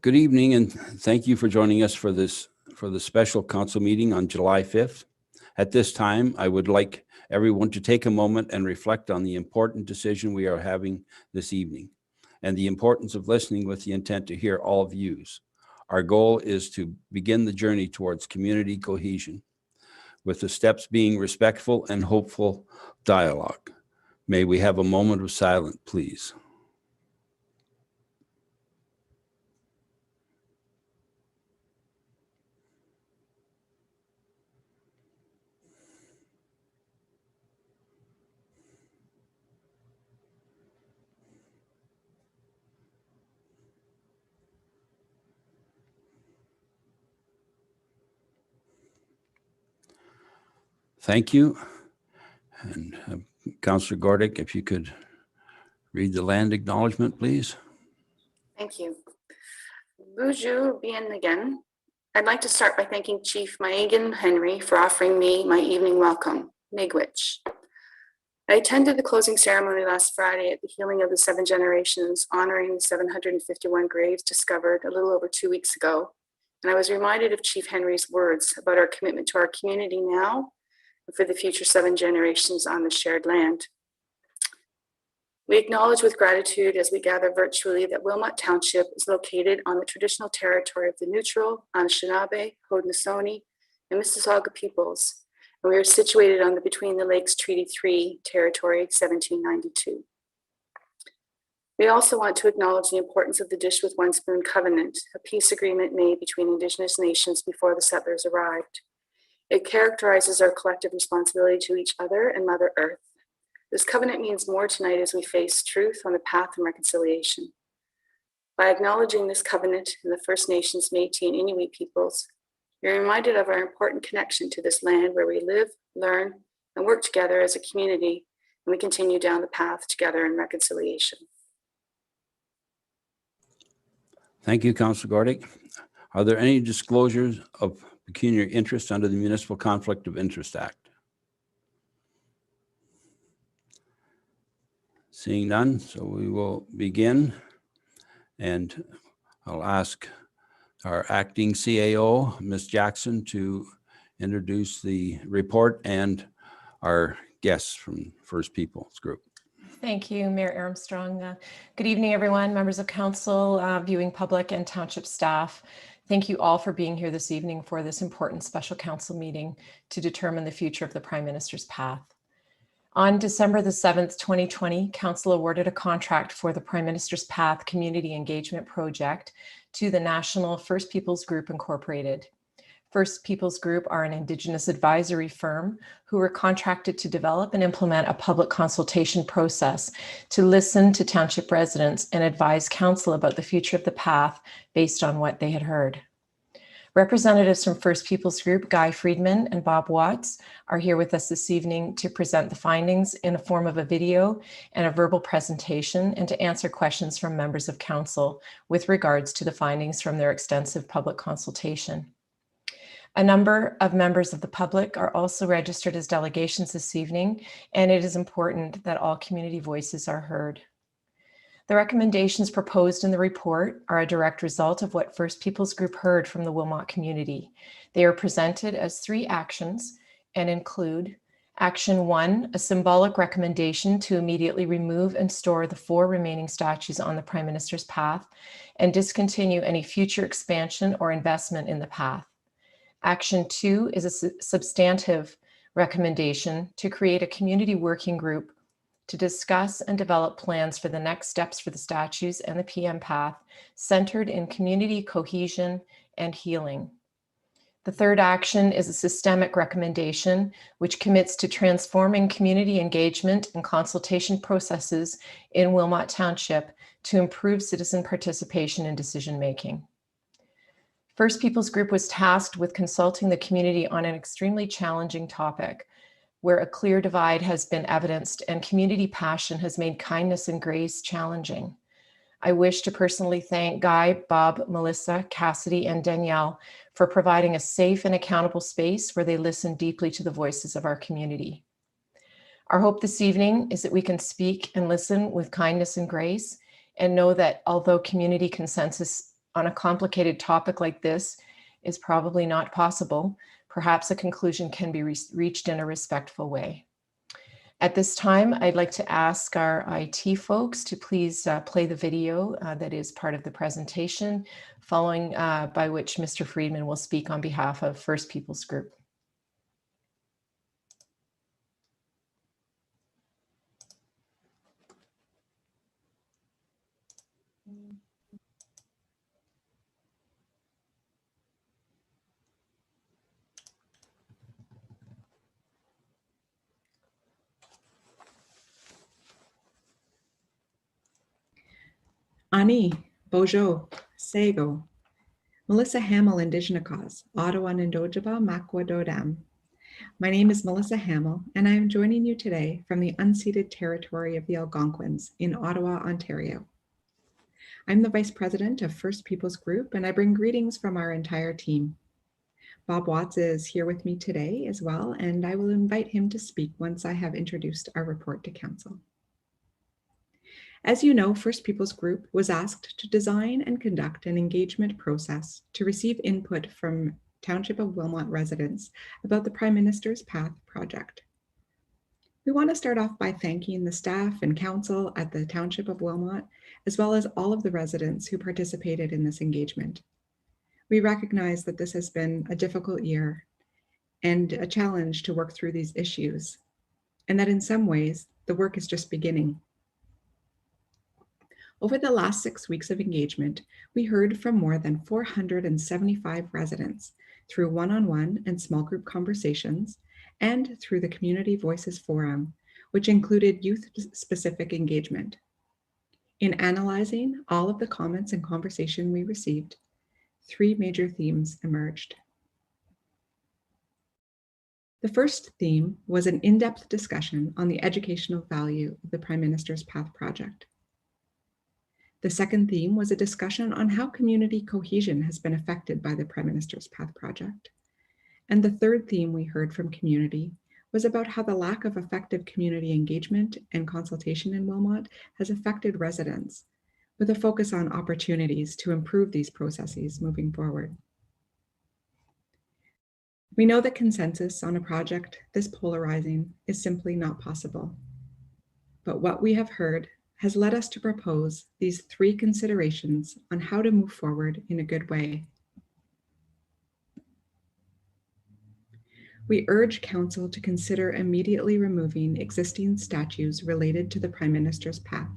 Good evening, and thank you for joining us for the special council meeting on July 5th. At this time, I would like everyone to take a moment and reflect on the important decision we are having this evening and the importance of listening with the intent to hear all views. Our goal is to begin the journey towards community cohesion, with the steps being respectful and hopeful dialogue. May we have a moment of silence, please. Thank you. And Councillor Gordick, if you could read the land acknowledgement, please. Thank you. Bonjour bien again. I'd like to start by thanking Chief Maegan Henry for offering me my evening welcome, Miigwech. I attended the closing ceremony last Friday at the Healing of the Seven Generations, honoring the 751 graves discovered a little over 2 weeks ago. And I was reminded of Chief Henry's words about our commitment to our community now and for the future 7 generations on the shared land. We acknowledge with gratitude as we gather virtually that Wilmot Township is located on the traditional territory of the Neutral, Anishinaabe, Haudenosaunee, and Mississauga peoples, and we are situated on the Between the Lakes Treaty 3 territory, 1792. We also want to acknowledge the importance of the Dish with One Spoon Covenant, a peace agreement made between Indigenous nations before the settlers arrived. It characterizes our collective responsibility to each other and Mother Earth. This covenant means more tonight as we face truth on the path of reconciliation. By acknowledging this covenant in the First Nations, Métis, and Inuit peoples, we are reminded of our important connection to this land where we live, learn, and work together as a community, and we continue down the path together in reconciliation. Thank you, Councillor Gordick. Are there any disclosures of pecuniary interest under the Municipal Conflict of Interest Act? Seeing none, so we will begin, and I'll ask our acting CAO, Ms. Jackson, to introduce the report and our guests from First Peoples Group. Thank you, Mayor Armstrong. Good evening, everyone, members of council, viewing public, and township staff. Thank you all for being here this evening for this important special council meeting to determine the future of the Prime Minister's path. On December the 7th, 2020, Council awarded a contract for the Prime Minister's Path Community Engagement Project to the National First Peoples Group Incorporated. First Peoples Group are an Indigenous advisory firm who were contracted to develop and implement a public consultation process to listen to township residents and advise Council about the future of the path based on what they had heard. Representatives from First Peoples Group, Guy Friedman and Bob Watts, are here with us this evening to present the findings in the form of a video and a verbal presentation and to answer questions from members of council with regards to the findings from their extensive public consultation. A number of members of the public are also registered as delegations this evening, and it is important that all community voices are heard. The recommendations proposed in the report are a direct result of what First Peoples Group heard from the Wilmot community. They are presented as 3 actions and include Action 1, a symbolic recommendation to immediately remove and store the 4 remaining statues on the Prime Minister's path and discontinue any future expansion or investment in the path. Action 2 is a substantive recommendation to create a community working group to discuss and develop plans for the next steps for the statues and the PM path centered in community cohesion and healing. The third action is a systemic recommendation which commits to transforming community engagement and consultation processes in Wilmot Township to improve citizen participation in decision-making. First Peoples Group was tasked with consulting the community on an extremely challenging topic, where a clear divide has been evidenced and community passion has made kindness and grace challenging. I wish to personally thank Guy, Bob, Melissa, Cassidy, and Danielle for providing a safe and accountable space where they listen deeply to the voices of our community. Our hope this evening is that we can speak and listen with kindness and grace and know that although community consensus on a complicated topic like this is probably not possible, perhaps a conclusion can be reached in a respectful way. At this time, I'd like to ask our IT folks to please play the video that is part of the presentation, following by which Mr. Friedman will speak on behalf of First Peoples Group. Ani, Bojo, Sego, Melissa Hamill, Indigenous, Ottawa Nindojaba, Makwa Dodam. My name is Melissa Hamill, and I am joining you today from the unceded territory of the Algonquins in Ottawa, Ontario. I'm the Vice President of First Peoples Group, and I bring greetings from our entire team. Bob Watts is here with me today as well, and I will invite him to speak once I have introduced our report to Council. As you know, First Peoples Group was asked to design and conduct an engagement process to receive input from Township of Wilmot residents about the Prime Minister's Path project. We want to start off by thanking the staff and council at the Township of Wilmot, as well as all of the residents who participated in this engagement. We recognize that this has been a difficult year and a challenge to work through these issues, and that in some ways, the work is just beginning. Over the last 6 weeks of engagement, we heard from more than 475 residents through one-on-one and small group conversations and through the Community Voices Forum, which included youth-specific engagement. In analyzing all of the comments and conversation we received, 3 major themes emerged. The first theme was an in-depth discussion on the educational value of the Prime Minister's Path project. The second theme was a discussion on how community cohesion has been affected by the Prime Minister's Path project. And the third theme we heard from community was about how the lack of effective community engagement and consultation in Wilmot has affected residents, with a focus on opportunities to improve these processes moving forward. We know that consensus on a project this polarizing is simply not possible. But what we have heard has led us to propose these 3 considerations on how to move forward in a good way. We urge Council to consider immediately removing existing statutes related to the Prime Minister's Path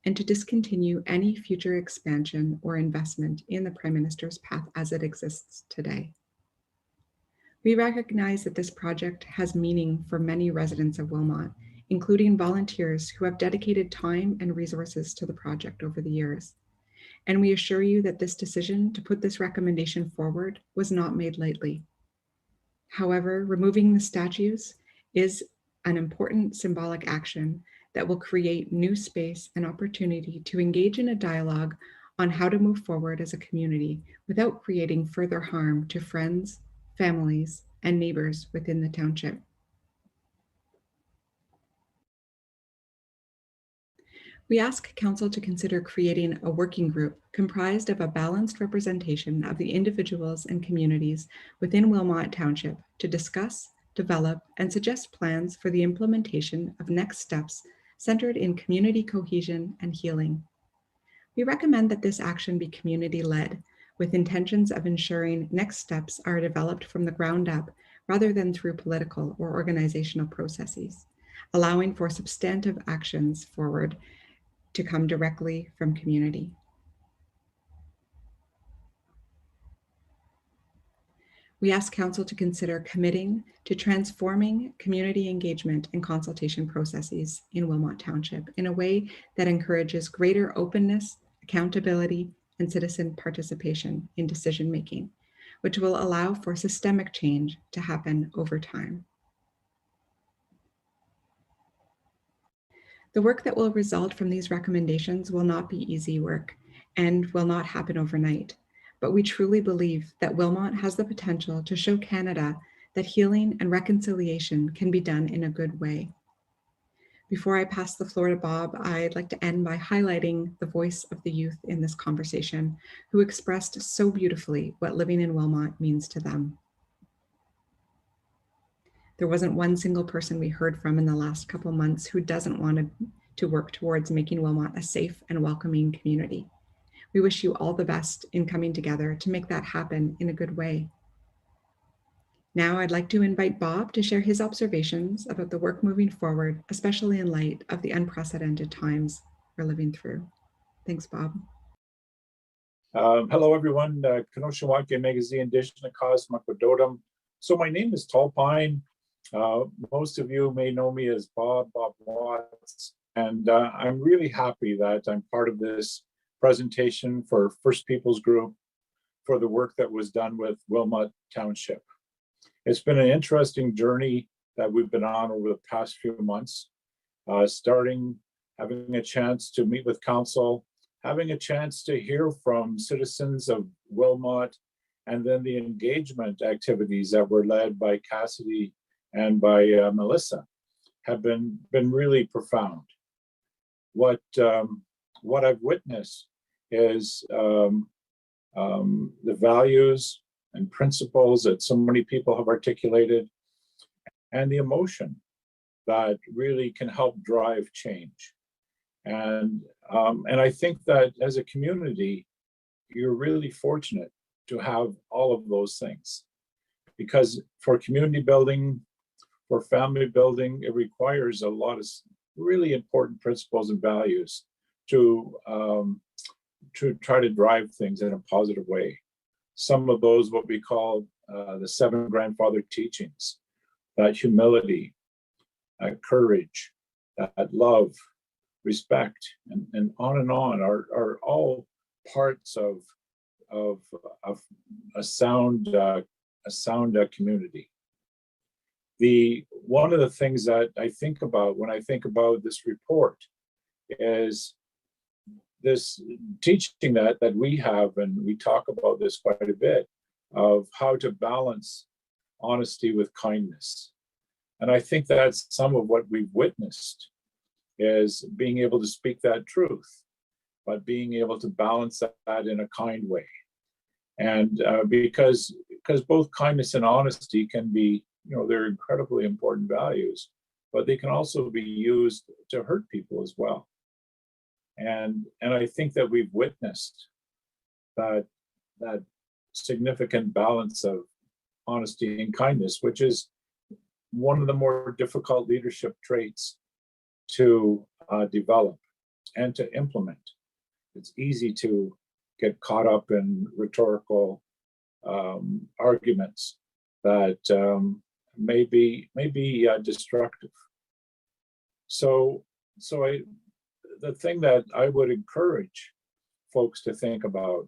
and to discontinue any future expansion or investment in the Prime Minister's Path as it exists today. We recognize that this project has meaning for many residents of Wilmot, including volunteers who have dedicated time and resources to the project over the years. And we assure you that this decision to put this recommendation forward was not made lightly. However, removing the statues is an important symbolic action that will create new space and opportunity to engage in a dialogue on how to move forward as a community without creating further harm to friends, families, and neighbors within the township. We ask Council to consider creating a working group comprised of a balanced representation of the individuals and communities within Wilmot Township to discuss, develop, and suggest plans for the implementation of next steps centered in community cohesion and healing. We recommend that this action be community-led, with intentions of ensuring next steps are developed from the ground up rather than through political or organizational processes, allowing for substantive actions forward to come directly from community. We ask Council to consider committing to transforming community engagement and consultation processes in Wilmot Township in a way that encourages greater openness, accountability, and citizen participation in decision-making, which will allow for systemic change to happen over time. The work that will result from these recommendations will not be easy work and will not happen overnight, but we truly believe that Wilmot has the potential to show Canada that healing and reconciliation can be done in a good way. Before I pass the floor to Bob, I'd like to end by highlighting the voice of the youth in this conversation, who expressed so beautifully what living in Wilmot means to them. There wasn't one single person we heard from in the last couple months who doesn't want to work towards making Wilmot a safe and welcoming community. We wish you all the best in coming together to make that happen in a good way. Now I'd like to invite Bob to share his observations about the work moving forward, especially in light of the unprecedented times we're living through. Thanks, Bob. Hello, everyone. Kenosha Magazine, Dishna Cause Makwadodam. So my name is Tall Pine. Most of you may know me as Bob Watts, and I'm really happy that I'm part of this presentation for First Peoples Group for the work that was done with Wilmot Township. It's been an interesting journey that we've been on over the past few months, starting having a chance to meet with council, having a chance to hear from citizens of Wilmot, and then the engagement activities that were led by Cassidy and by Melissa have been really profound. What I've witnessed is the values and principles that so many people have articulated, and the emotion that really can help drive change. And I think that as a community, you're really fortunate to have all of those things, because for community building, for family building, it requires a lot of really important principles and values to try to drive things in a positive way. Some of those, what we call the 7 grandfather teachings, that humility, courage, that love, respect, and on are all parts of a sound community. One of the things that I think about when I think about this report is this teaching that we have, and we talk about this quite a bit, of how to balance honesty with kindness. And I think that's some of what we've witnessed, is being able to speak that truth, but being able to balance that in a kind way. And because both kindness and honesty can be, they're incredibly important values, but they can also be used to hurt people as well. And I think that we've witnessed that significant balance of honesty and kindness, which is one of the more difficult leadership traits to develop and to implement. It's easy to get caught up in rhetorical arguments that may be destructive. So the thing that I would encourage folks to think about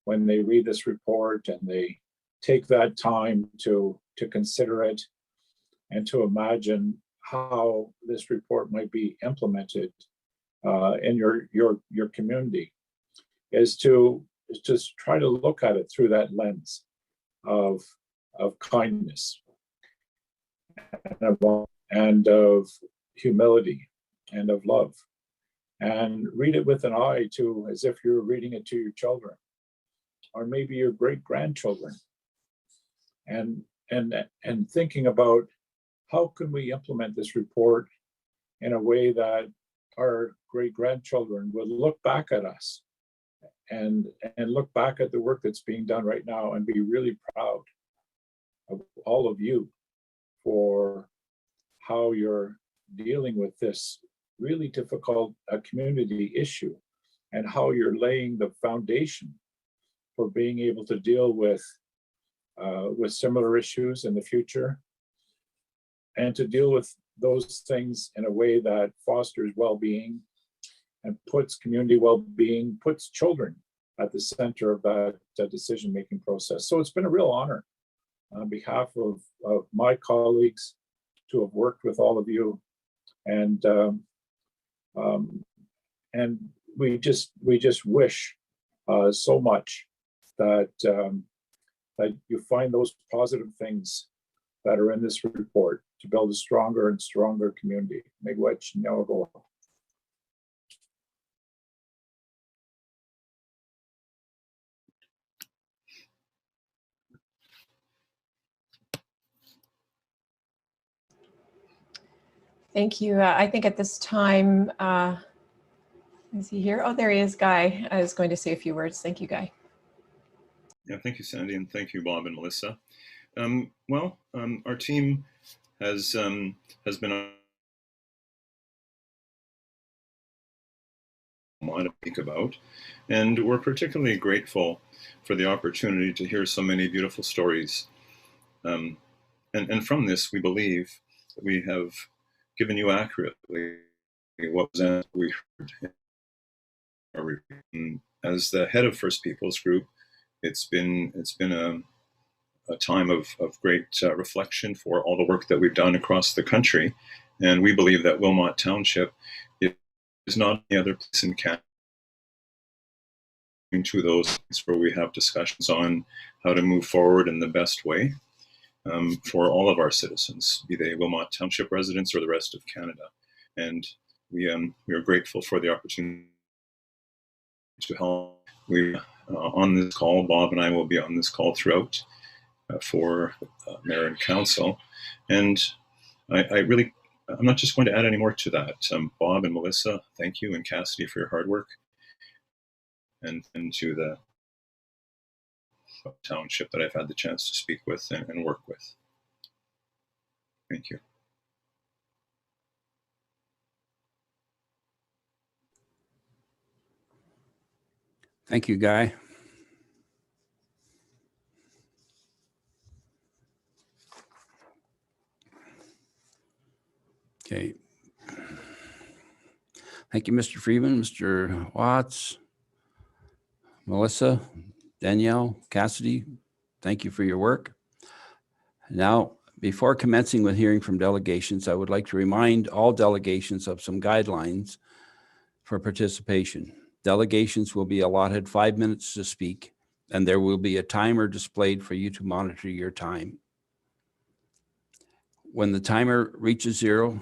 when they read this report and they take that time to consider it and to imagine how this report might be implemented in your community, is to just try to look at it through that lens of kindness and of humility and of love, and read it with an eye to, as if you're reading it to your children, or maybe your great-grandchildren, and thinking about how can we implement this report in a way that our great-grandchildren will look back at us and look back at the work that's being done right now and be really proud of all of you for how you're dealing with this really difficult community issue, and how you're laying the foundation for being able to deal with similar issues in the future, and to deal with those things in a way that fosters well-being and puts community well-being, puts children at the center of that decision-making process. So it's been a real honor on behalf of my colleagues to have worked with all of you, and we just wish so much that you find those positive things that are in this report to build a stronger and stronger community. Miigwech Nyalgo. Thank you. I think at this time, is he here? Oh, there he is, Guy. I was going to say a few words. Thank you, Guy. Yeah, thank you, Sandy, and thank you, Bob and Melissa. Our team has been on to speak about, and we're particularly grateful for the opportunity to hear so many beautiful stories. And from this, we believe that we have given you accurately what we heard. As the head of First Peoples Group, it's been a time of great reflection for all the work that we've done across the country. And we believe that Wilmot Township is not any other place in Canada to those where we have discussions on how to move forward in the best way for all of our citizens, be they Wilmot Township residents or the rest of Canada. And we are grateful for the opportunity to help. We on this call, Bob and I will be on this call throughout for Mayor and Council. And I'm not just going to add any more to that. Bob and Melissa, thank you, and Cassidy for your hard work. And to the township that I've had the chance to speak with and work with. Thank you. Thank you, Guy. Okay. Thank you, Mr. Freeman, Mr. Watts, Melissa, Danielle, Cassidy. Thank you for your work. Now, before commencing with hearing from delegations, I would like to remind all delegations of some guidelines for participation. Delegations will be allotted 5 minutes to speak, and there will be a timer displayed for you to monitor your time. When the timer reaches 0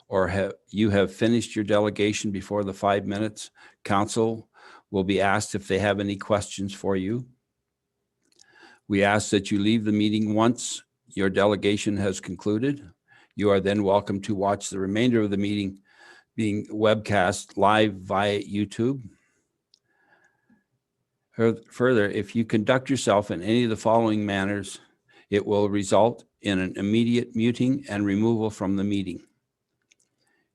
or you have finished your delegation before the 5 minutes, council will be asked if they have any questions for you. We ask that you leave the meeting once your delegation has concluded. You are then welcome to watch the remainder of the meeting being webcast live via YouTube. Further, if you conduct yourself in any of the following manners, it will result in an immediate muting and removal from the meeting.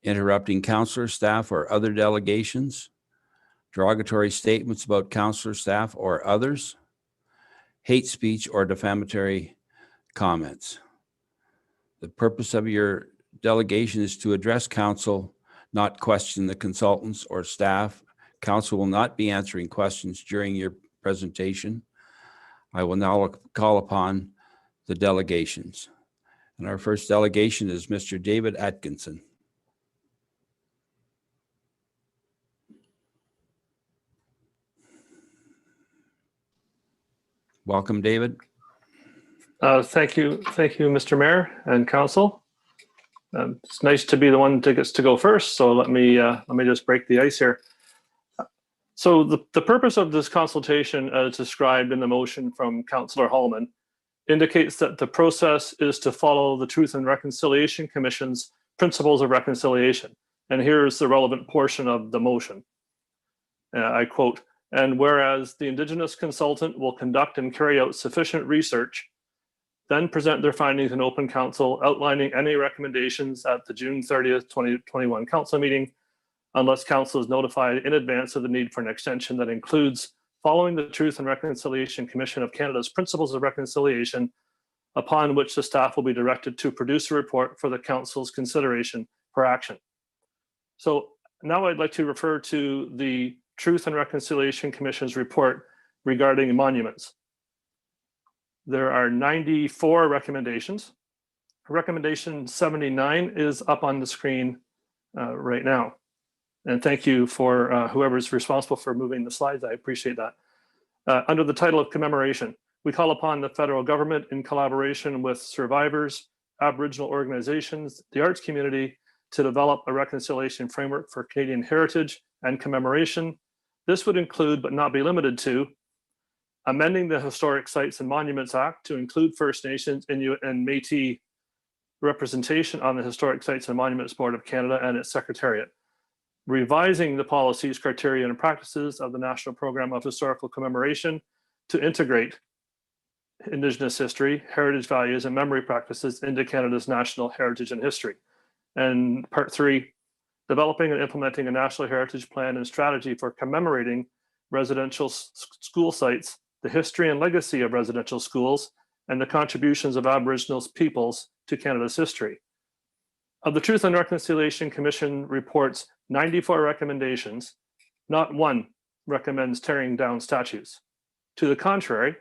Interrupting councillor, staff, or other delegations, derogatory statements about councillor, staff, or others, hate speech, or defamatory comments. The purpose of your delegation is to address council, not question the consultants or staff. Council will not be answering questions during your presentation. I will now call upon the delegations. And our first delegation is Mr. David Atkinson. Welcome, David. Thank you, Mr. Mayor and Council. It's nice to be the one that gets to go first, so let me just break the ice here. So the purpose of this consultation, as described in the motion from Councillor Hallman, indicates that the process is to follow the Truth and Reconciliation Commission's principles of reconciliation. And here's the relevant portion of the motion. I quote, "And whereas the Indigenous consultant will conduct and carry out sufficient research, then present their findings in open council, outlining any recommendations at the June 30th, 2021 council meeting, unless council is notified in advance of the need for an extension that includes following the Truth and Reconciliation Commission of Canada's principles of reconciliation, upon which the staff will be directed to produce a report for the council's consideration for action." So now I'd like to refer to the Truth and Reconciliation Commission's report regarding monuments. There are 94 recommendations. Recommendation 79 is up on the screen right now. And thank you for whoever's responsible for moving the slides. I appreciate that. Under the title of commemoration, we call upon the federal government in collaboration with survivors, Aboriginal organizations, the arts community, to develop a reconciliation framework for Canadian heritage and commemoration. This would include, but not be limited to, amending the Historic Sites and Monuments Act to include First Nations, Inuit, and Métis representation on the Historic Sites and Monuments Board of Canada and its Secretariat, revising the policies, criteria, and practices of the National Program of Historical Commemoration to integrate Indigenous history, heritage values, and memory practices into Canada's national heritage and history. And part 3, developing and implementing a national heritage plan and strategy for commemorating residential school sites, the history and legacy of residential schools, and the contributions of Aboriginal peoples to Canada's history. Of the Truth and Reconciliation Commission report's 94 recommendations, not one recommends tearing down statues. To the contrary,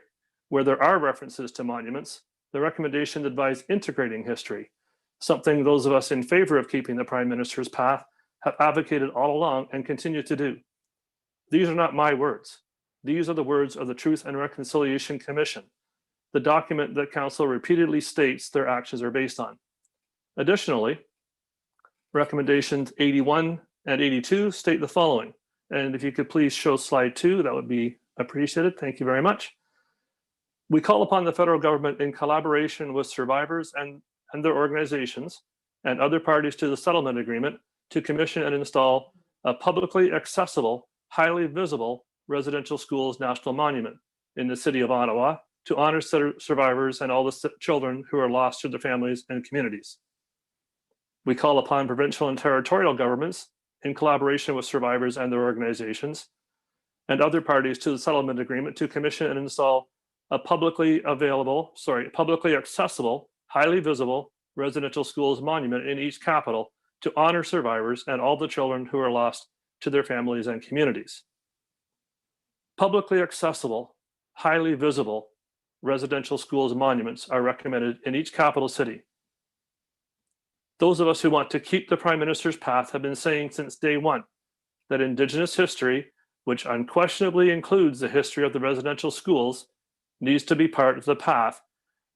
where there are references to monuments, the recommendation advise integrating history, something those of us in favor of keeping the Prime Minister's path have advocated all along and continue to do. These are not my words. These are the words of the Truth and Reconciliation Commission, the document that Council repeatedly states their actions are based on. Additionally, recommendations 81 and 82 state the following. And if you could please show slide 2, that would be appreciated. Thank you very much. We call upon the federal government in collaboration with survivors and their organizations and other parties to the settlement agreement to commission and install a publicly accessible, highly visible residential schools national monument in the city of Ottawa to honor survivors and all the children who are lost to their families and communities. We call upon provincial and territorial governments in collaboration with survivors and their organizations and other parties to the settlement agreement to commission and install a publicly accessible, highly visible residential schools monument in each capital to honor survivors and all the children who are lost to their families and communities. Publicly accessible, highly visible residential schools monuments are recommended in each capital city. Those of us who want to keep the Prime Minister's path have been saying since day one that Indigenous history, which unquestionably includes the history of the residential schools, needs to be part of the path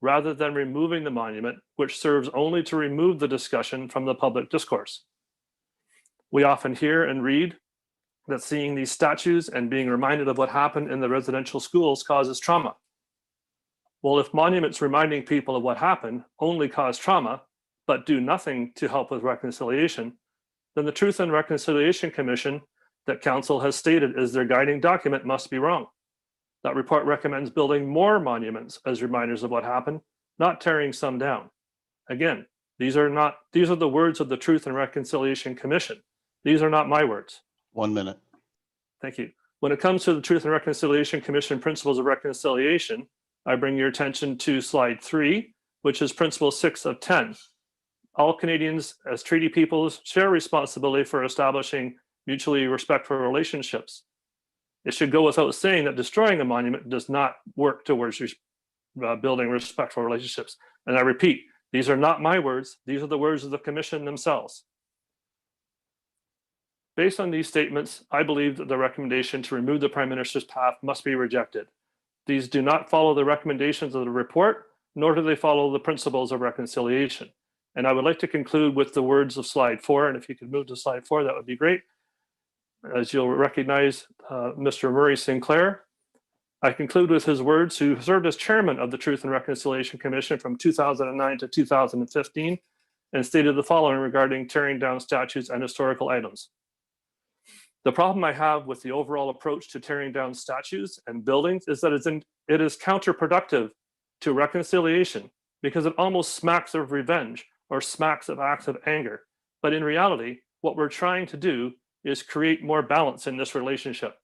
rather than removing the monument, which serves only to remove the discussion from the public discourse. We often hear and read that seeing these statues and being reminded of what happened in the residential schools causes trauma. Well, if monuments reminding people of what happened only cause trauma, but do nothing to help with reconciliation, then the Truth and Reconciliation Commission that Council has stated is their guiding document must be wrong. That report recommends building more monuments as reminders of what happened, not tearing some down. Again, these are the words of the Truth and Reconciliation Commission. These are not my words. 1 minute. Thank you. When it comes to the Truth and Reconciliation Commission principles of reconciliation, I bring your attention to slide 3, which is principle 6 of 10. All Canadians as treaty peoples share responsibility for establishing mutually respectful relationships. It should go without saying that destroying a monument does not work towards building respectful relationships. And I repeat, these are not my words. These are the words of the Commission themselves. Based on these statements, I believe that the recommendation to remove the Prime Minister's path must be rejected. These do not follow the recommendations of the report, nor do they follow the principles of reconciliation. And I would like to conclude with the words of slide 4, and if you could move to slide 4, that would be great. As you'll recognize Mr. Murray Sinclair, I conclude with his words, who served as chairman of the Truth and Reconciliation Commission from 2009 to 2015, and stated the following regarding tearing down statues and historical items. The problem I have with the overall approach to tearing down statues and buildings is that it is counterproductive to reconciliation because it almost smacks of revenge or smacks of acts of anger. But in reality, what we're trying to do is create more balance in this relationship.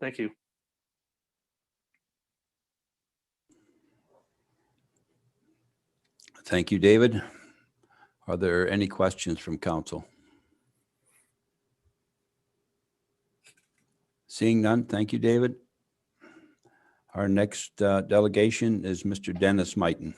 Thank you. Thank you, David. Are there any questions from council? Seeing none, thank you, David. Our next delegation is Mr. Dennis Mighton.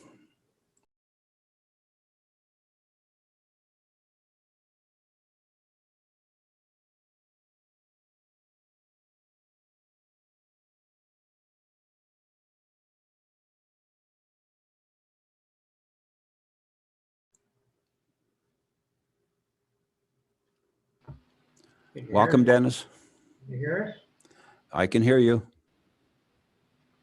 Can you Welcome, hear us? Dennis. Can you hear us? I can hear you.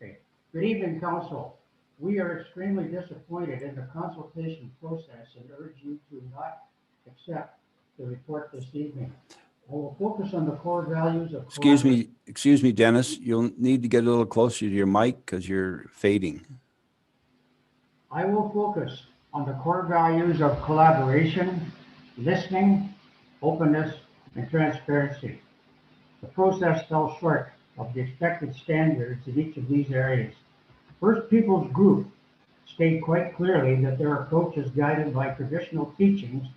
Okay. Good evening, council. We are extremely disappointed in the consultation process and urge you to not accept the report this evening. I will focus on the core values of Excuse me, Dennis. You'll need to get a little closer to your mic because you're fading. I will focus on the core values of collaboration, listening, openness, and transparency. The process fell short of the expected standards in each of these areas. First Peoples Group state quite clearly that their approach is guided by traditional teachings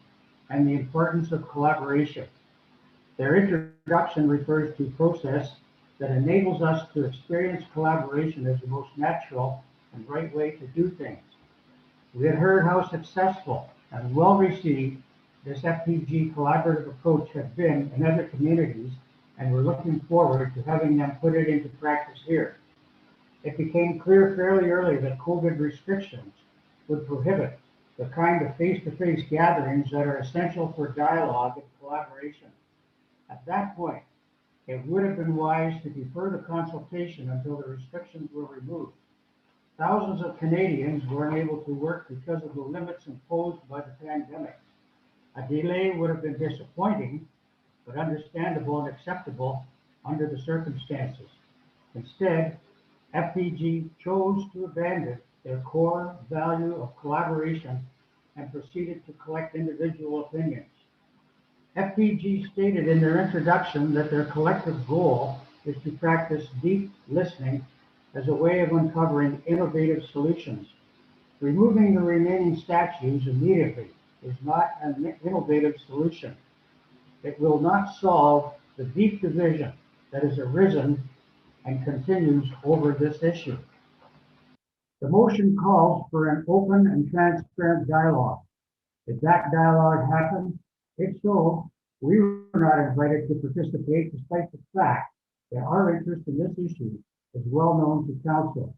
and the importance of collaboration. Their introduction refers to process that enables us to experience collaboration as the most natural and right way to do things. We had heard how successful and well received this FPG collaborative approach has been in other communities, and we're looking forward to having them put it into practice here. It became clear fairly early that COVID restrictions would prohibit the kind of face-to-face gatherings that are essential for dialogue and collaboration. At that point, it would have been wise to defer the consultation until the restrictions were removed. Thousands of Canadians were unable to work because of the limits imposed by the pandemic. A delay would have been disappointing, but understandable and acceptable under the circumstances. Instead, FPG chose to abandon their core value of collaboration and proceeded to collect individual opinions. FPG stated in their introduction that their collective goal is to practice deep listening as a way of uncovering innovative solutions. Removing the remaining statues immediately is not an innovative solution. It will not solve the deep division that has arisen and continues over this issue. The motion calls for an open and transparent dialogue. Did that dialogue happen? If so, we were not invited to participate despite the fact that our interest in this issue is well known to council.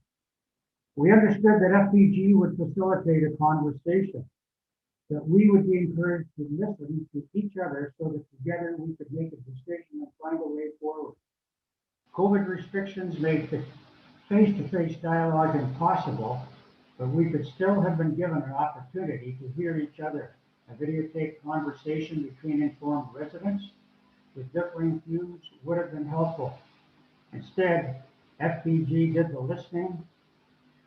We understood that FPG would facilitate a conversation, that we would be encouraged to listen to each other so that together we could make a decision and find a way forward. COVID restrictions made the face-to-face dialogue impossible, but we could still have been given an opportunity to hear each other. A videotaped conversation between informed residents with differing views would have been helpful. Instead, FPG did the listening,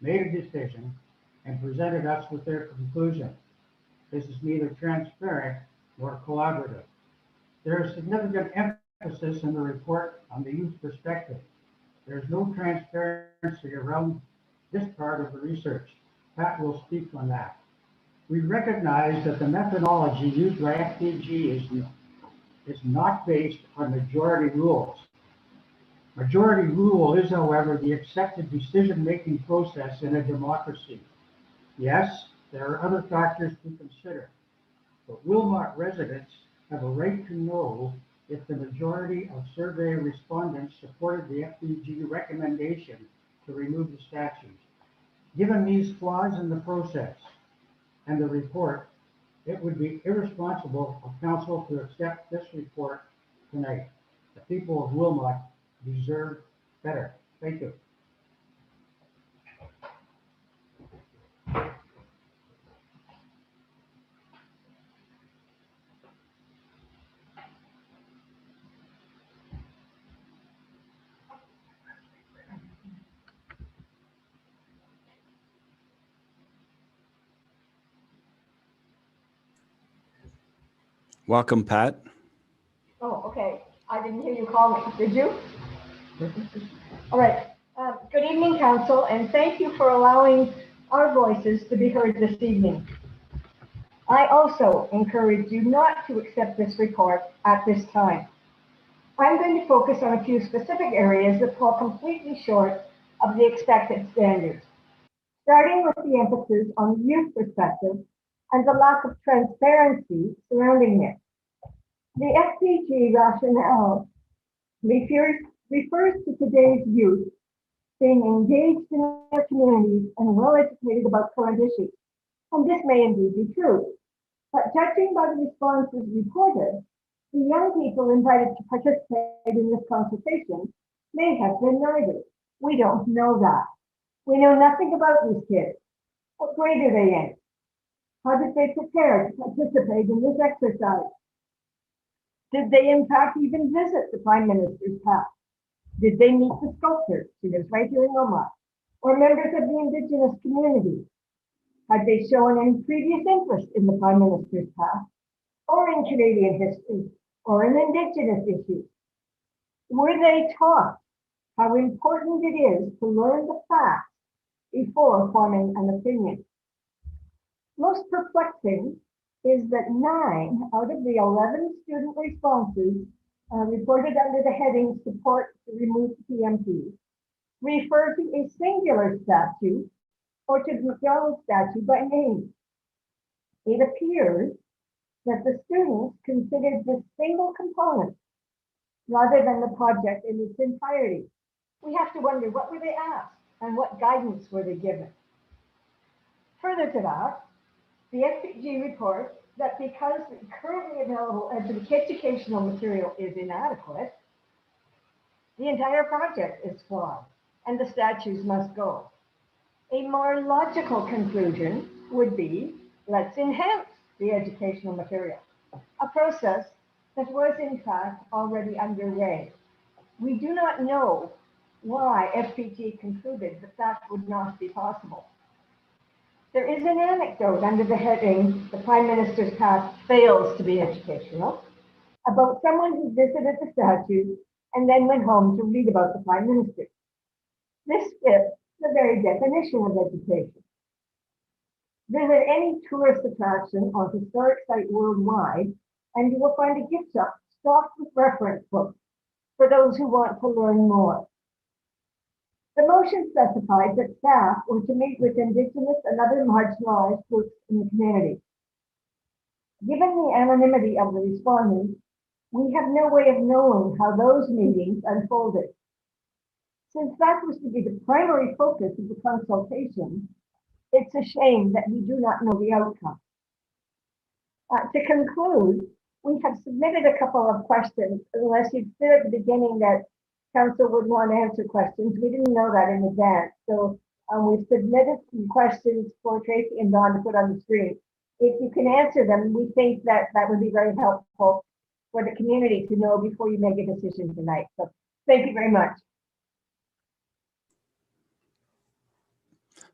made a decision, and presented us with their conclusion. This is neither transparent nor collaborative. There is significant emphasis in the report on the youth perspective. There's no transparency around this part of the research. Pat will speak on that. We recognize that the methodology used by FPG is not based on majority rules. Majority rule is, however, the accepted decision-making process in a democracy. Yes, there are other factors to consider, but Wilmot residents have a right to know if the majority of survey respondents supported the FPG recommendation to remove the statues. Given these flaws in the process and the report, it would be irresponsible of council to accept this report tonight. The people of Wilmot deserve better. Thank you. Welcome, Pat. Oh, okay. I didn't hear you call me. Did you? All right. Good evening, council, and thank you for allowing our voices to be heard this evening. I also encourage you not to accept this report at this time. I'm going to focus on a few specific areas that fall completely short of the expected standards, starting with the emphasis on the youth perspective and the lack of transparency surrounding it. The FPG rationale refers to today's youth being engaged in their communities and well educated about current issues. And this may indeed be true. But judging by the responses reported, The young people invited to participate in this consultation may have been neither. We don't know that. We know nothing about these kids. What grade are they in? How did they prepare to participate in this exercise? Did they in fact even visit the Prime Minister's path? Did they meet the sculptor, who lives right here in Wilmot, or members of the Indigenous community? Had they shown any previous interest in the Prime Minister's path, or in Canadian history, or in Indigenous issues? Were they taught how important it is to learn the facts before forming an opinion? Most perplexing is that 9 out of the 11 student responses reported under the heading Support to Remove PMP refer to a singular statue or to the McDonald statue by name. It appears that the students considered this single component rather than the project in its entirety. We have to wonder, what were they asked and what guidance were they given? Further to that, the FPG reports that because the currently available educational material is inadequate, the entire project is flawed and the statues must go. A more logical conclusion would be, let's enhance the educational material, a process that was in fact already underway. We do not know why FPG concluded that that would not be possible. There is an anecdote under the heading, The Prime Minister's Path Fails to be Educational, about someone who visited the statue and then went home to read about the Prime Minister. This fits the very definition of education. Visit any tourist attraction or historic site worldwide, and you will find a gift shop stocked with reference books for those who want to learn more. The motion specifies that staff were to meet with Indigenous and other marginalized groups in the community. Given the anonymity of the respondents, we have no way of knowing how those meetings unfolded. Since that was to be the primary focus of the consultation, it's a shame that we do not know the outcome. To conclude, we have submitted a couple of questions, unless you said at the beginning that Council would want to answer questions. We didn't know that in advance. So we've submitted some questions for Tracy and Don to put on the screen. If you can answer them, we think that that would be very helpful for the community to know before you make a decision tonight. So thank you very much.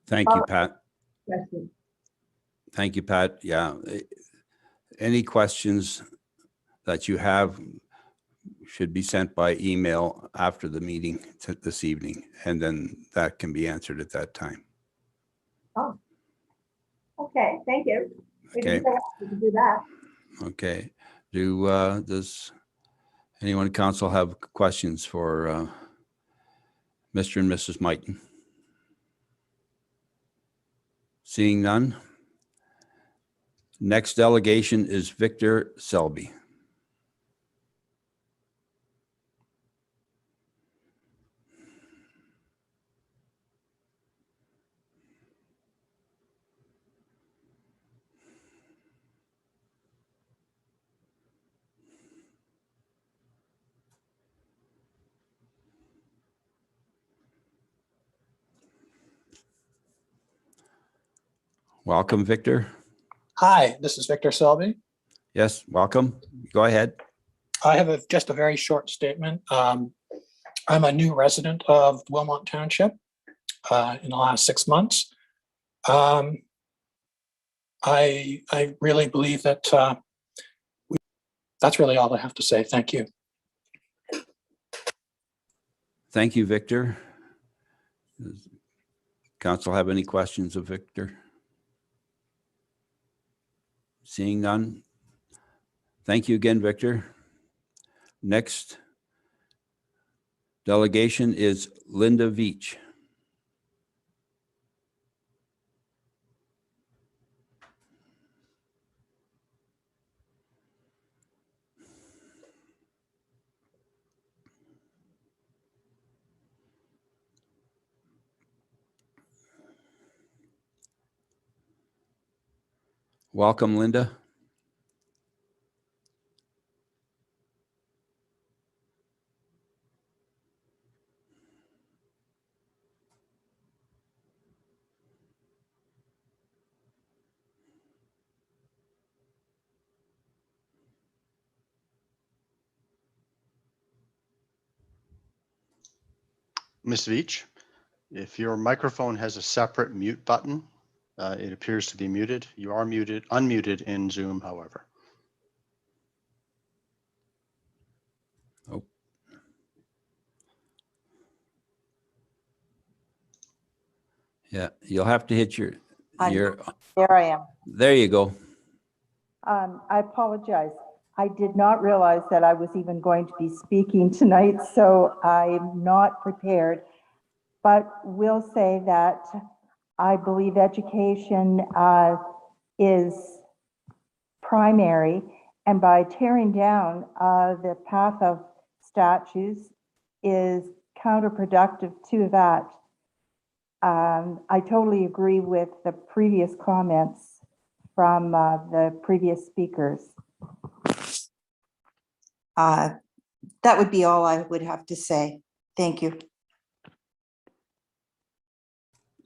Thank you, Pat. Question. Thank you, Pat. Yeah. Any questions that you have should be sent by email after the meeting this evening, and then that can be answered at that time. Oh, okay. Thank you. We Okay. didn't know we could do that. Okay. Does anyone in council have questions for Mr. and Mrs. Mighton? Seeing none. Next delegation is Victor Selby. Welcome, Victor. Hi, this is Victor Selby. Yes, welcome. Go ahead. I have just a very short statement. I'm a new resident of Wilmot Township in the last 6 months. I really believe that that's really all I have to say. Thank you. Thank you, Victor. Does council have any questions of Victor? Seeing none. Thank you again, Victor. Next delegation is Linda Veach. Welcome, Linda. Ms. Veach, if your microphone has a separate mute button, it appears to be muted. You are unmuted in Zoom, however. Oh. Yeah, you'll have to hit your, There I am. there you go. I apologize. I did not realize that I was even going to be speaking tonight, so I'm not prepared. But will say that I believe education is primary, and by tearing down the path of statues is counterproductive to that. I totally agree with the previous comments from the previous speakers. That would be all I would have to say. Thank you.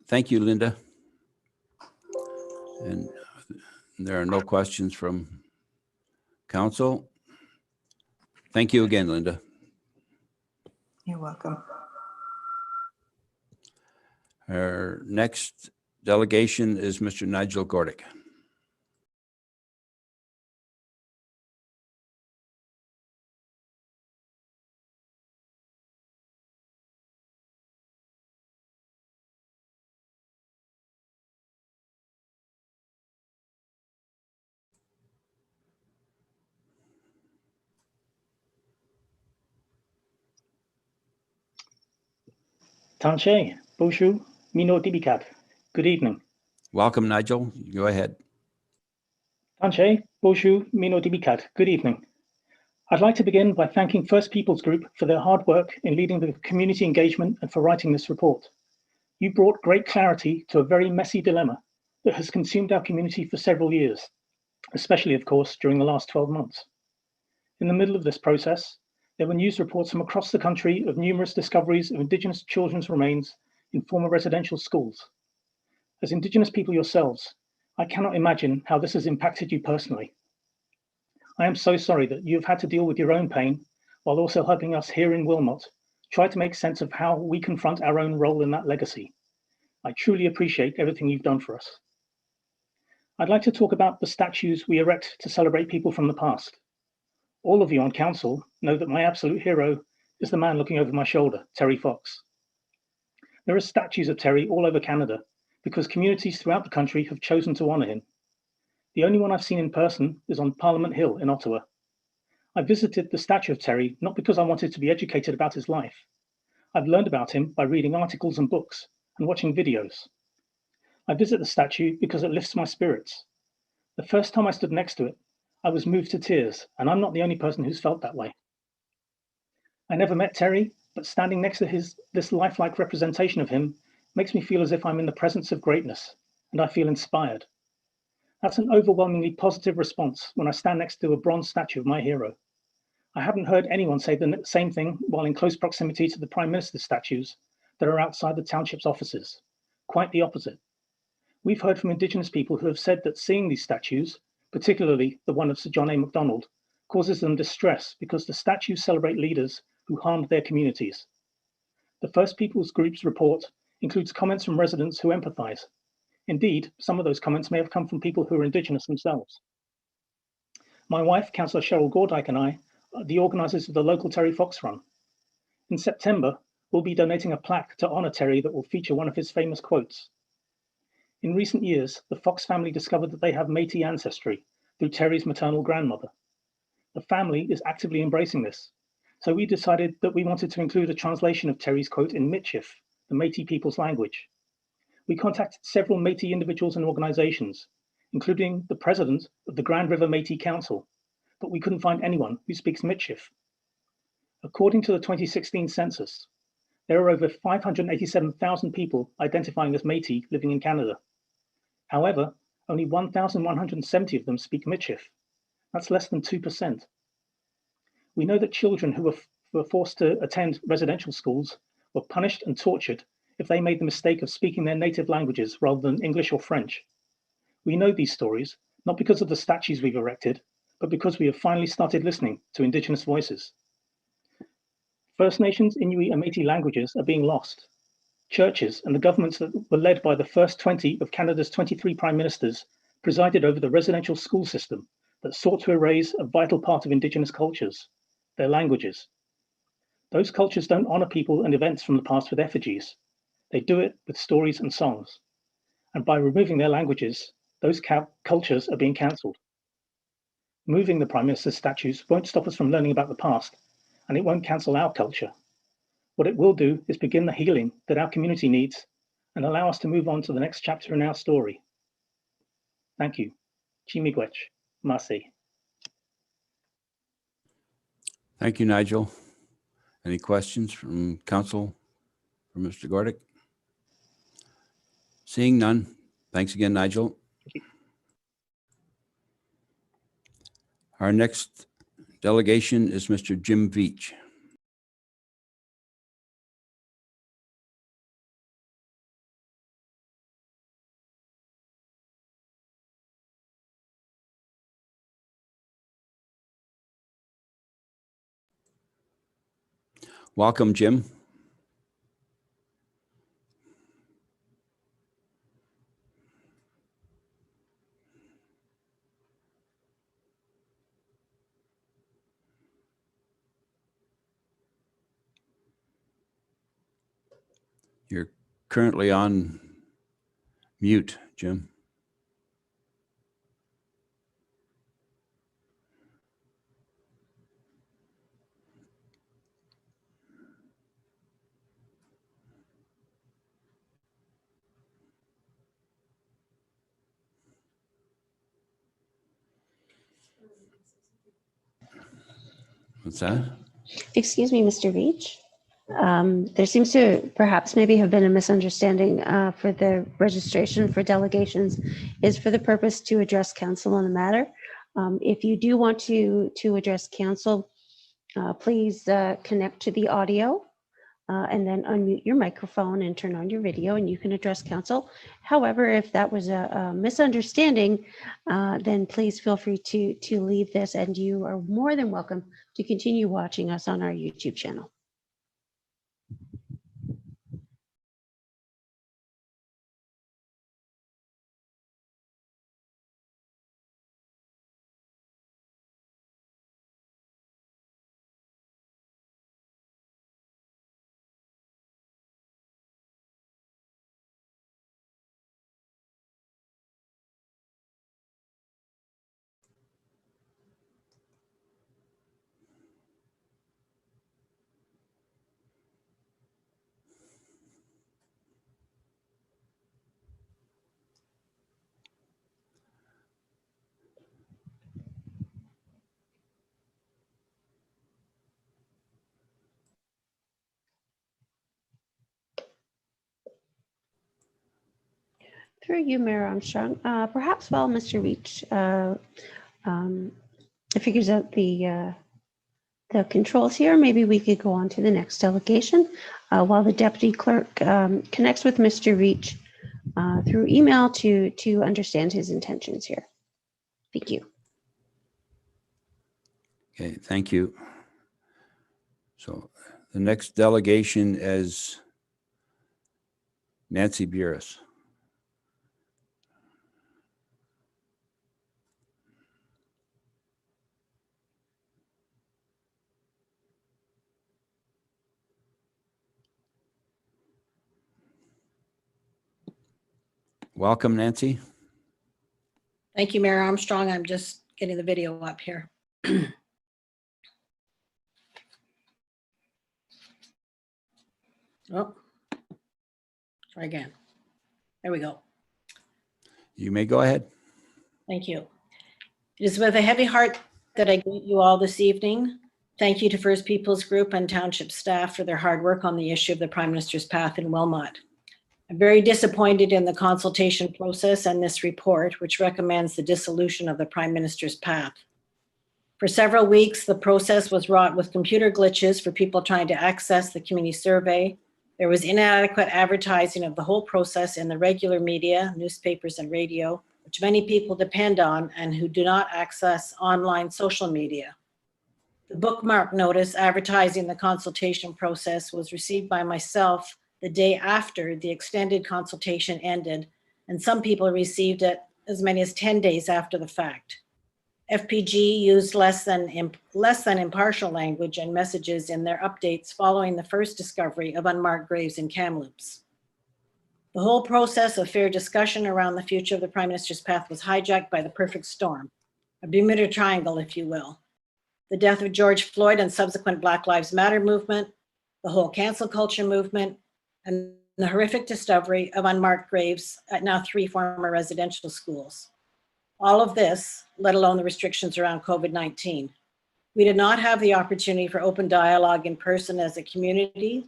Thank you, Linda. And there are no questions from council. Thank you again, Linda. You're welcome. Our next delegation is Mr. Nigel Gordick. Tanche, Boshu, Mino Dibikat. Good evening. Welcome, Nigel. Go ahead. Tanche, Boshu, Mino Dibikat. Good evening. I'd like to begin by thanking First Peoples Group for their hard work in leading the community engagement and for writing this report. You brought great clarity to a very messy dilemma that has consumed our community for several years, especially, of course, during the last 12 months. In the middle of this process, there were news reports from across the country of numerous discoveries of Indigenous children's remains in former residential schools. As Indigenous people yourselves, I cannot imagine how this has impacted you personally. I am so sorry that you have had to deal with your own pain while also helping us here in Wilmot try to make sense of how we confront our own role in that legacy. I truly appreciate everything you've done for us. I'd like to talk about the statues we erect to celebrate people from the past. All of you on council know that my absolute hero is the man looking over my shoulder, Terry Fox. There are statues of Terry all over Canada because communities throughout the country have chosen to honour him. The only one I've seen in person is on Parliament Hill in Ottawa. I visited the statue of Terry not because I wanted to be educated about his life. I've learned about him by reading articles and books and watching videos. I visit the statue because it lifts my spirits. The first time I stood next to it, I was moved to tears, and I'm not the only person who's felt that way. I never met Terry, but standing next to this lifelike representation of him makes me feel as if I'm in the presence of greatness, and I feel inspired. That's an overwhelmingly positive response when I stand next to a bronze statue of my hero. I haven't heard anyone say the same thing while in close proximity to the Prime Minister's statues that are outside the township's offices. Quite the opposite. We've heard from Indigenous people who have said that seeing these statues, particularly the one of Sir John A. Macdonald, causes them distress because the statues celebrate leaders who harmed their communities. The First Peoples Group's report includes comments from residents who empathise. Indeed, some of those comments may have come from people who are Indigenous themselves. My wife, Councillor Cheryl Gordyke, and I are the organisers of the local Terry Fox Run. In September, we'll be donating a plaque to honour Terry that will feature one of his famous quotes. In recent years, the Fox family discovered that they have Métis ancestry through Terry's maternal grandmother. The family is actively embracing this, so we decided that we wanted to include a translation of Terry's quote in Michif, the Métis people's language. We contacted several Métis individuals and organisations, including the president of the Grand River Métis Council, but we couldn't find anyone who speaks Michif. According to the 2016 census, there are over 587,000 people identifying as Métis living in Canada. However, only 1,170 of them speak Michif. That's less than 2%. We know that children who were forced to attend residential schools were punished and tortured if they made the mistake of speaking their native languages rather than English or French. We know these stories, not because of the statues we've erected, but because we have finally started listening to Indigenous voices. First Nations, Inuit and Métis languages are being lost. Churches and the governments that were led by the first 20 of Canada's 23 prime ministers presided over the residential school system that sought to erase a vital part of Indigenous cultures, their languages. Those cultures don't honor people and events from the past with effigies. They do it with stories and songs. And by removing their languages, those cultures are being cancelled. Moving the Prime Minister's statues won't stop us from learning about the past, and it won't cancel our culture. What it will do is begin the healing that our community needs and allow us to move on to the next chapter in our story. Thank you. Chimigwech, Masi. Thank you, Nigel. Any questions from council for Mr. Gordick? Seeing none. Thanks again, Nigel. Our next delegation is Mr. Jim Veach. Welcome, Jim. You're currently on mute, Jim. What's that? Excuse me, Mr. Veach. There seems to perhaps maybe have been a misunderstanding for the registration for delegations is for the purpose to address council on the matter. If you do want to address council, please connect to the audio and then unmute your microphone and turn on your video and you can address council. However, if that was a misunderstanding, then please feel free to leave this and you are more than welcome to continue watching us on our YouTube channel. Through you, Mayor Armstrong. Perhaps while Mr. Veach figures out the controls here, maybe we could go on to the next delegation while the deputy clerk connects with Mr. Veach through email to understand his intentions here. Thank you. Okay, thank you. So the next delegation is Nancy Burris. Welcome, Nancy. Thank you, Mayor Armstrong. I'm just getting the video up here. Oh, try again. There we go. You may go ahead. Thank you. It is with a heavy heart that I greet you all this evening. Thank you to First Peoples Group and Township staff for their hard work on the issue of the Prime Minister's path in Wilmot. I'm very disappointed in the consultation process and this report, which recommends the dissolution of the Prime Minister's path. For several weeks, the process was wrought with computer glitches for people trying to access the community survey. There was inadequate advertising of the whole process in the regular media, newspapers and radio, which many people depend on and who do not access online social media. The bookmark notice advertising the consultation process was received by myself the day after the extended consultation ended, and some people received it as many as 10 days after the fact. FPG used less than impartial language and messages in their updates following the first discovery of unmarked graves in Kamloops. The whole process of fair discussion around the future of the Prime Minister's path was hijacked by the perfect storm, a Bermuda Triangle, if you will. The death of George Floyd and subsequent Black Lives Matter movement, the whole cancel culture movement, and the horrific discovery of unmarked graves at now 3 former residential schools. All of this, let alone the restrictions around COVID-19. We did not have the opportunity for open dialogue in person as a community.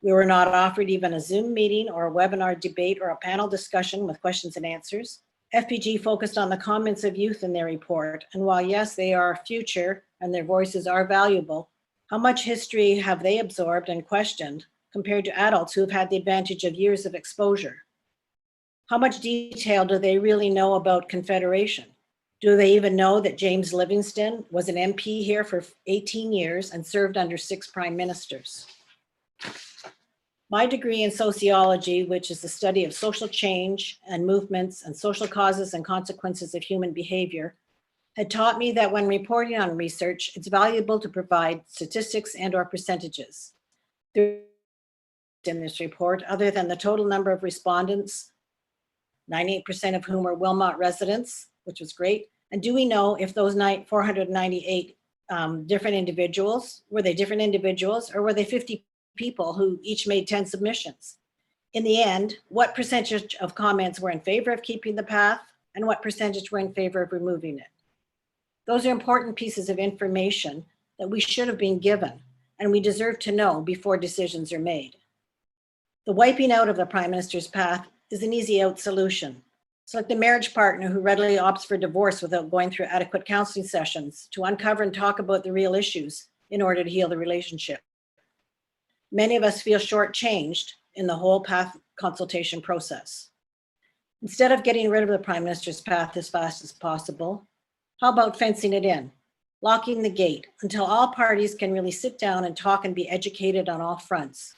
We were not offered even a Zoom meeting or a webinar debate or a panel discussion with questions and answers. FPG focused on the comments of youth in their report, and while yes, they are our future and their voices are valuable, how much history have they absorbed and questioned compared to adults who have had the advantage of years of exposure? How much detail do they really know about Confederation? Do they even know that James Livingston was an MP here for 18 years and served under 6 prime ministers? My degree in sociology, which is the study of social change and movements and social causes and consequences of human behavior, had taught me that when reporting on research, it's valuable to provide statistics and/or percentages. There in this report, other than the total number of respondents, 98% of whom were Wilmot residents, which was great. And do we know if those 498 different individuals, were they different individuals or were they 50 people who each made 10 submissions? In the end, what percentage of comments were in favor of keeping the path and what percentage were in favor of removing it? Those are important pieces of information that we should have been given and we deserve to know before decisions are made. The wiping out of the Prime Minister's path is an easy out solution. Select a marriage partner who readily opts for divorce without going through adequate counseling sessions to uncover and talk about the real issues in order to heal the relationship. Many of us feel shortchanged in the whole path consultation process. Instead of getting rid of the Prime Minister's path as fast as possible, how about fencing it in, locking the gate until all parties can really sit down and talk and be educated on all fronts?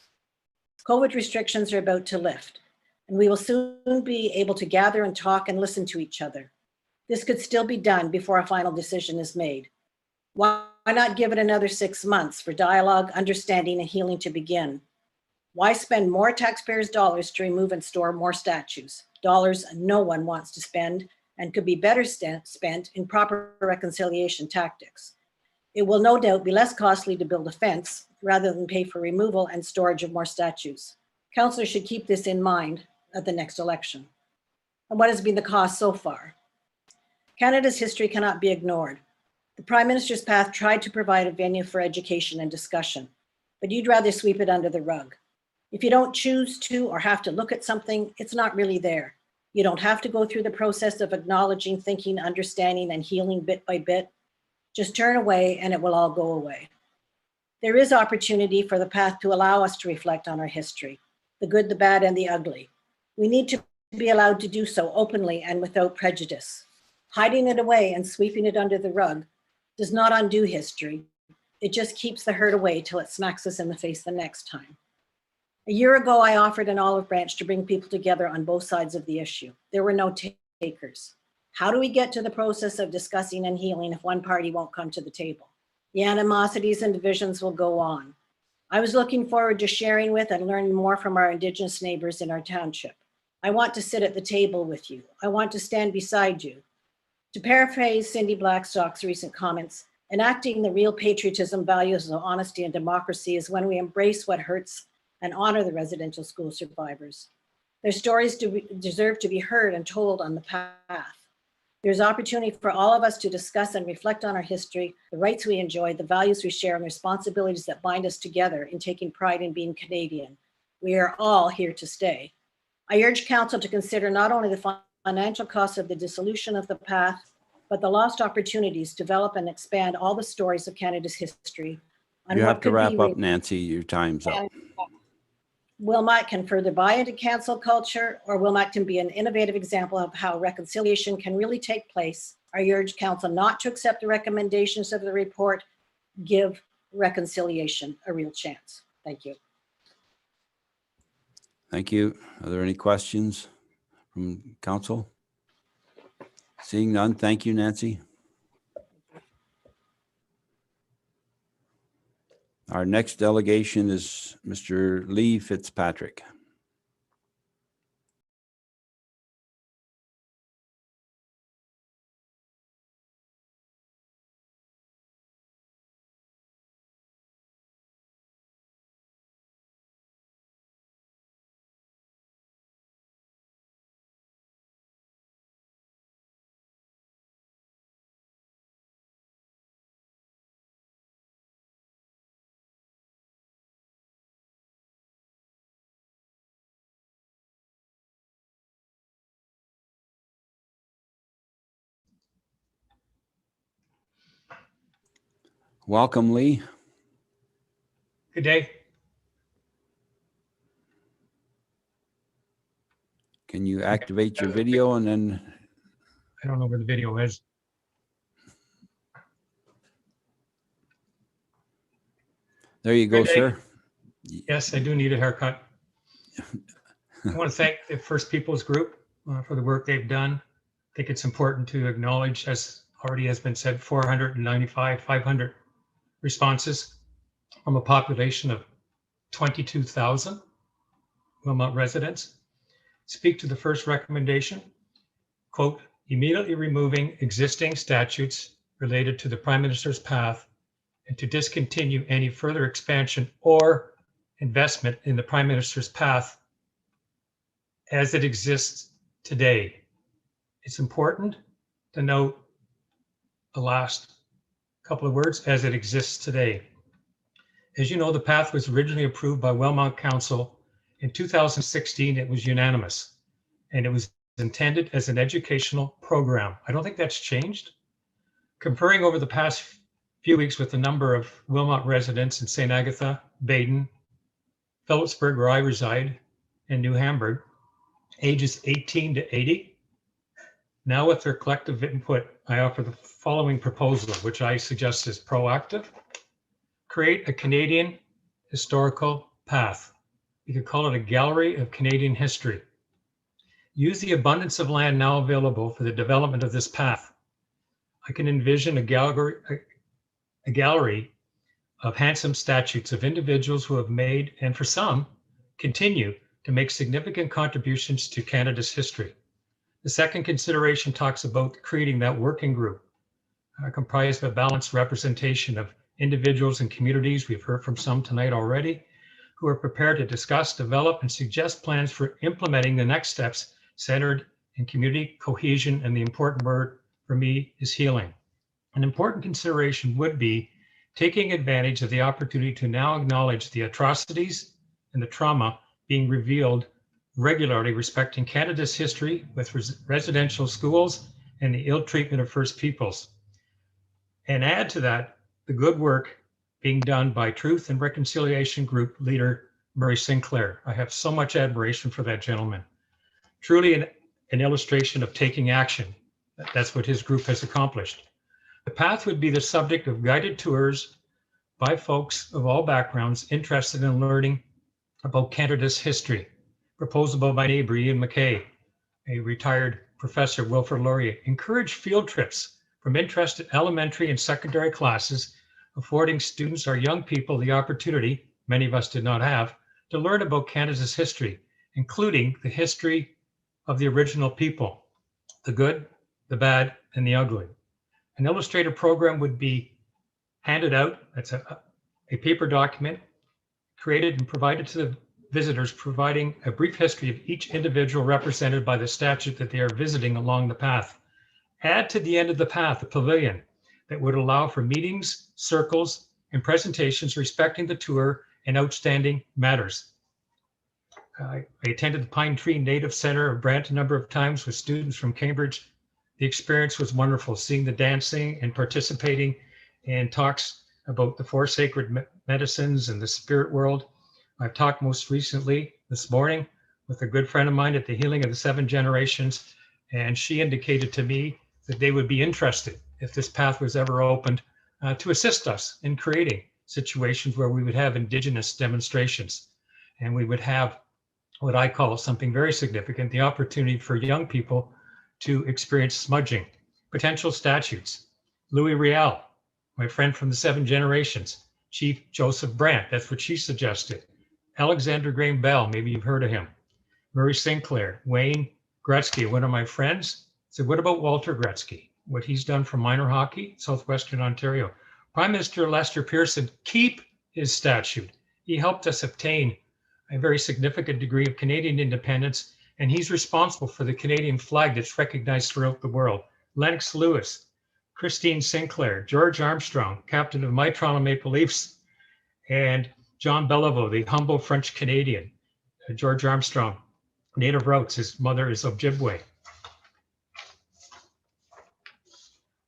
COVID restrictions are about to lift, and we will soon be able to gather and talk and listen to each other. This could still be done before a final decision is made. Why not give it another 6 months for dialogue, understanding, and healing to begin? Why spend more taxpayers' dollars to remove and store more statues? Dollars no one wants to spend and could be better spent in proper reconciliation tactics. It will no doubt be less costly to build a fence rather than pay for removal and storage of more statues. Councillors should keep this in mind at the next election. And what has been the cost so far? Canada's history cannot be ignored. The Prime Minister's path tried to provide a venue for education and discussion, but you'd rather sweep it under the rug. If you don't choose to or have to look at something, it's not really there. You don't have to go through the process of acknowledging, thinking, understanding, and healing bit by bit. Just turn away and it will all go away. There is opportunity for the path to allow us to reflect on our history, the good, the bad, and the ugly. We need to be allowed to do so openly and without prejudice. Hiding it away and sweeping it under the rug does not undo history. It just keeps the hurt away till it smacks us in the face the next time. A year ago, I offered an olive branch to bring people together on both sides of the issue. There were no takers. How do we get to the process of discussing and healing if one party won't come to the table? The animosities and divisions will go on. I was looking forward to sharing with and learning more from our Indigenous neighbors in our township. I want to sit at the table with you. I want to stand beside you. To paraphrase Cindy Blackstock's recent comments, enacting the real patriotism, values of honesty and democracy is when we embrace what hurts and honor the residential school survivors. Their stories deserve to be heard and told on the path. There's opportunity for all of us to discuss and reflect on our history, the rights we enjoy, the values we share, and responsibilities that bind us together in taking pride in being Canadian. We are all here to stay. I urge Council to consider not only the financial costs of the dissolution of the path, but the lost opportunities to develop and expand all the stories of Canada's history. You have to wrap up, Nancy. Your time's up. Wilmot can further buy into cancel culture, or Wilmot can be an innovative example of how reconciliation can really take place. I urge Council not to accept the recommendations of the report give reconciliation a real chance. Thank you. Thank you. Are there any questions from council? Seeing none, thank you, Nancy. Our next delegation is Mr. Lee Fitzpatrick. Welcome, Lee. Good day. Can you activate your video and then? I don't know where the video is. There you go, Good day. sir. Yes, I do need a haircut. I want to thank the First Peoples Group for the work they've done. I think it's important to acknowledge, as already has been said, 500 responses from a population of 22,000 Wilmot residents. Speak to the first recommendation, quote, immediately removing existing statutes related to the Prime Minister's path and to discontinue any further expansion or investment in the Prime Minister's path as it exists today. It's important to note the last couple of words, as it exists today. As you know, the path was originally approved by Wilmot Council. In 2016, it was unanimous, and it was intended as an educational program. I don't think that's changed. Conferring over the past few weeks with a number of Wilmot residents in St. Agatha, Baden, Phillipsburg, where I reside, and New Hamburg, ages 18 to 80. Now with their collective input, I offer the following proposal, which I suggest is proactive. Create a Canadian historical path. You could call it a gallery of Canadian history. Use the abundance of land now available for the development of this path. I can envision a gallery of handsome statues of individuals who have made, and for some, continue to make significant contributions to Canada's history. The second consideration talks about creating that working group comprised of a balanced representation of individuals and communities. We've heard from some tonight already, who are prepared to discuss, develop, and suggest plans for implementing the next steps centered in community cohesion, and the important word for me is healing. An important consideration would be taking advantage of the opportunity to now acknowledge the atrocities and the trauma being revealed regularly respecting Canada's history with residential schools and the ill treatment of First Peoples. And add to that the good work being done by Truth and Reconciliation Group leader Murray Sinclair. I have so much admiration for that gentleman. Truly an illustration of taking action. That's what his group has accomplished. The path would be the subject of guided tours by folks of all backgrounds interested in learning about Canada's history. Proposed by my neighbor Ian McKay, a retired professor, Wilfrid Laurier. Encourage field trips from interested elementary and secondary classes, affording students or young people the opportunity, many of us did not have, to learn about Canada's history, including the history of the original people, the good, the bad, and the ugly. An illustrated program would be handed out. That's a paper document created and provided to the visitors, providing a brief history of each individual represented by the statute that they are visiting along the path. Add to the end of the path a pavilion that would allow for meetings, circles, and presentations respecting the tour and outstanding matters. I attended the Pine Tree Native Center of Brant a number of times with students from Cambridge. The experience was wonderful, seeing the dancing and participating in talks about the four sacred medicines and the spirit world. I've talked most recently this morning with a good friend of mine at the Healing of the Seven Generations, and she indicated to me that they would be interested if this path was ever opened to assist us in creating situations where we would have Indigenous demonstrations. And we would have what I call something very significant, the opportunity for young people to experience smudging, potential statutes. Louis Riel, my friend from the 7 Generations, Chief Joseph Brandt, that's what she suggested. Alexander Graham Bell, maybe you've heard of him. Murray Sinclair, Wayne Gretzky, one of my friends, said, what about Walter Gretzky? What he's done for minor hockey, Southwestern Ontario. Prime Minister Lester Pearson, keep his statute. He helped us obtain a very significant degree of Canadian independence, and he's responsible for the Canadian flag that's recognized throughout the world. Lennox Lewis, Christine Sinclair, George Armstrong, captain of my Toronto Maple Leafs, and John Beliveau, the humble French Canadian. George Armstrong, native roots, his mother is Ojibwe.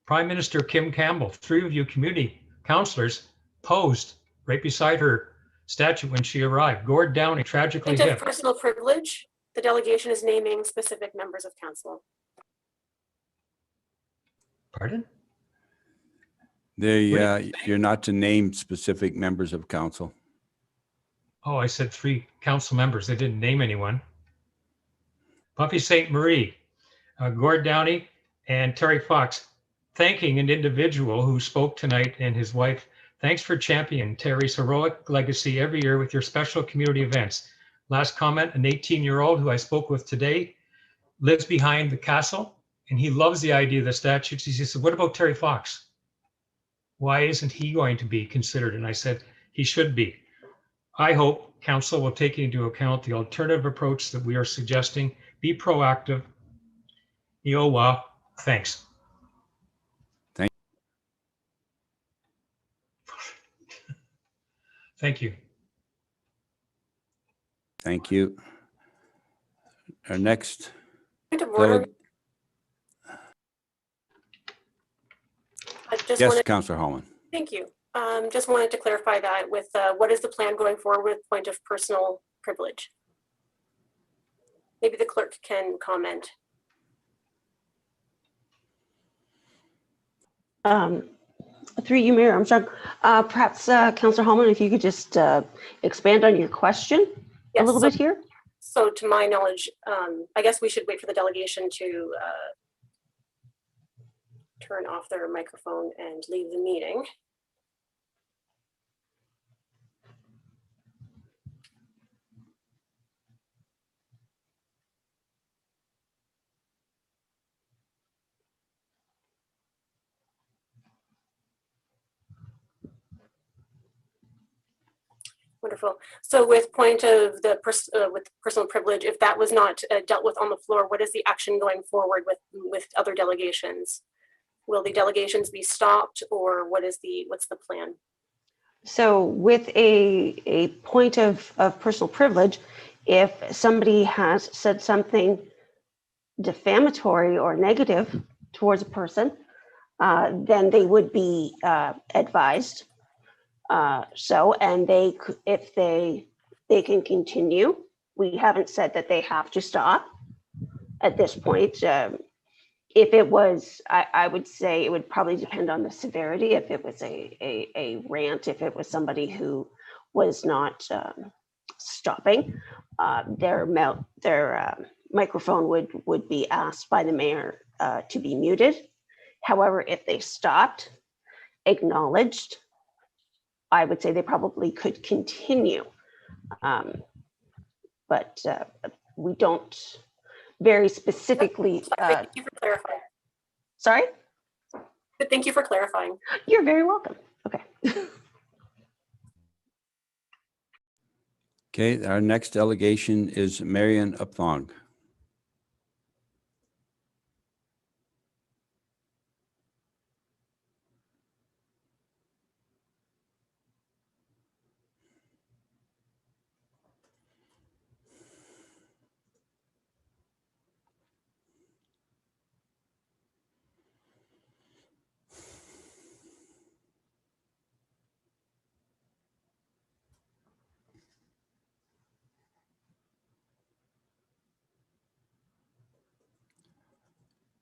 Prime Minister Kim Campbell, 3 of you community councillors posed right beside her statue when she arrived. Gord Downing tragically Point of hit. personal privilege, the delegation is naming specific members of council. Pardon? You're not to name specific members of council. Oh, I said 3 council members. They didn't name anyone. Buffy St. Marie, Gord Downey, and Terry Fox, thanking an individual who spoke tonight and his wife. Thanks for championing Terry's heroic legacy every year with your special community events. Last comment, an 18-year-old who I spoke with today lives behind the castle, and he loves the idea of the statutes. He said, what about Terry Fox? Why isn't he going to be considered? And I said, he should be. I hope council will take into account the alternative approach that we are suggesting. Be proactive. Iowa, thanks. Thank you. Thank you. Our next. Point of order. Yes, Councillor Holman. Thank you. Just wanted to clarify that with what is the plan going forward with point of personal privilege? Maybe the clerk can comment. Through you, Mayor Armstrong, perhaps Councillor Holman, if you could just expand on your question a little bit here. So to my knowledge, I guess we should wait for the delegation to turn off their microphone and leave the meeting. Wonderful. So with point of the with personal privilege, if that was not dealt with on the floor, what is the action going forward with other delegations? Will the delegations be stopped, or what's the plan? So with a point of personal privilege, if somebody has said something defamatory or negative towards a person, then they would be advised. And if they can continue. We haven't said that they have to stop at this point. If it was, I would say it would probably depend on the severity. If it was a rant, if it was somebody who was not stopping, their microphone would be asked by the mayor to be muted. However, if they stopped, acknowledged, I would say they probably could continue. But we don't very specifically. Thank you for clarifying. Sorry? But thank you for clarifying. You're very welcome. Okay. Okay, our next delegation is Marion Upthong.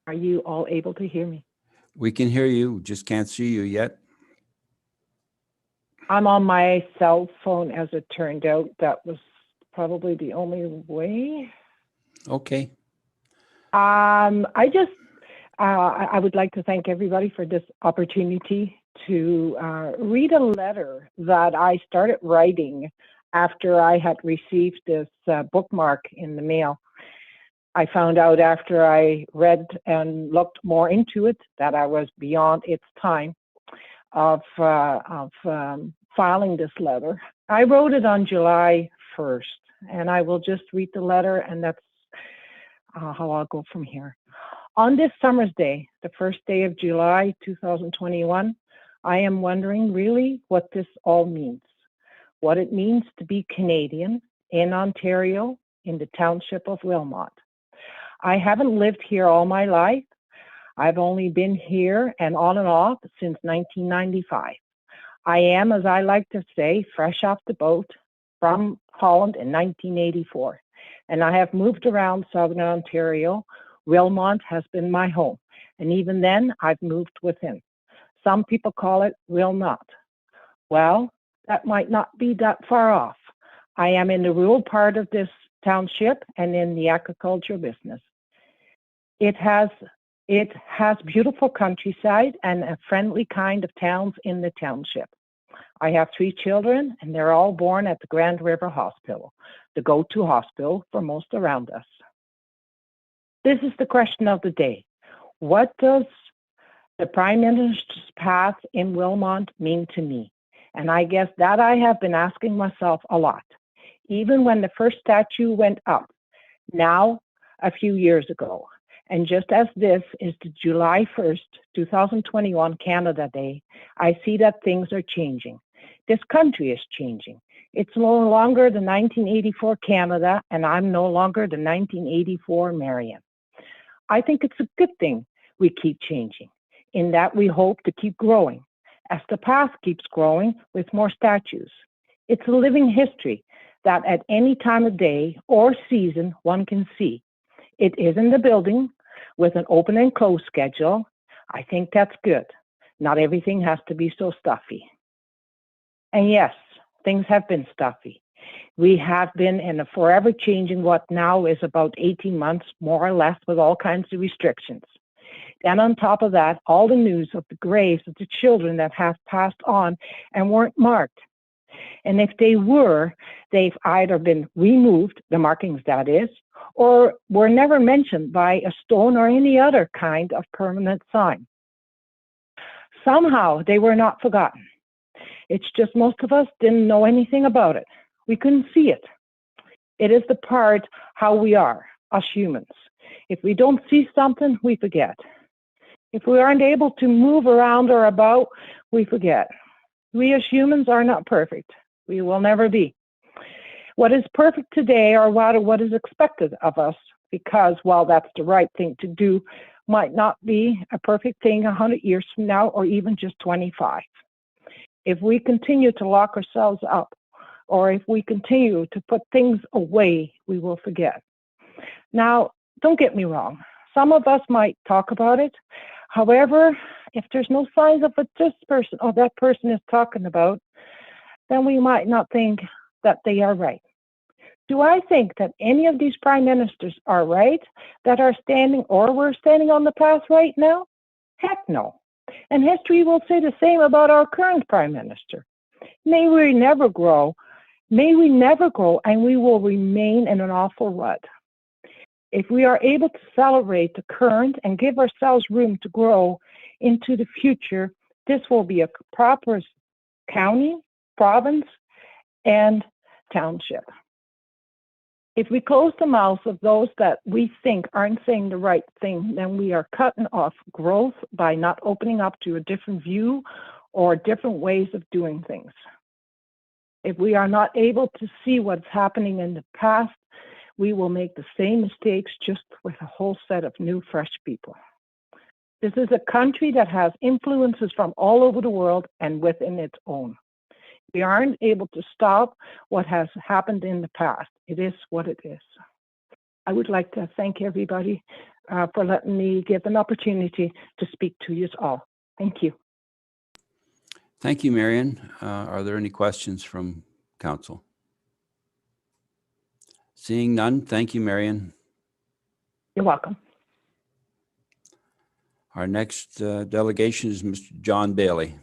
Are you all able to hear me? We can hear you, just can't see you yet. I'm on my cell phone, as it turned out. That was probably the only way. Okay. I would like to thank everybody for this opportunity to read a letter that I started writing after I had received this bookmark in the mail. I found out after I read and looked more into it that I was beyond its time of filing this letter. I wrote it on July 1st, and I will just read the letter, and that's how I'll go from here. On this summer's day, the first day of July 2021, I am wondering really what this all means, what it means to be Canadian in Ontario in the Township of Wilmot. I haven't lived here all my life. I've only been here and off since 1995. I am, as I like to say, fresh off the boat from Holland in 1984, and I have moved around Southern Ontario. Wilmot has been my home, and even then I've moved within. Some people call it Wilmot. Well, that might not be that far off. I am in the rural part of this township and in the agriculture business. It has beautiful countryside and a friendly kind of towns in the township. I have 3 children, and they're all born at the Grand River Hospital, the go-to hospital for most around us. This is the question of the day. What does the Prime Minister's path in Wilmot mean to me? And I guess that I have been asking myself a lot, even when the first statue went up, now a few years ago. And just as this is the July 1st, 2021 Canada Day, I see that things are changing. This country is changing. It's no longer the 1984 Canada, and I'm no longer the 1984 Marion. I think it's a good thing we keep changing, in that we hope to keep growing, as the path keeps growing with more statues. It's a living history that at any time of day or season one can see. It is in the building with an open and close schedule. I think that's good. Not everything has to be so stuffy. And yes, things have been stuffy. We have been in a forever changing what now is about 18 months, more or less, with all kinds of restrictions. Then on top of that, all the news of the graves of the children that have passed on and weren't marked. And if they were, they've either been removed, the markings that is, or were never mentioned by a stone or any other kind of permanent sign. Somehow they were not forgotten. It's just most of us didn't know anything about it. We couldn't see it. It is the part how we are, us humans. If we don't see something, we forget. If we aren't able to move around or about, we forget. We as humans are not perfect. We will never be. What is perfect today, or what is expected of us, because while that's the right thing to do, might not be a perfect thing 100 years from now, or even just 25. If we continue to lock ourselves up, or if we continue to put things away, we will forget. Now, don't get me wrong. Some of us might talk about it. However, if there's no signs of what this person or that person is talking about, then we might not think that they are right. Do I think that any of these prime ministers are right that are standing or were standing on the path right now? Heck no. And history will say the same about our current prime minister. May we never grow, and we will remain in an awful rut. If we are able to celebrate the current and give ourselves room to grow into the future, this will be a prosperous county, province, and township. If we close the mouths of those that we think aren't saying the right thing, then we are cutting off growth by not opening up to a different view or different ways of doing things. If we are not able to see what's happening in the past, we will make the same mistakes just with a whole set of new, fresh people. This is a country that has influences from all over the world and within its own. We aren't able to stop what has happened in the past. It is what it is. I would like to thank everybody for letting me give an opportunity to speak to you all. Thank you. Thank you, Marion. Are there any questions from council? Seeing none, thank you, Marion. You're welcome. Our next delegation is Mr. John Bailey.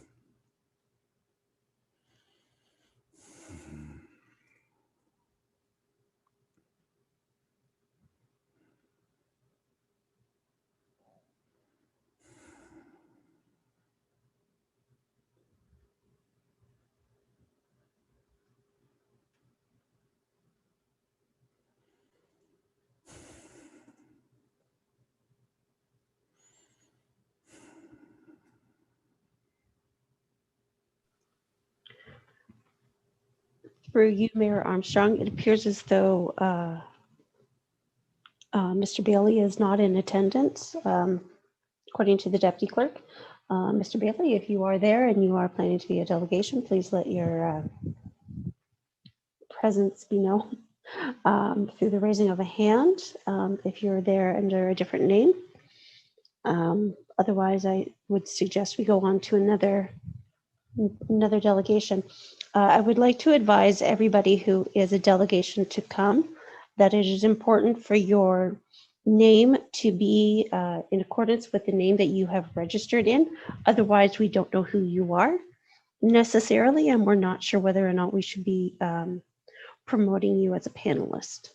Through you, Mayor Armstrong, it appears as though Mr. Bailey is not in attendance, according to the deputy clerk. Mr. Bailey, if you are there and you are planning to be a delegation, please let your presence be known through the raising of a hand if you're there under a different name. Otherwise, I would suggest we go on to another delegation. I would like to advise everybody who is a delegation to come that it is important for your name to be in accordance with the name that you have registered in. Otherwise, we don't know who you are necessarily, and we're not sure whether or not we should be promoting you as a panelist.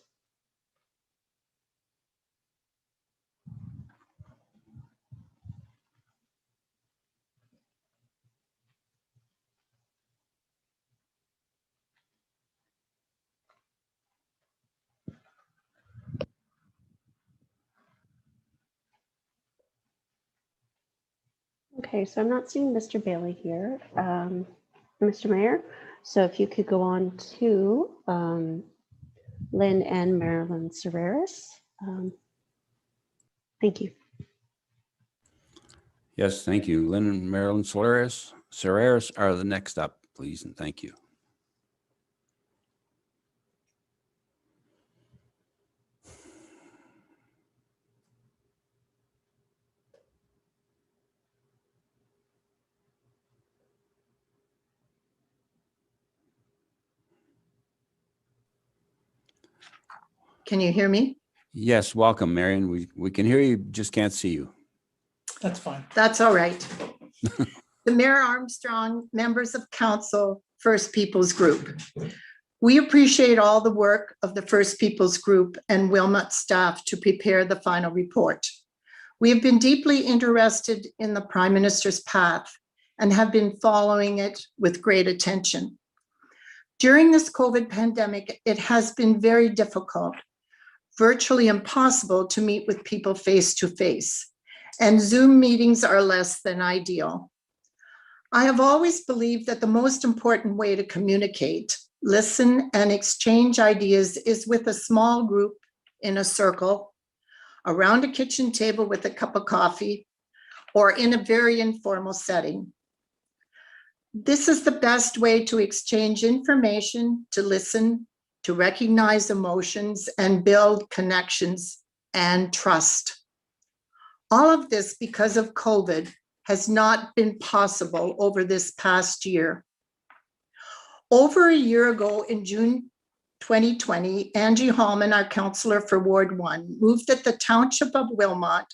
Okay, so I'm not seeing Mr. Bailey here, Mr. Mayor. So if you could go on to Lynn and Marilyn Serreris. Thank you. Yes, thank you. Lynn and Marilyn Serreris are the next up, please, and thank you. Can you hear me? Yes, welcome, Marion. We can hear you, just can't see you. That's fine. That's all right. The Mayor Armstrong, members of council, First Peoples Group. We appreciate all the work of the First Peoples Group and Wilmot staff to prepare the final report. We have been deeply interested in the Prime Minister's path and have been following it with great attention. During this COVID pandemic, it has been very difficult, virtually impossible to meet with people face to face, and Zoom meetings are less than ideal. I have always believed that the most important way to communicate, listen, and exchange ideas is with a small group in a circle, around a kitchen table with a cup of coffee, or in a very informal setting. This is the best way to exchange information, to listen, to recognize emotions, and build connections and trust. All of this, because of COVID, has not been possible over this past year. Over a year ago, in June 2020, Angie Hallman, our councillor for Ward 1, moved that the Township of Wilmot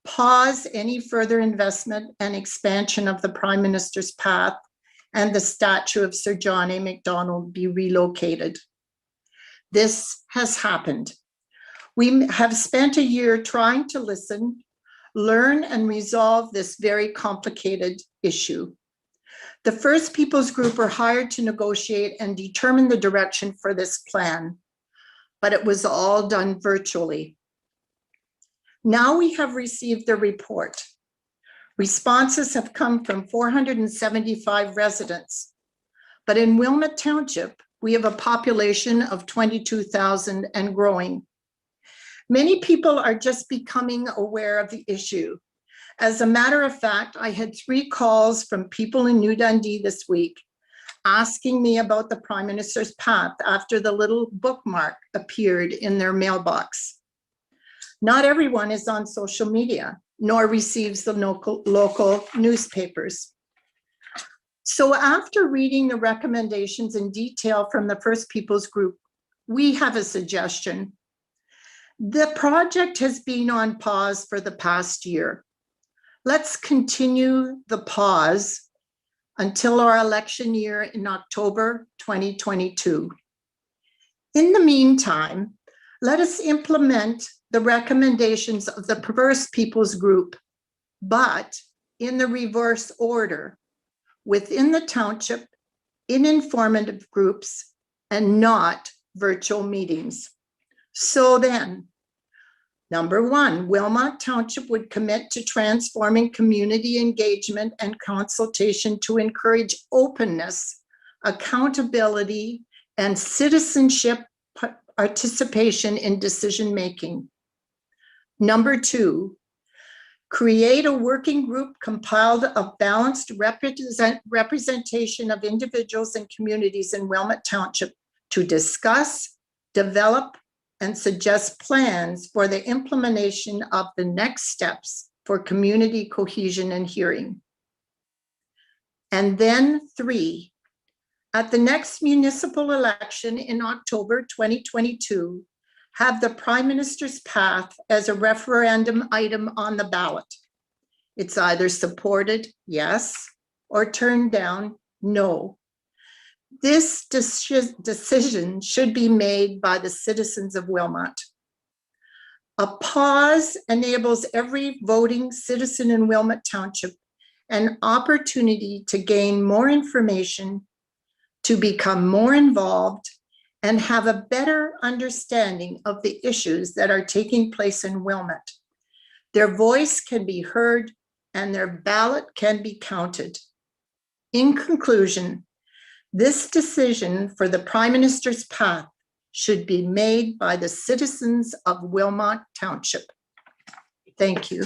pause any further investment and expansion of the Prime Minister's path and the statue of Sir John A. Macdonald be relocated. This has happened. We have spent a year trying to listen, learn, and resolve this very complicated issue. The First Peoples Group were hired to negotiate and determine the direction for this plan, but it was all done virtually. Now we have received the report. Responses have come from 475 residents, but in Wilmot Township, we have a population of 22,000 and growing. Many people are just becoming aware of the issue. As a matter of fact, I had 3 calls from people in New Dundee this week asking me about the Prime Minister's path after the little bookmark appeared in their mailbox. Not everyone is on social media, nor receives the local newspapers. So after reading the recommendations in detail from the First Peoples Group, we have a suggestion. The project has been on pause for the past year. Let's continue the pause until our election year in October 2022. In the meantime, let us implement the recommendations of the First Peoples Group, but in the reverse order, within the township, in informative groups, and not virtual meetings. So then, number one, Wilmot Township would commit to transforming community engagement and consultation to encourage openness, accountability, and citizenship participation in decision-making. Number two, create a working group compiled of balanced representation of individuals and communities in Wilmot Township to discuss, develop, and suggest plans for the implementation of the next steps for community cohesion and hearing. And then three, at the next municipal election in October 2022, have the Prime Minister's path as a referendum item on the ballot. It's either supported, yes, or turned down, no. This decision should be made by the citizens of Wilmot. A pause enables every voting citizen in Wilmot Township an opportunity to gain more information, to become more involved, and have a better understanding of the issues that are taking place in Wilmot. Their voice can be heard and their ballot can be counted. In conclusion, this decision for the Prime Minister's path should be made by the citizens of Wilmot Township. Thank you.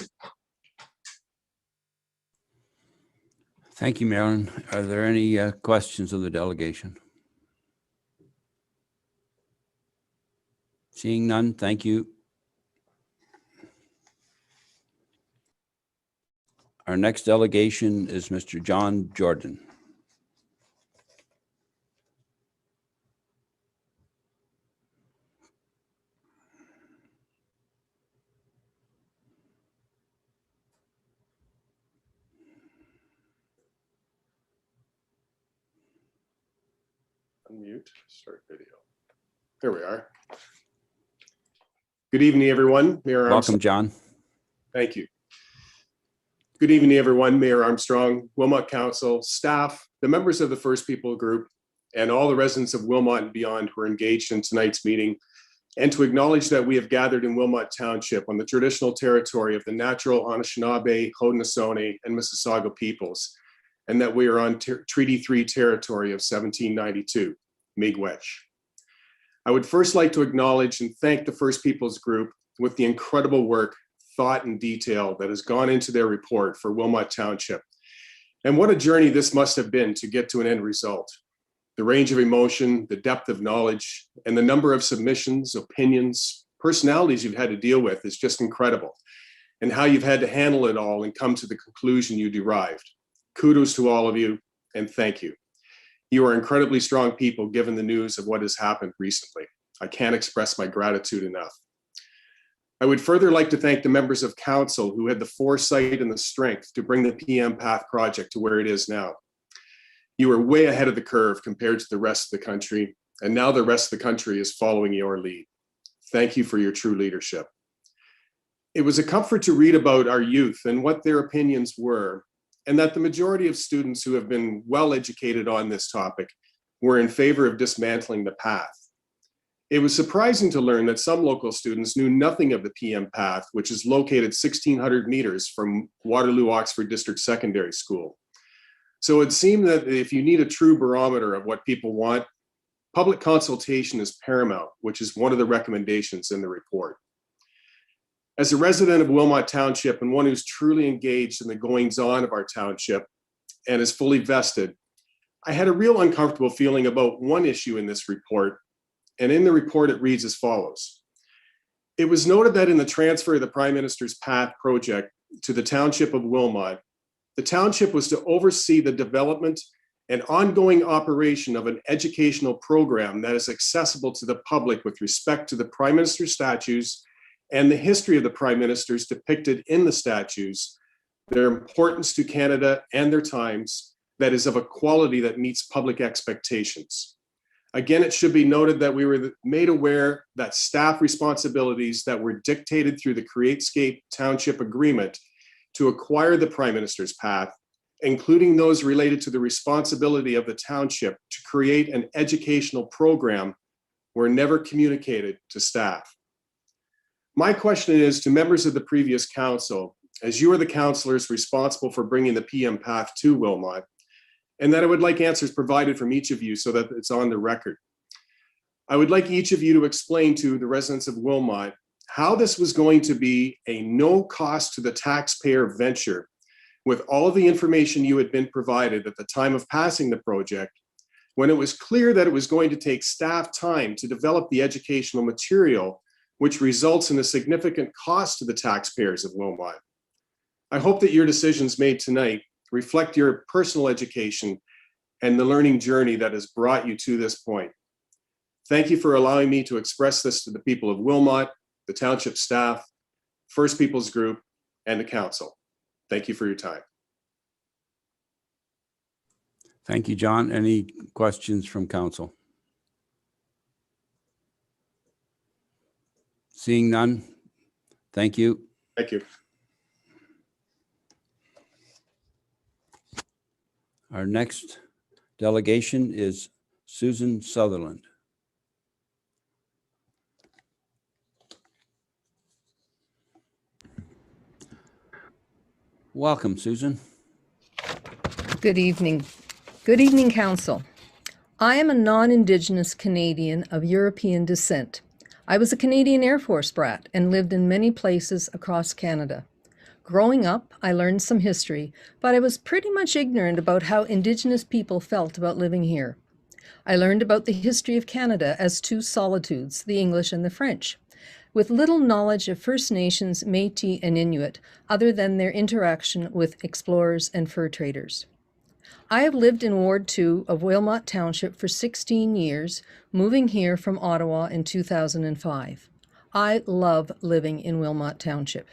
Thank you, Marilyn. Are there any questions of the delegation? Seeing none, thank you. Our next delegation is Mr. John Jordan. Unmute, start video. There we are. Good evening, everyone. Mayor Welcome, Armstrong. John. Thank you. Good evening, everyone. Mayor Armstrong, Wilmot Council, staff, the members of the First People Group, and all the residents of Wilmot and beyond who are engaged in tonight's meeting, and to acknowledge that we have gathered in Wilmot Township on the traditional territory of the natural Anishinaabe, Haudenosaunee, and Mississauga peoples, and that we are on Treaty 3 territory of 1792, Miigwech. I would first like to acknowledge and thank the First Peoples Group with the incredible work, thought, and detail that has gone into their report for Wilmot Township. And what a journey this must have been to get to an end result. The range of emotion, the depth of knowledge, and the number of submissions, opinions, personalities you've had to deal with is just incredible. And how you've had to handle it all and come to the conclusion you derived. Kudos to all of you, and thank you. You are incredibly strong people given the news of what has happened recently. I can't express my gratitude enough. I would further like to thank the members of council who had the foresight and the strength to bring the PM Path project to where it is now. You are way ahead of the curve compared to the rest of the country, and now the rest of the country is following your lead. Thank you for your true leadership. It was a comfort to read about our youth and what their opinions were, and that the majority of students who have been well educated on this topic were in favor of dismantling the path. It was surprising to learn that some local students knew nothing of the PM Path, which is located 1,600 meters from Waterloo Oxford District Secondary School. So it seemed that if you need a true barometer of what people want, public consultation is paramount, which is one of the recommendations in the report. As a resident of Wilmot Township and one who's truly engaged in the goings-on of our township and is fully vested, I had a real uncomfortable feeling about one issue in this report, and in the report it reads as follows. It was noted that in the transfer of the Prime Minister's Path project to the Township of Wilmot, the township was to oversee the development and ongoing operation of an educational program that is accessible to the public with respect to the Prime Minister's statutes and the history of the Prime Ministers depicted in the statues, their importance to Canada and their times, that is of a quality that meets public expectations. Again, it should be noted that we were made aware that staff responsibilities that were dictated through the CreateScape Township Agreement to acquire the Prime Minister's path, including those related to the responsibility of the township to create an educational program, were never communicated to staff. My question is to members of the previous council, as you are the councillors responsible for bringing the PM path to Wilmot, and that I would like answers provided from each of you so that it's on the record. I would like each of you to explain to the residents of Wilmot how this was going to be a no cost to the taxpayer venture with all of the information you had been provided at the time of passing the project, when it was clear that it was going to take staff time to develop the educational material, which results in a significant cost to the taxpayers of Wilmot. I hope that your decisions made tonight reflect your personal education and the learning journey that has brought you to this point. Thank you for allowing me to express this to the people of Wilmot, the township staff, First Peoples Group, and the council. Thank you for your time. Thank you, John. Any questions from council? Seeing none, thank you. Thank you. Our next delegation is Susan Sutherland. Welcome, Susan. Good evening. Good evening, Council. I am a non-Indigenous Canadian of European descent. I was a Canadian Air Force brat and lived in many places across Canada. Growing up, I learned some history, but I was pretty much ignorant about how Indigenous people felt about living here. I learned about the history of Canada as two solitudes, the English and the French, with little knowledge of First Nations, Métis, and Inuit, other than their interaction with explorers and fur traders. I have lived in Ward 2 of Wilmot Township for 16 years, moving here from Ottawa in 2005. I love living in Wilmot Township.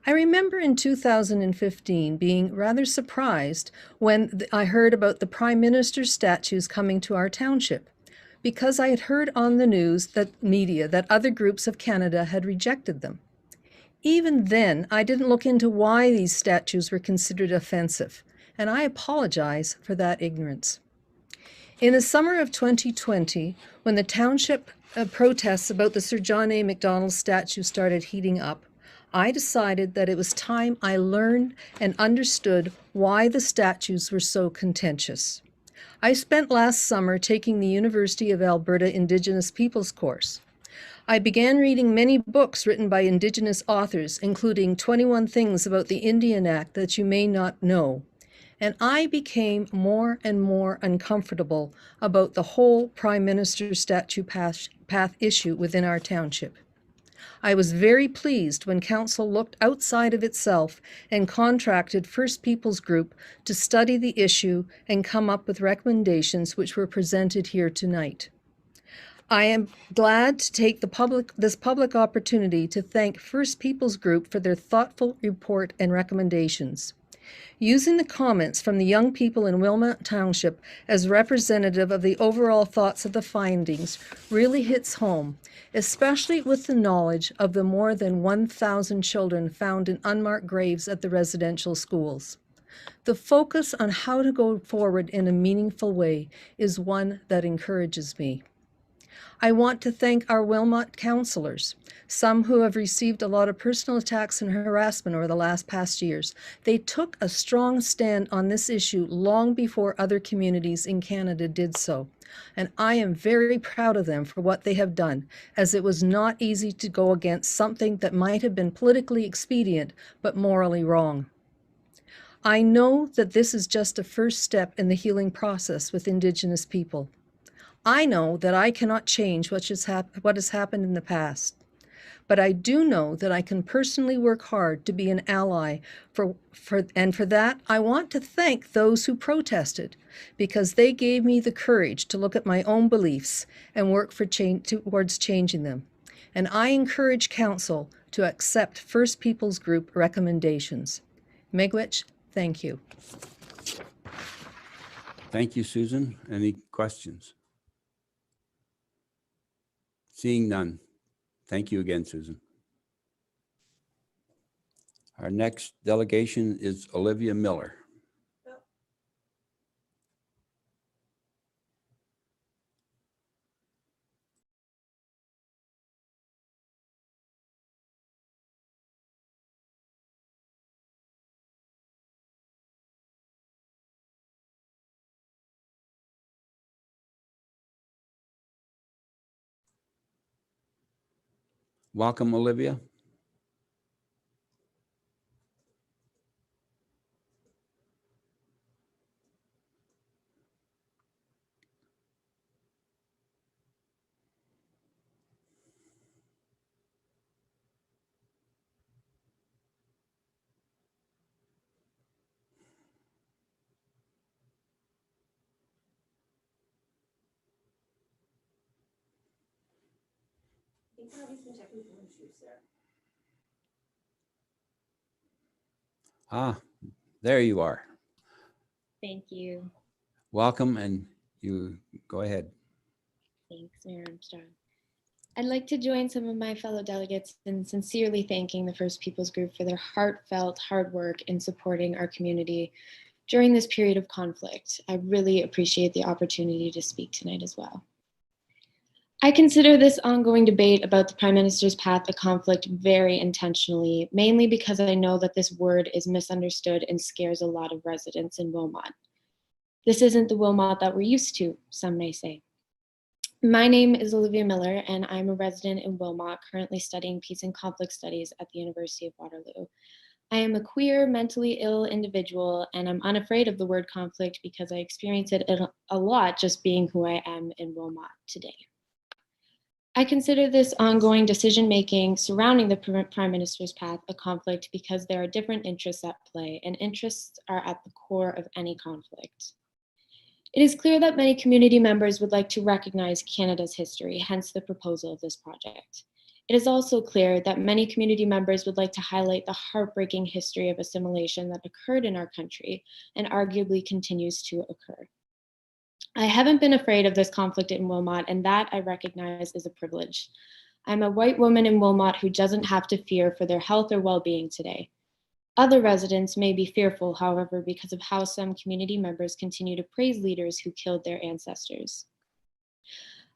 I remember in 2015 being rather surprised when I heard about the Prime Minister's statues coming to our township, because I had heard on the news that media that other groups of Canada had rejected them. Even then, I didn't look into why these statues were considered offensive, and I apologize for that ignorance. In the summer of 2020, when the township protests about the Sir John A. Macdonald statue started heating up, I decided that it was time I learned and understood why the statues were so contentious. I spent last summer taking the University of Alberta Indigenous Peoples course. I began reading many books written by Indigenous authors, including 21 Things About the Indian Act That You May Not Know, and I became more and more uncomfortable about the whole Prime Minister's statue path issue within our township. I was very pleased when Council looked outside of itself and contracted First Peoples Group to study the issue and come up with recommendations which were presented here tonight. I am glad to take this public opportunity to thank First Peoples Group for their thoughtful report and recommendations. Using the comments from the young people in Wilmot Township as representative of the overall thoughts of the findings really hits home, especially with the knowledge of the more than 1,000 children found in unmarked graves at the residential schools. The focus on how to go forward in a meaningful way is one that encourages me. I want to thank our Wilmot councillors, some who have received a lot of personal attacks and harassment over the past years. They took a strong stand on this issue long before other communities in Canada did so. And I am very proud of them for what they have done, as it was not easy to go against something that might have been politically expedient, but morally wrong. I know that this is just a first step in the healing process with Indigenous people. I know that I cannot change what has happened in the past, but I do know that I can personally work hard to be an ally for that I want to thank those who protested, because they gave me the courage to look at my own beliefs and work for towards changing them. And I encourage Council to accept First Peoples Group recommendations. Miigwech, thank you. Thank you, Susan. Any questions? Seeing none. Thank you again, Susan. Our next delegation is Olivia Miller. Welcome, Olivia. Ah, there you are. Thank you. Welcome, and you go ahead. Thanks, Mayor Armstrong. I'd like to join some of my fellow delegates in sincerely thanking the First Peoples Group for their heartfelt hard work in supporting our community during this period of conflict. I really appreciate the opportunity to speak tonight as well. I consider this ongoing debate about the Prime Minister's path a conflict very intentionally, mainly because I know that this word is misunderstood and scares a lot of residents in Wilmot. This isn't the Wilmot that we're used to, some may say. My name is Olivia Miller, and I'm a resident in Wilmot, currently studying peace and conflict studies at the University of Waterloo. I am a queer, mentally ill individual, and I'm unafraid of the word conflict because I experience it a lot just being who I am in Wilmot today. I consider this ongoing decision-making surrounding the Prime Minister's path a conflict because there are different interests at play, and interests are at the core of any conflict. It is clear that many community members would like to recognize Canada's history, hence the proposal of this project. It is also clear that many community members would like to highlight the heartbreaking history of assimilation that occurred in our country and arguably continues to occur. I haven't been afraid of this conflict in Wilmot, and that I recognize is a privilege. I'm a white woman in Wilmot who doesn't have to fear for their health or well-being today. Other residents may be fearful, however, because of how some community members continue to praise leaders who killed their ancestors.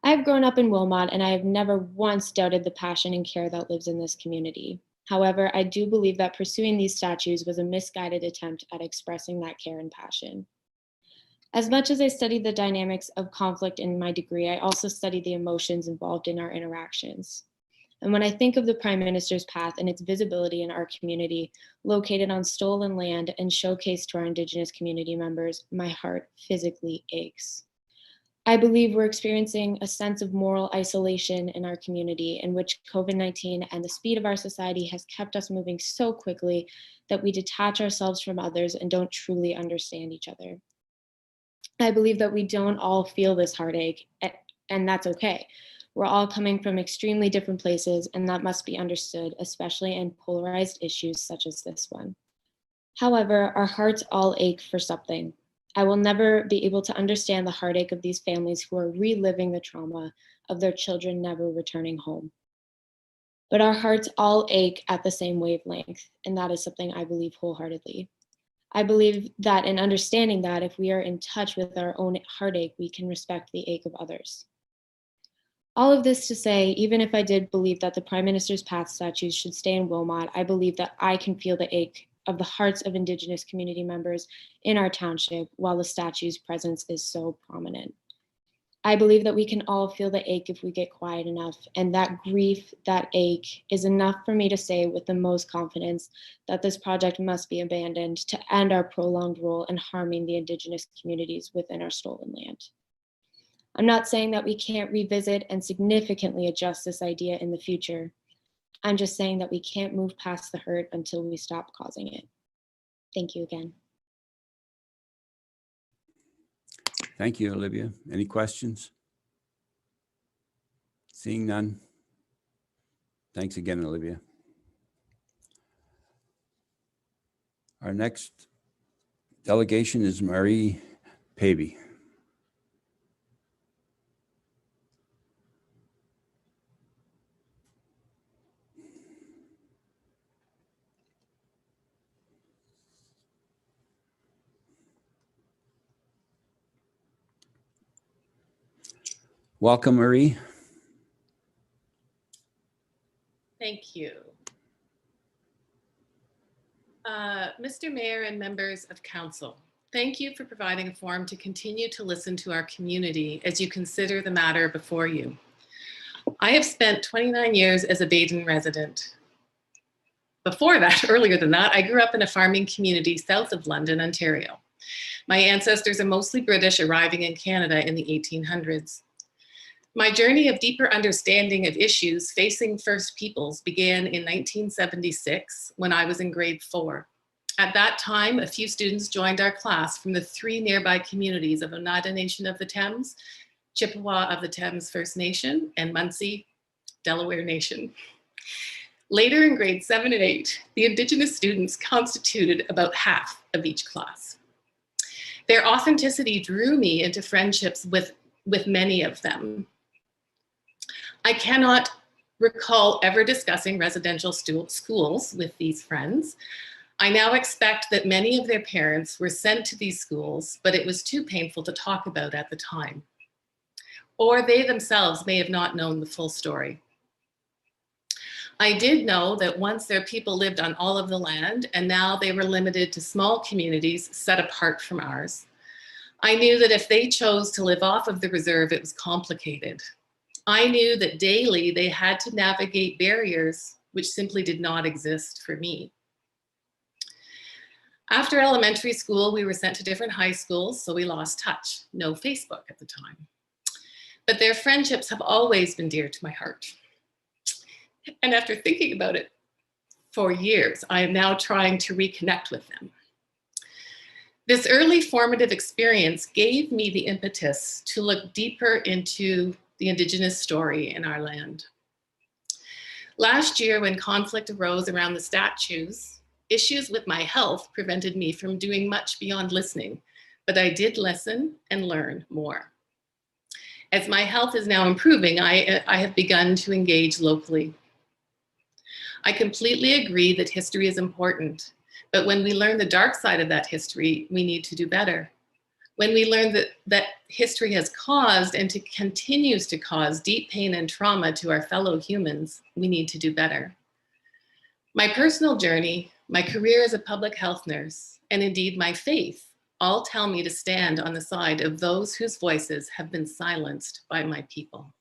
I've grown up in Wilmot, and I have never once doubted the passion and care that lives in this community. However, I do believe that pursuing these statues was a misguided attempt at expressing that care and passion. As much as I studied the dynamics of conflict in my degree, I also studied the emotions involved in our interactions. And when I think of the Prime Minister's path and its visibility in our community, located on stolen land and showcased to our Indigenous community members, my heart physically aches. I believe we're experiencing a sense of moral isolation in our community, in which COVID-19 and the speed of our society has kept us moving so quickly that we detach ourselves from others and don't truly understand each other. I believe that we don't all feel this heartache, and that's okay. We're all coming from extremely different places, and that must be understood, especially in polarized issues such as this one. However, our hearts all ache for something. I will never be able to understand the heartache of these families who are reliving the trauma of their children never returning home. But our hearts all ache at the same wavelength, and that is something I believe wholeheartedly. I believe that in understanding that, if we are in touch with our own heartache, we can respect the ache of others. All of this to say, even if I did believe that the Prime Minister's path statues should stay in Wilmot, I believe that I can feel the ache of the hearts of Indigenous community members in our township while the statue's presence is so prominent. I believe that we can all feel the ache if we get quiet enough, and that grief, that ache, is enough for me to say with the most confidence that this project must be abandoned to end our prolonged role in harming the Indigenous communities within our stolen land. I'm not saying that we can't revisit and significantly adjust this idea in the future. I'm just saying that we can't move past the hurt until we stop causing it. Thank you again. Thank you, Olivia. Any questions? Seeing none. Thanks again, Olivia. Our next delegation is Marie Pavey. Welcome, Marie. Thank you. Mr. Mayor and members of council, thank you for providing a forum to continue to listen to our community as you consider the matter before you. I have spent 29 years as a Baden resident. Before that, earlier than that, I grew up in a farming community south of London, Ontario. My ancestors are mostly British, arriving in Canada in the 1800s. My journey of deeper understanding of issues facing First Peoples began in 1976 when I was in grade 4. At that time, a few students joined our class from the 3 nearby communities of Oneida Nation of the Thames, Chippewa of the Thames First Nation, and Munsee, Delaware Nation. Later in grades 7 and 8, the Indigenous students constituted about half of each class. Their authenticity drew me into friendships with many of them. I cannot recall ever discussing residential schools with these friends. I now expect that many of their parents were sent to these schools, but it was too painful to talk about at the time. Or they themselves may have not known the full story. I did know that once their people lived on all of the land, and now they were limited to small communities set apart from ours. I knew that if they chose to live off of the reserve, it was complicated. I knew that daily they had to navigate barriers which simply did not exist for me. After elementary school, we were sent to different high schools, so we lost touch. No Facebook at the time. But their friendships have always been dear to my heart. And after thinking about it for years, I am now trying to reconnect with them. This early formative experience gave me the impetus to look deeper into the Indigenous story in our land. Last year, when conflict arose around the statues, issues with my health prevented me from doing much beyond listening, but I did listen and learn more. As my health is now improving, I have begun to engage locally. I completely agree that history is important, but when we learn the dark side of that history, we need to do better. When we learn that history has caused and continues to cause deep pain and trauma to our fellow humans, we need to do better. My personal journey, my career as a public health nurse, and indeed my faith, all tell me to stand on the side of those whose voices have been silenced by my people.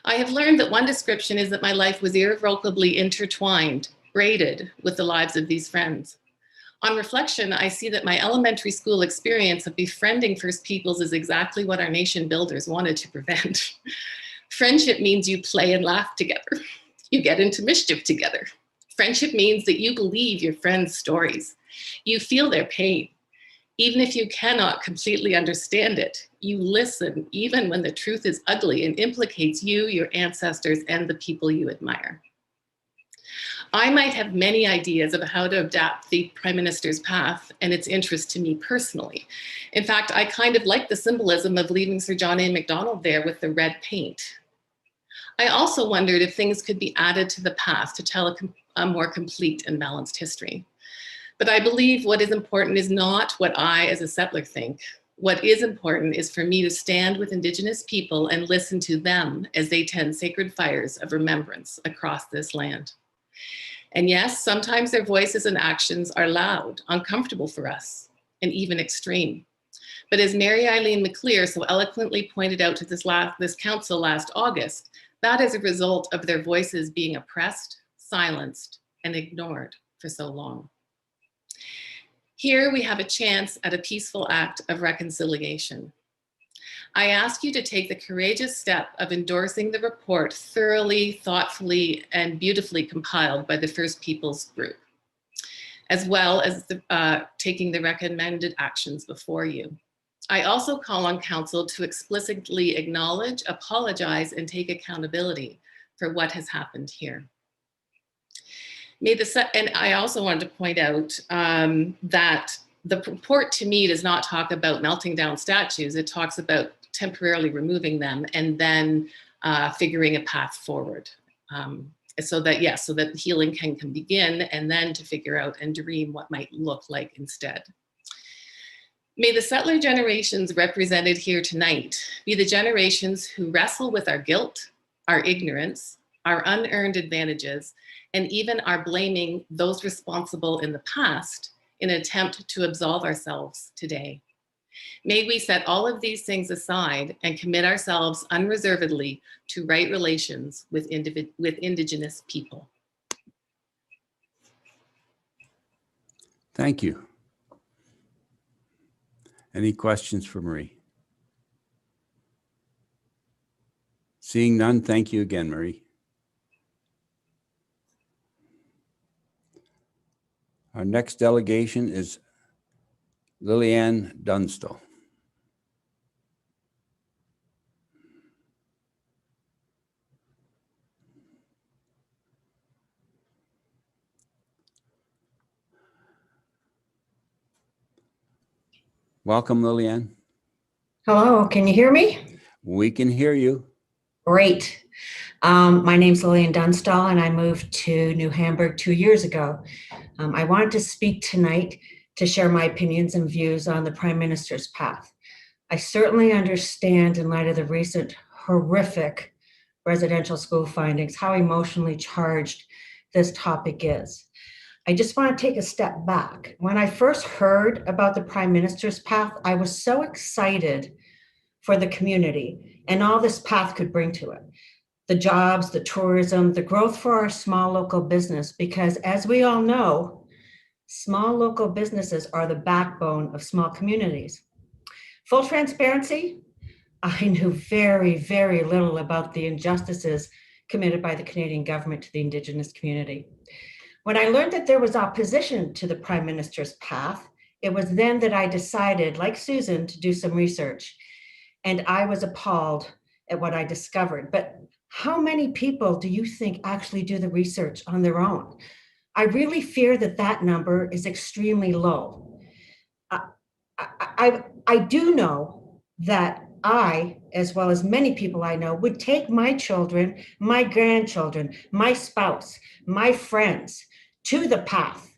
I have learned that one description is that my life was irrevocably intertwined, braided with the lives of these friends. On reflection, I see that my elementary school experience of befriending First Peoples is exactly what our nation builders wanted to prevent. Friendship means you play and laugh together. You get into mischief together. Friendship means that you believe your friends' stories. You feel their pain. Even if you cannot completely understand it, you listen even when the truth is ugly and implicates you, your ancestors, and the people you admire. I might have many ideas of how to adapt the Prime Minister's path and its interest to me personally. In fact, I kind of like the symbolism of leaving Sir John A. Macdonald there with the red paint. I also wondered if things could be added to the path to tell a more complete and balanced history. But I believe what is important is not what I as a settler think. What is important is for me to stand with Indigenous people and listen to them as they tend sacred fires of remembrance across this land. And yes, sometimes their voices and actions are loud, uncomfortable for us, and even extreme. But as Mary Eileen McClear so eloquently pointed out to this council last August, that is a result of their voices being oppressed, silenced, and ignored for so long. Here we have a chance at a peaceful act of reconciliation. I ask you to take the courageous step of endorsing the report thoroughly, thoughtfully, and beautifully compiled by the First Peoples Group, as well as taking the recommended actions before you. I also call on Council to explicitly acknowledge, apologize, and take accountability for what has happened here. And I also wanted to point out that the report to me does not talk about melting down statues. It talks about temporarily removing them and then figuring a path forward. So that healing can begin, and then to figure out and dream what might look like instead. May the settler generations represented here tonight be the generations who wrestle with our guilt, our ignorance, our unearned advantages, and even our blaming those responsible in the past in an attempt to absolve ourselves today. May we set all of these things aside and commit ourselves unreservedly to right relations with Indigenous people. Thank you. Any questions for Marie? Seeing none, thank you again, Marie. Our next delegation is Lillian Dunstall. Welcome, Lillian. Hello, can you hear me? We can hear you. Great. My name's Lillian Dunstall, and I moved to New Hamburg 2 years ago. I wanted to speak tonight to share my opinions and views on the Prime Minister's path. I certainly understand, in light of the recent horrific residential school findings, how emotionally charged this topic is. I just want to take a step back. When I first heard about the Prime Minister's path, I was so excited for the community and all this path could bring to it. The jobs, the tourism, the growth for our small local business, because as we all know, small local businesses are the backbone of small communities. Full transparency, I knew very, very little about the injustices committed by the Canadian government to the Indigenous community. When I learned that there was opposition to the Prime Minister's path, it was then that I decided, like Susan, to do some research. And I was appalled at what I discovered. But how many people do you think actually do the research on their own? I really fear that that number is extremely low. I do know that I, as well as many people I know, would take my children, my grandchildren, my spouse, my friends to the path.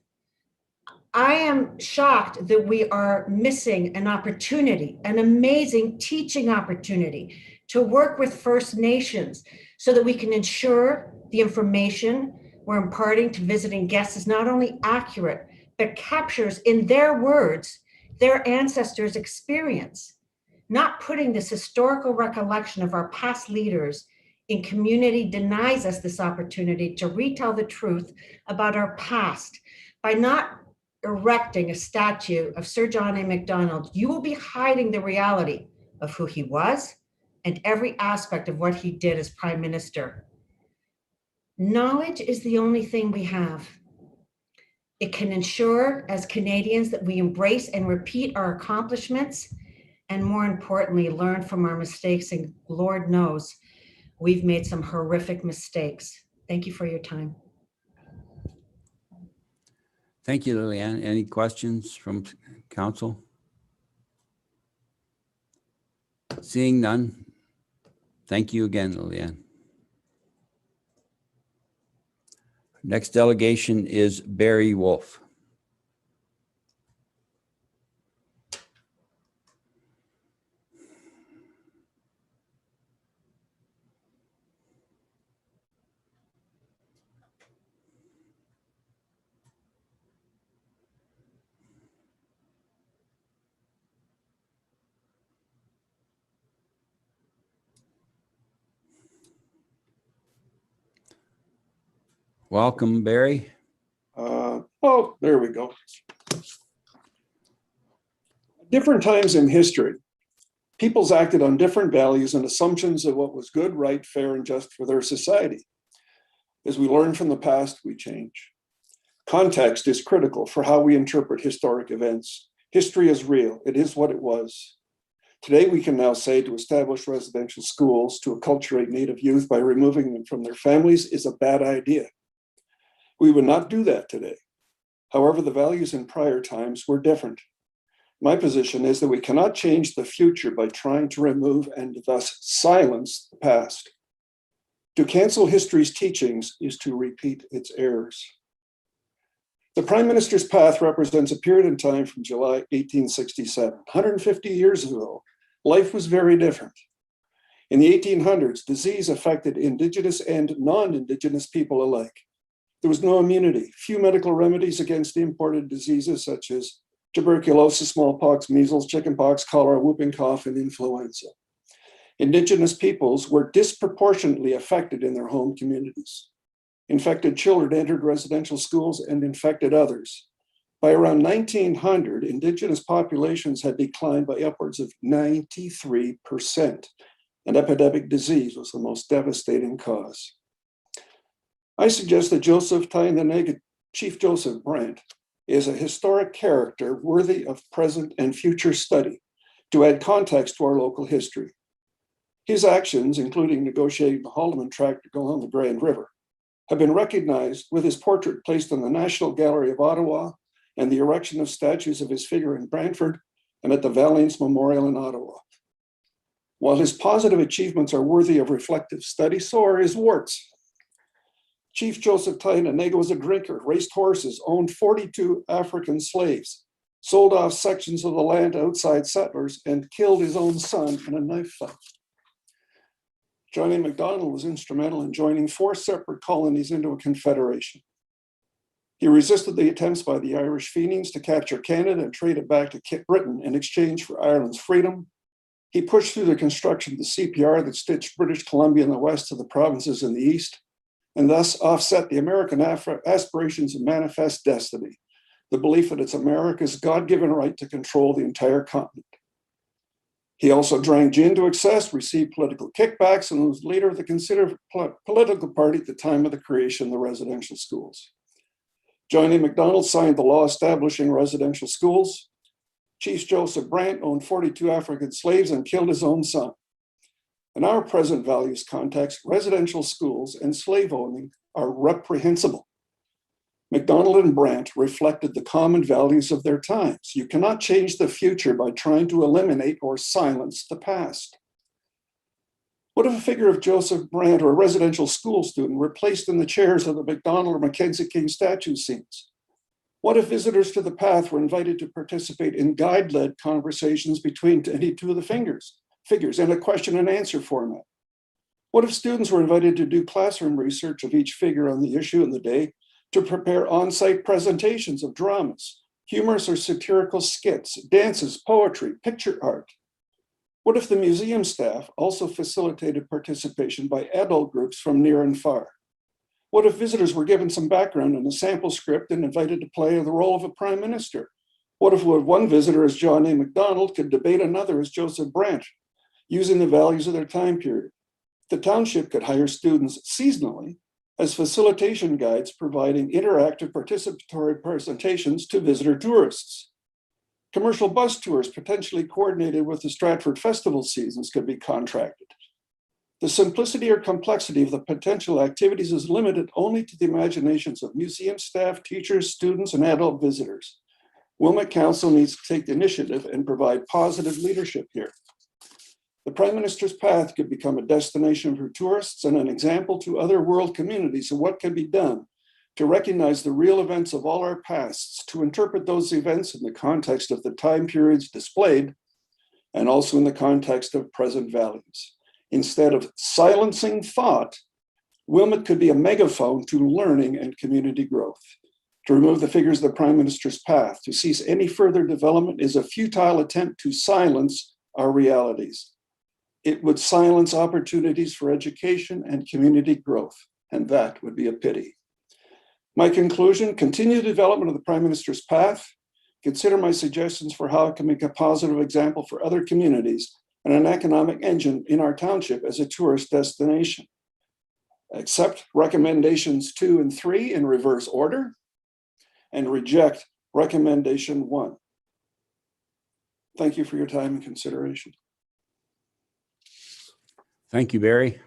I am shocked that we are missing an opportunity, an amazing teaching opportunity to work with First Nations so that we can ensure the information we're imparting to visiting guests is not only accurate, but captures in their words their ancestors' experience, not putting this historical recollection of our past leaders in community denies us this opportunity to retell the truth about our past. By not erecting a statue of Sir John A. Macdonald, you will be hiding the reality of who he was and every aspect of what he did as Prime Minister. Knowledge is the only thing we have. It can ensure as Canadians that we embrace and repeat our accomplishments, and more importantly, learn from our mistakes. And Lord knows, we've made some horrific mistakes. Thank you for your time. Thank you, Lillian. Any questions from council? Seeing none, thank you again, Lillian. Next delegation is Barry Wolf. Welcome, Barry. Oh, there we go. Different times in history, Peoples acted on different values and assumptions of what was good, right, fair, and just for their society. As we learn from the past, we change. Context is critical for how we interpret historic events. History is real. It is what it was. Today, we can now say to establish residential schools to acculturate Native youth by removing them from their families is a bad idea. We would not do that today. However, the values in prior times were different. My position is that we cannot change the future by trying to remove and thus silence the past. To cancel history's teachings is to repeat its errors. The Prime Minister's path represents a period in time from July 1867. 150 years ago, life was very different. In the 1800s, disease affected Indigenous and non-Indigenous people alike. There was no immunity, few medical remedies against imported diseases such as tuberculosis, smallpox, measles, chickenpox, cholera, whooping cough, and influenza. Indigenous peoples were disproportionately affected in their home communities. Infected children entered residential schools and infected others. By around 1900, Indigenous populations had declined by upwards of 93%, and epidemic disease was the most devastating cause. I suggest that Joseph Tainanega, Chief Joseph Brant, is a historic character worthy of present and future study to add context to our local history. His actions, including negotiating the Haldeman Tract to go along the Grand River, have been recognized with his portrait placed in the National Gallery of Ottawa and the erection of statues of his figure in Brantford and at the Valiants Memorial in Ottawa. While his positive achievements are worthy of reflective study, so are his warts. Chief Joseph Tainanega was a drinker, raced horses, owned 42 African slaves, sold off sections of the land to outside settlers, and killed his own son in a knife fight. John A. Macdonald was instrumental in joining 4 separate colonies into a confederation. He resisted the attempts by the Irish Fenians to capture Canada and trade it back to Britain in exchange for Ireland's freedom. He pushed through the construction of the CPR that stitched British Columbia in the west to the provinces in the east, and thus offset the American aspirations of manifest destiny, the belief that it's America's God-given right to control the entire continent. He also drank gin to excess, received political kickbacks, and was leader of the considered political party at the time of the creation of the residential schools. John A. Macdonald signed the law establishing residential schools. Chief Joseph Brant owned 42 African slaves and killed his own son. In our present values context, residential schools and slave owning are reprehensible. Macdonald and Brant reflected the common values of their times. You cannot change the future by trying to eliminate or silence the past. What if a figure of Joseph Brant or a residential school student were placed in the chairs of the Macdonald or Mackenzie King statue scenes? What if visitors to the path were invited to participate in guide-led conversations between any two of the figures in a question and answer format? What if students were invited to do classroom research of each figure on the issue in the day to prepare on-site presentations of dramas, humorous or satirical skits, dances, poetry, picture art? What if the museum staff also facilitated participation by adult groups from near and far? What if visitors were given some background in a sample script and invited to play the role of a prime minister? What if one visitor as John A. Macdonald could debate another as Joseph Brant, using the values of their time period? The township could hire students seasonally as facilitation guides, providing interactive participatory presentations to visitor tourists. Commercial bus tours potentially coordinated with the Stratford festival seasons could be contracted. The simplicity or complexity of the potential activities is limited only to the imaginations of museum staff, teachers, students, and adult visitors. Wilmot Council needs to take the initiative and provide positive leadership here. The Prime Minister's path could become a destination for tourists and an example to other world communities of what can be done to recognize the real events of all our pasts, to interpret those events in the context of the time periods displayed, and also in the context of present values. Instead of silencing thought, Wilmot could be a megaphone to learning and community growth. To remove the figures of the Prime Minister's path, to cease any further development is a futile attempt to silence our realities. It would silence opportunities for education and community growth, and that would be a pity. My conclusion, continue the development of the Prime Minister's path, consider my suggestions for how it can make a positive example for other communities, and an economic engine in our township as a tourist destination. Accept recommendations 2 and 3 in reverse order, and reject recommendation 1. Thank you for your time and consideration. Thank you, Barry.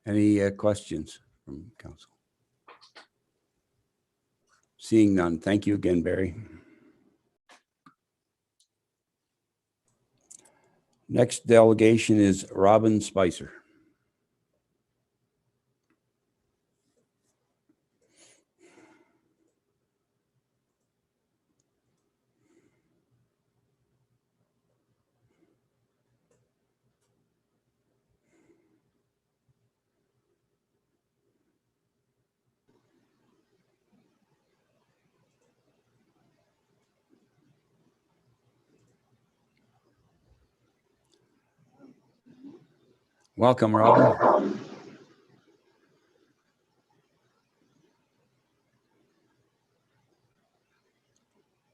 Any questions from council? Seeing none. Thank you again, Barry. Next delegation is Robin Spicer. Welcome, Robin.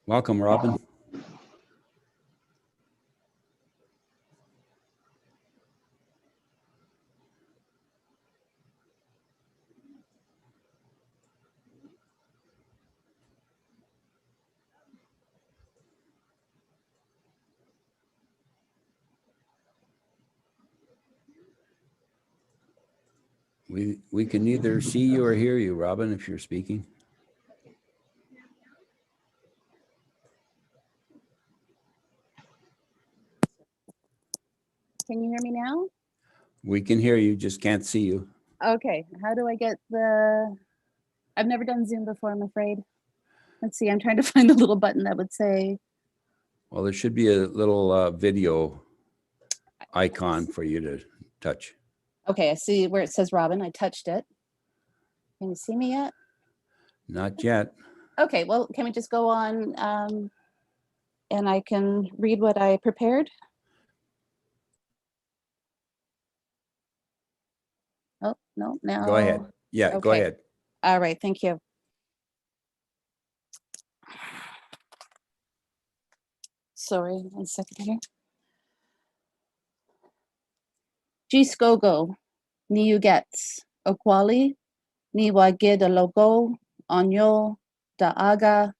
Welcome, Robin. We can neither see you or hear you, Robin, if you're speaking. Can you hear me now? We can hear you, just can't see you. Okay, how do I get the, I've never done Zoom before, I'm afraid. Let's see, I'm trying to find the little button that would say. Well, there should be a little video icon for you to touch. Okay, I see where it says Robin, I touched it. Can you see me yet? Not yet. Okay, well, can we just go on and I can read what I prepared? Oh, no, now. Go ahead. Yeah, okay. Go ahead. All right, thank you. Sorry, 1 second here. Giscogo, Niugets, Okwali, Niwa Gida Logo, Onyo, Daaga,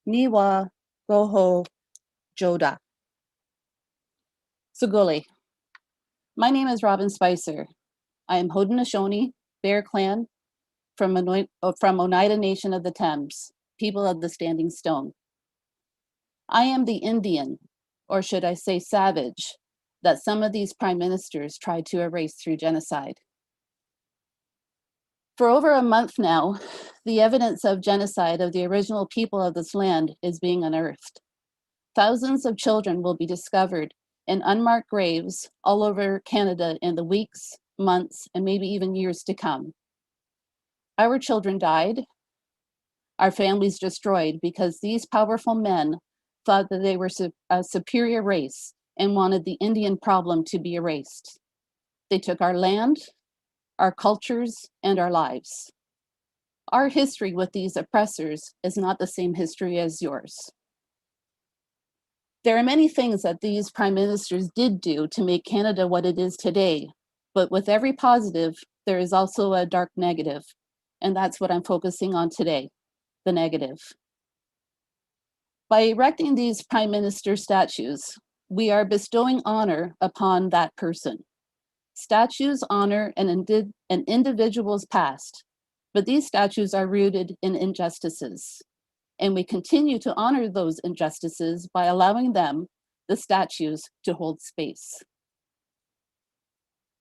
Niwa, Goho, Joda. Suguli. My name is Robin Spicer. I am Haudenosaunee, Bear Clan, from Oneida Nation of the Thames, people of the Standing Stone. I am the Indian, or should I say savage, that some of these prime ministers tried to erase through genocide. For over a month now, the evidence of genocide of the original people of this land is being unearthed. Thousands of children will be discovered in unmarked graves all over Canada in the weeks, months, and maybe even years to come. Our children died, our families destroyed because these powerful men thought that they were a superior race and wanted the Indian problem to be erased. They took our land, our cultures, and our lives. Our history with these oppressors is not the same history as yours. There are many things that these prime ministers did do to make Canada what it is today, but with every positive, there is also a dark negative, and that's what I'm focusing on today, the negative. By erecting these prime minister statues, we are bestowing honor upon that person. Statues honor an individual's past, but these statues are rooted in injustices. And we continue to honor those injustices by allowing them, the statues, to hold space.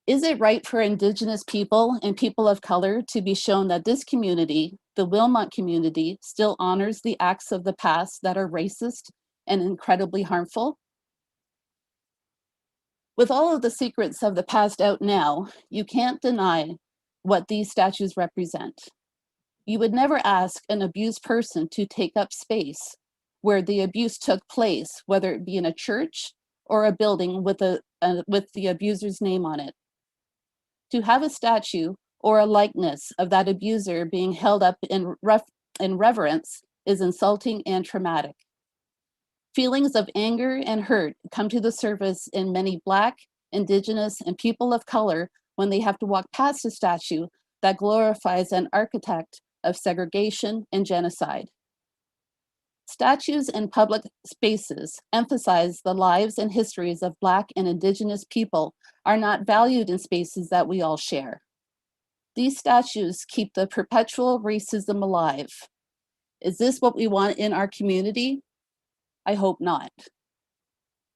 Is it right for Indigenous people and people of color to be shown that this community, the Wilmot community, still honors the acts of the past that are racist and incredibly harmful? With all of the secrets of the past out now, you can't deny what these statues represent. You would never ask an abused person to take up space where the abuse took place, whether it be in a church or a building with the abuser's name on it. To have a statue or a likeness of that abuser being held up in reverence is insulting and traumatic. Feelings of anger and hurt come to the surface in many Black, Indigenous, and people of color when they have to walk past a statue that glorifies an architect of segregation and genocide. Statues in public spaces emphasize the lives and histories of Black and Indigenous people are not valued in spaces that we all share. These statues keep the perpetual racism alive. Is this what we want in our community? I hope not.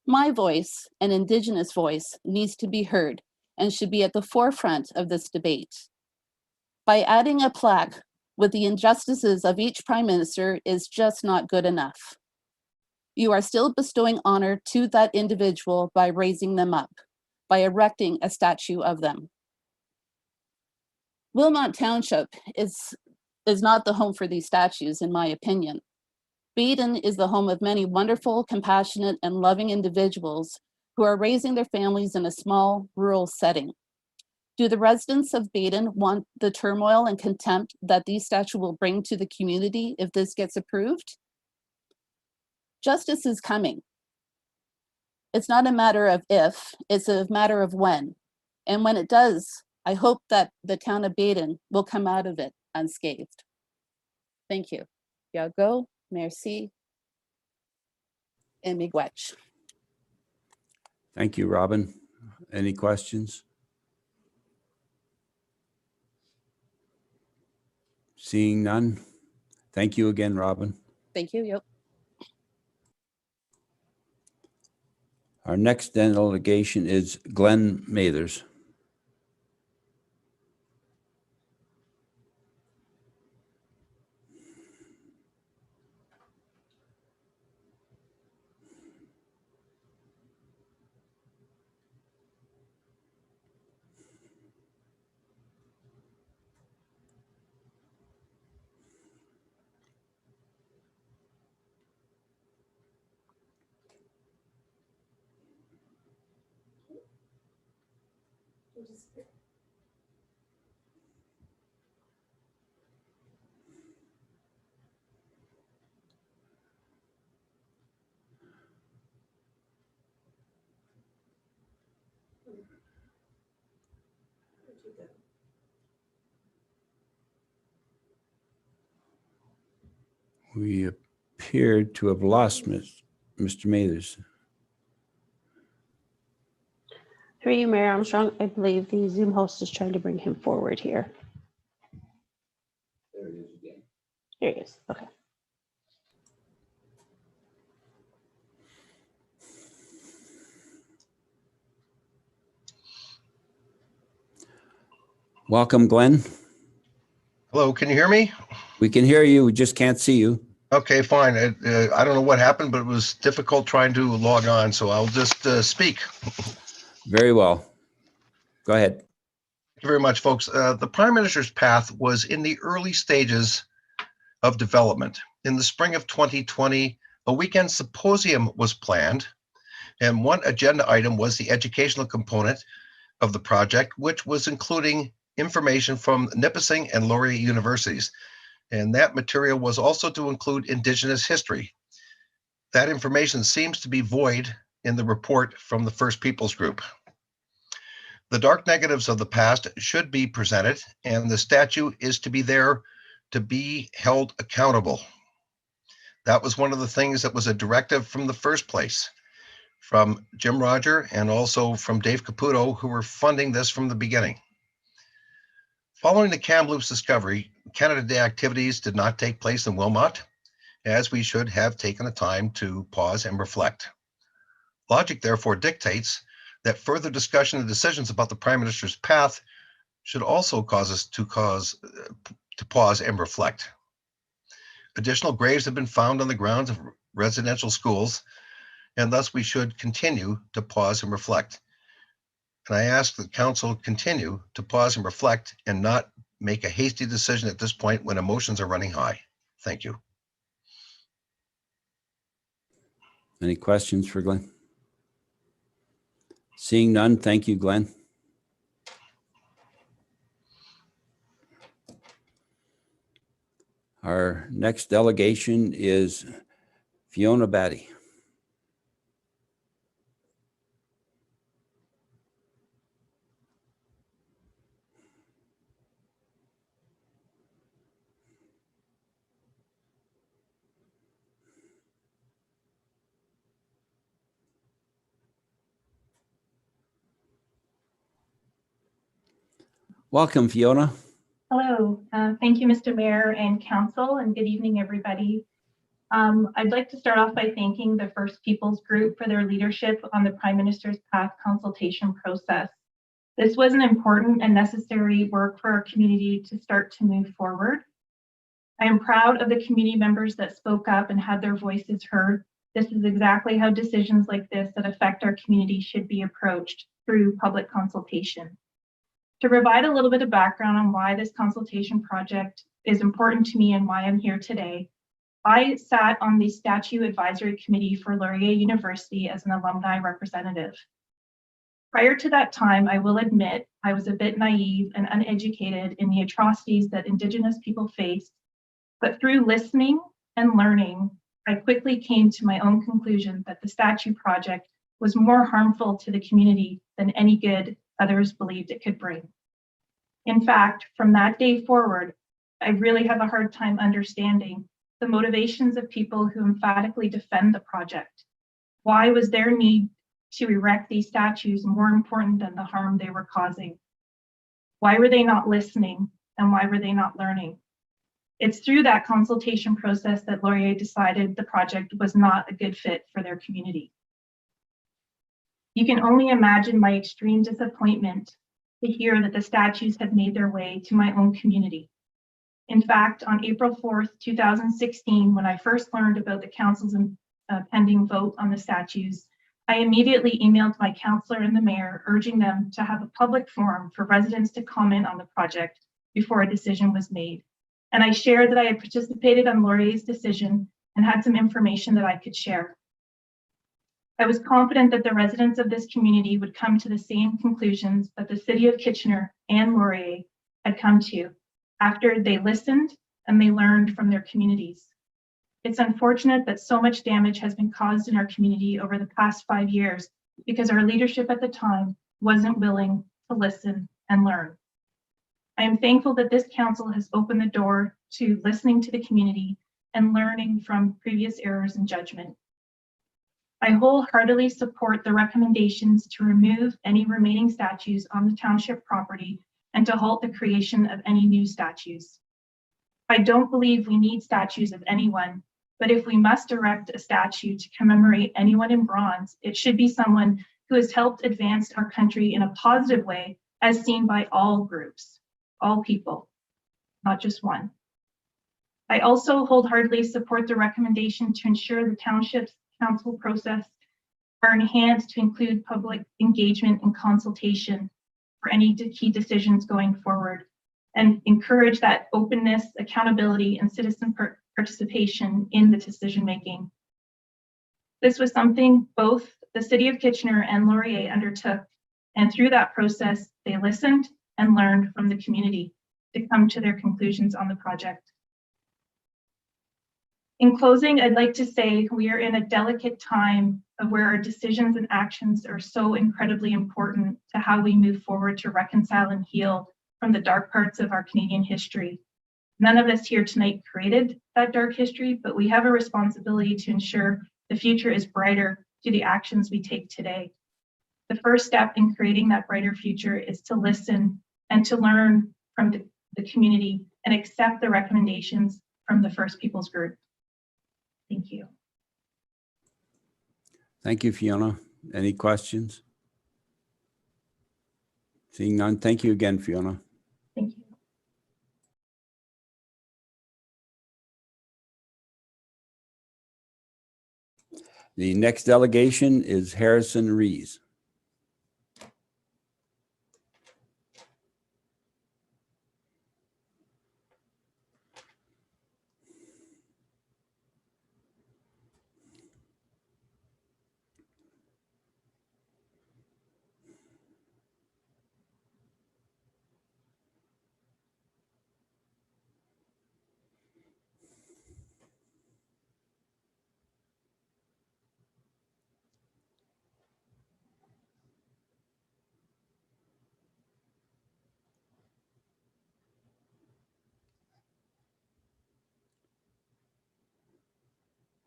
My voice, an Indigenous voice, needs to be heard and should be at the forefront of this debate. By adding a plaque with the injustices of each prime minister is just not good enough. You are still bestowing honor to that individual by raising them up, by erecting a statue of them. Wilmot Township is not the home for these statues, in my opinion. Baden is the home of many wonderful, compassionate, and loving individuals who are raising their families in a small, rural setting. Do the residents of Baden want the turmoil and contempt that these statues will bring to the community if this gets approved? Justice is coming. It's not a matter of if, it's a matter of when. And when it does, I hope that the town of Baden will come out of it unscathed. Thank you. Yago, merci, and miigwech. Thank you, Robin. Any questions? Seeing none. Thank you again, Robin. Thank you. Yep. Our next delegation is Glenn Mathers. We appeared to have lost Mr. Mathers. Through you, Mayor Armstrong, I believe the Zoom host is trying to bring him forward here. There he is again. There he is. Okay. Welcome, Glenn. Hello, can you hear me? We can hear you. We just can't see you. Okay, fine. I don't know what happened, but it was difficult trying to log on, so I'll just speak. Very well. Go ahead. Thank you very much, folks. The Prime Minister's path was in the early stages of development. In the spring of 2020, a weekend symposium was planned, and one agenda item was the educational component of the project, which was including information from Nipissing and Laurier universities. And that material was also to include Indigenous history. That information seems to be void in the report from the First Peoples Group. The dark negatives of the past should be presented, and the statue is to be there to be held accountable. That was one of the things that was a directive from the first place, from Jim Roger and also from Dave Caputo, who were funding this from the beginning. Following the Kamloops discovery, Canada Day activities did not take place in Wilmot, as we should have taken the time to pause and reflect. Logic therefore dictates that further discussion and decisions about the Prime Minister's path should also cause us to pause and reflect. Additional graves have been found on the grounds of residential schools, and thus we should continue to pause and reflect. And I ask the council continue to pause and reflect and not make a hasty decision at this point when emotions are running high. Thank you. Any questions for Glenn? Seeing none, thank you, Glenn. Our next delegation is Fiona Batty. Welcome, Fiona. Hello. Thank you, Mr. Mayor and Council, and good evening, everybody. I'd like to start off by thanking the First Peoples Group for their leadership on the Prime Minister's Path consultation process. This was an important and necessary work for our community to start to move forward. I am proud of the community members that spoke up and had their voices heard. This is exactly how decisions like this that affect our community should be approached, through public consultation. To provide a little bit of background on why this consultation project is important to me and why I'm here today, I sat on the Statute Advisory Committee for Laurier University as an alumni representative. Prior to that time, I will admit I was a bit naive and uneducated in the atrocities that Indigenous people faced, but through listening and learning, I quickly came to my own conclusion that the statue project was more harmful to the community than any good others believed it could bring. In fact, from that day forward, I really have a hard time understanding the motivations of people who emphatically defend the project. Why was their need to erect these statues more important than the harm they were causing? Why were they not listening, and why were they not learning? It's through that consultation process that Laurier decided the project was not a good fit for their community. You can only imagine my extreme disappointment to hear that the statues had made their way to my own community. In fact, on April 4th, 2016, when I first learned about the council's pending vote on the statues, I immediately emailed my councillor and the mayor, urging them to have a public forum for residents to comment on the project before a decision was made. And I shared that I had participated on Laurier's decision and had some information that I could share. I was confident that the residents of this community would come to the same conclusions that the City of Kitchener and Laurier had come to after they listened and they learned from their communities. It's unfortunate that so much damage has been caused in our community over the past 5 years because our leadership at the time wasn't willing to listen and learn. I am thankful that this council has opened the door to listening to the community and learning from previous errors in judgment. I wholeheartedly support the recommendations to remove any remaining statues on the township property and to halt the creation of any new statues. I don't believe we need statues of anyone, but if we must erect a statue to commemorate anyone in bronze, it should be someone who has helped advance our country in a positive way, as seen by all groups, all people, not just one. I also wholeheartedly support the recommendation to ensure the township's council process are enhanced to include public engagement and consultation for any key decisions going forward, and encourage that openness, accountability, and citizen participation in the decision making. This was something both the City of Kitchener and Laurier undertook, and through that process, they listened and learned from the community to come to their conclusions on the project. In closing, I'd like to say we are in a delicate time of where our decisions and actions are so incredibly important to how we move forward to reconcile and heal from the dark parts of our Canadian history. None of us here tonight created that dark history, but we have a responsibility to ensure the future is brighter through the actions we take today. The first step in creating that brighter future is to listen and to learn from the community and accept the recommendations from the First Peoples Group. Thank you. Thank you, Fiona. Any questions? Seeing none, thank you again, Fiona. Thank you. The next delegation is Harrison Rees.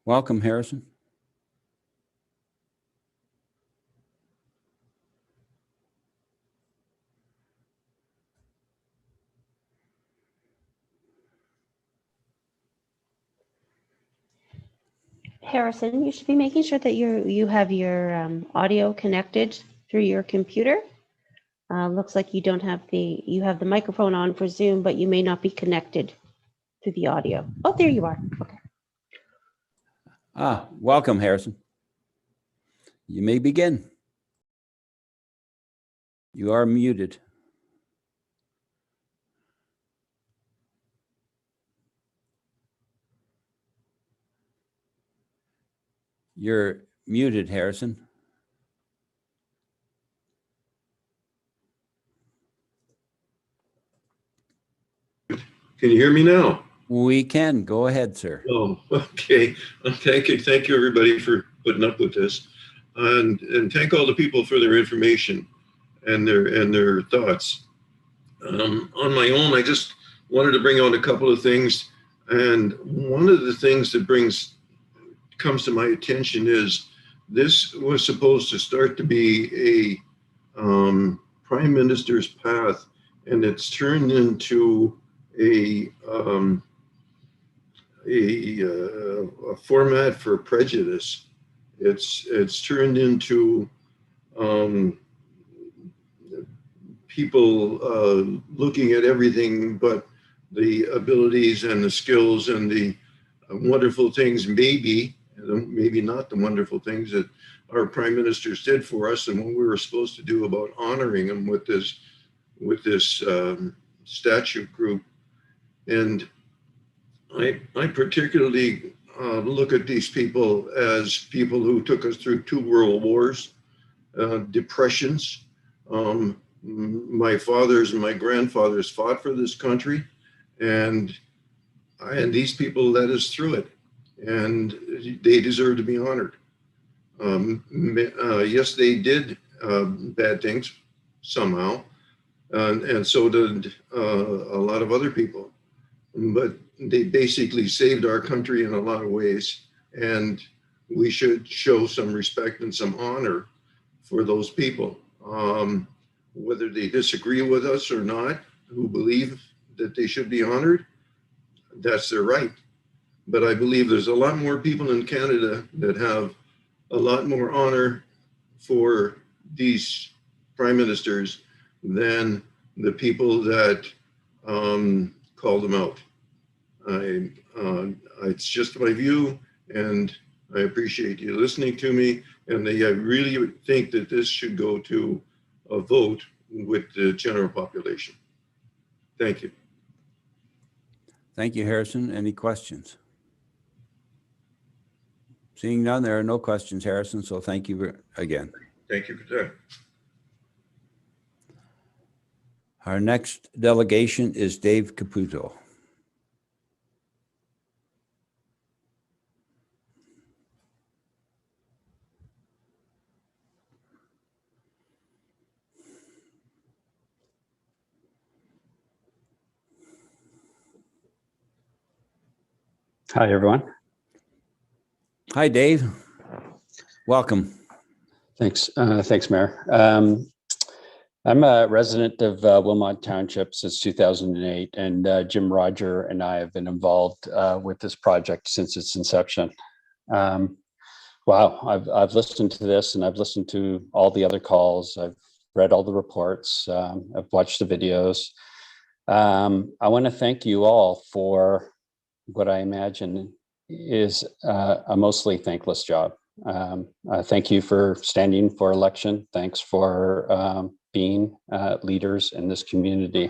Welcome, Harrison. Harrison, you should be making sure that you have your audio connected through your computer. Looks like you don't have you have the microphone on for Zoom, but you may not be connected to the audio. Oh, there you are. Okay. Welcome, Harrison. You may begin. You are muted. You're muted, Harrison. Can you hear me now? We can. Go ahead, sir. Oh, okay. Thank you, everybody, for putting up with this, and thank all the people for their information and their thoughts. On my own, I just wanted to bring out a couple of things, and one of the things that comes to my attention is this was supposed to start to be a prime minister's path, and it's turned into a format for prejudice. It's turned into people looking at everything but the abilities and the skills and the wonderful things, maybe not the wonderful things that our prime ministers did for us and what we were supposed to do about honoring them with this statute group. And I particularly look at these people as people who took us through 2 world wars, depressions. My fathers and my grandfathers fought for this country, and these people led us through it, and they deserve to be honored. Yes, they did bad things somehow, and so did a lot of other people, but they basically saved our country in a lot of ways, and we should show some respect and some honor for those people. Whether they disagree with us or not, who believe that they should be honored, that's their right. But I believe there's a lot more people in Canada that have a lot more honor for these prime ministers than the people that call them out. It's just my view, and I appreciate you listening to me. And I really think that this should go to a vote with the general population. Thank you. Thank you, Harrison. Any questions? Seeing none, there are no questions, Harrison, so thank you again. Thank you for that. Our next delegation is Dave Caputo. Hi, everyone. Hi, Dave. Welcome. Thanks. Thanks, Mayor. I'm a resident of Wilmot Township since 2008, and Jim Roger and I have been involved with this project since its inception. Wow, I've listened to this, and I've listened to all the other calls. I've read all the reports. I've watched the videos. I want to thank you all for what I imagine is a mostly thankless job. Thank you for standing for election. Thanks for being leaders in this community.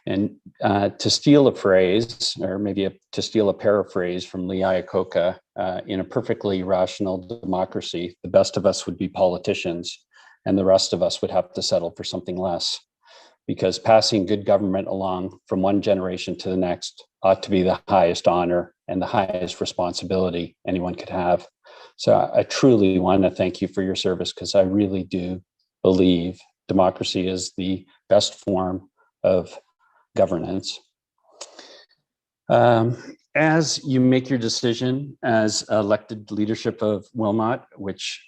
And to steal a phrase, or maybe to steal a paraphrase from Lee Iacocca, in a perfectly rational democracy, the best of us would be politicians, and the rest of us would have to settle for something less. Because passing good government along from one generation to the next ought to be the highest honor and the highest responsibility anyone could have. So I truly want to thank you for your service, because I really do believe democracy is the best form of governance. As you make your decision as elected leadership of Wilmot, which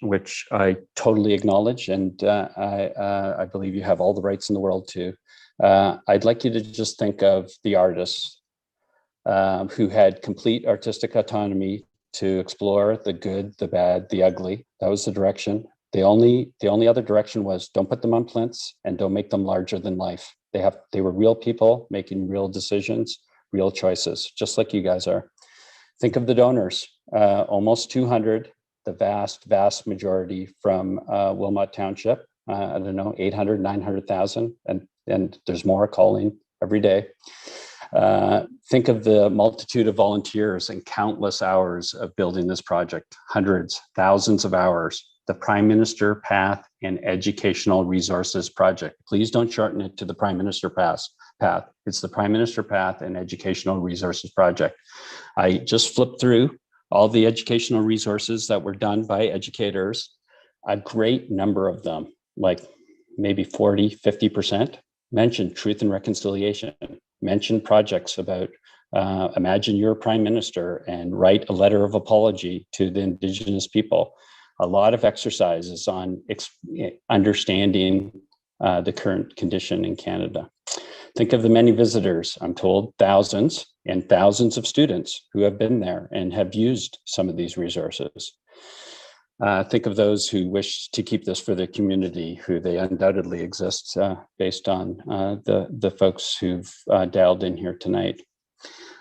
I totally acknowledge, and I believe you have all the rights in the world to, I'd like you to just think of the artists who had complete artistic autonomy to explore the good, the bad, the ugly. That was the direction. The only other direction was don't put them on plinths and don't make them larger than life. They were real people making real decisions, real choices, just like you guys are. Think of the donors, almost 200, the vast majority from Wilmot Township. I don't know, 800, 900,000, and there's more calling every day. Think of the multitude of volunteers and countless hours of building this project, hundreds, thousands of hours. The Prime Minister Path and Educational Resources Project. Please don't shorten it to the Prime Minister Path. It's the Prime Minister Path and Educational Resources Project. I just flipped through all the educational resources that were done by educators. A great number of them, like maybe 40, 50%, mentioned truth and reconciliation, mentioned projects about imagine you're Prime Minister and write a letter of apology to the Indigenous people. A lot of exercises on understanding the current condition in Canada. Think of the many visitors, I'm told thousands and thousands of students who have been there and have used some of these resources. Think of those who wish to keep this for their community, who they undoubtedly exist based on the folks who've dialed in here tonight.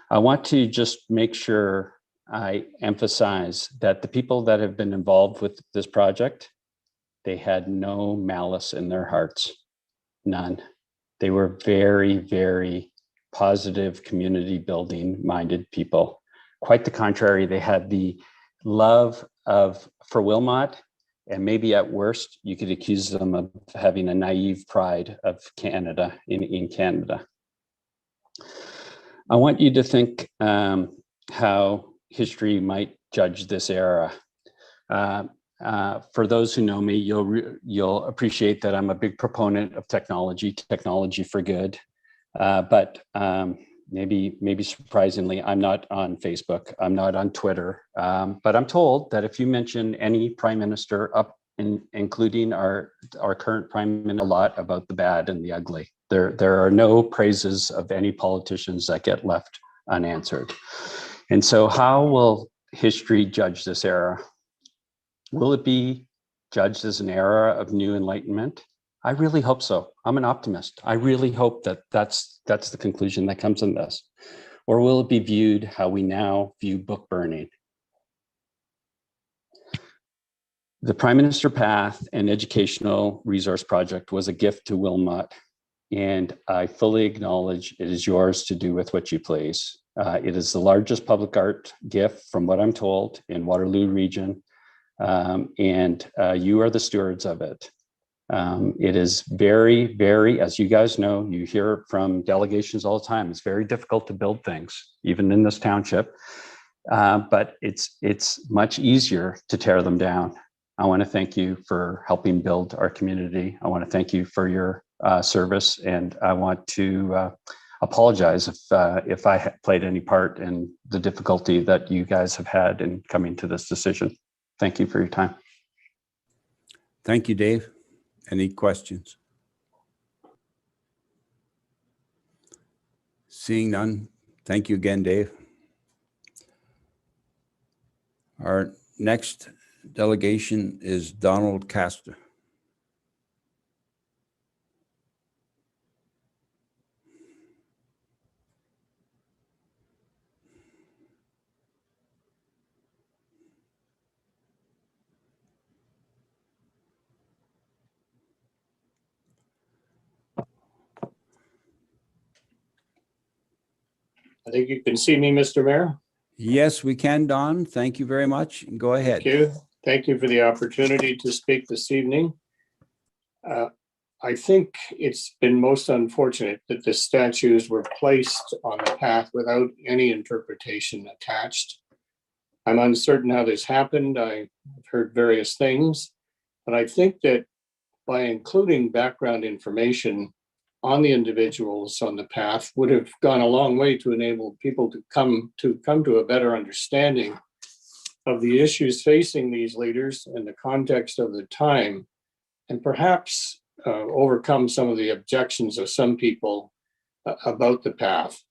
I want to just make sure I emphasize that the people that have been involved with this project, they had no malice in their hearts, none. They were very, very positive, community building minded people. Quite the contrary, they had the love for Wilmot, and maybe at worst, you could accuse them of having a naive pride of Canada in Canada. I want you to think how history might judge this era. For those who know me, you'll appreciate that I'm a big proponent of technology for good. But maybe surprisingly, I'm not on Facebook, I'm not on Twitter. But I'm told that if you mention any Prime Minister, including our current Prime Minister, a lot about the bad and the ugly. There are no praises of any politicians that get left unanswered. And so how will history judge this era? Will it be judged as an era of new enlightenment? I really hope so. I'm an optimist. I really hope that that's the conclusion that comes in this. Or will it be viewed how we now view book burning? The Prime Minister Path and Educational Resource Project was a gift to Wilmot, and I fully acknowledge it is yours to do with what you please. It is the largest public art gift, from what I'm told, in Waterloo region, and you are the stewards of it. It is very, very, as you guys know, you hear from delegations all the time, it's very difficult to build things, even in this township, but it's much easier to tear them down. I want to thank you for helping build our community. I want to thank you for your service, and I want to apologize if I played any part in the difficulty that you guys have had in coming to this decision. Thank you for your time. Thank you, Dave. Any questions? Seeing none, thank you again, Dave. Our next delegation is Donald Castor. I think you can see me, Mr. Mayor. Yes, we can, Don. Thank you very much. Go ahead. Thank you. Thank you for the opportunity to speak this evening. I think it's been most unfortunate that the statues were placed on the path without any interpretation attached. I'm uncertain how this happened. I've heard various things, but I think that by including background information on the individuals on the path would have gone a long way to enable people to come to a better understanding of the issues facing these leaders in the context of the time, and perhaps overcome some of the objections of some people about the path.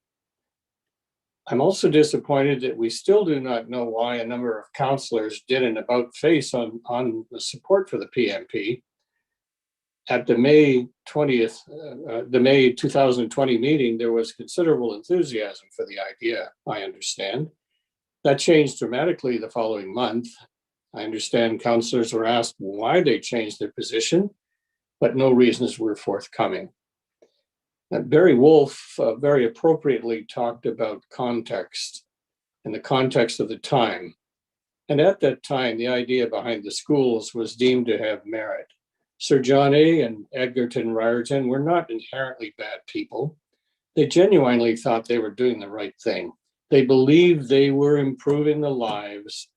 I'm also disappointed that we still do not know why a number of councillors did an about face on the support for the PMP. At the May 2020 meeting, there was considerable enthusiasm for the idea, I understand. That changed dramatically the following month. I understand councillors were asked why they changed their position, but no reasons were forthcoming. Barry Wolf very appropriately talked about context and the context of the time. And at that time, the idea behind the schools was deemed to have merit. Sir John A. and Edgerton Ryerton were not inherently bad people. They genuinely thought they were doing the right thing. They believed they were improving the lives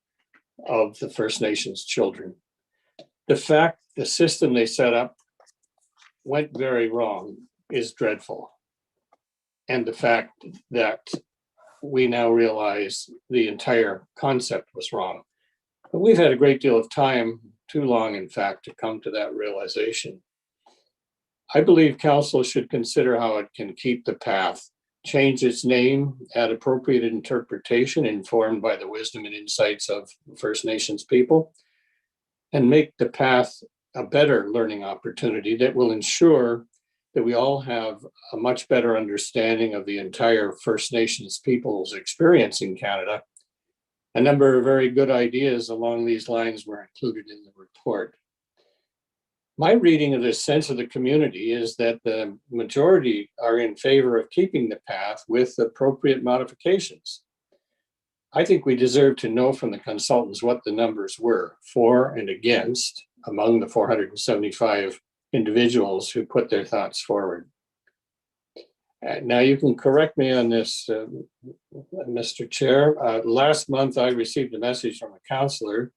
of the First Nations children. The fact the system they set up went very wrong is dreadful. And the fact that we now realize the entire concept was wrong. But we've had a great deal of time, too long in fact, to come to that realization. I believe council should consider how it can keep the path, change its name, add appropriate interpretation informed by the wisdom and insights of First Nations people, and make the path a better learning opportunity that will ensure that we all have a much better understanding of the entire First Nations people's experience in Canada. A number of very good ideas along these lines were included in the report. My reading of this sense of the community is that the majority are in favor of keeping the path with appropriate modifications. I think we deserve to know from the consultants what the numbers were for and against among the 475 individuals who put their thoughts forward. Now you can correct me on this, Mr. Chair. Last month I received a message from a councillor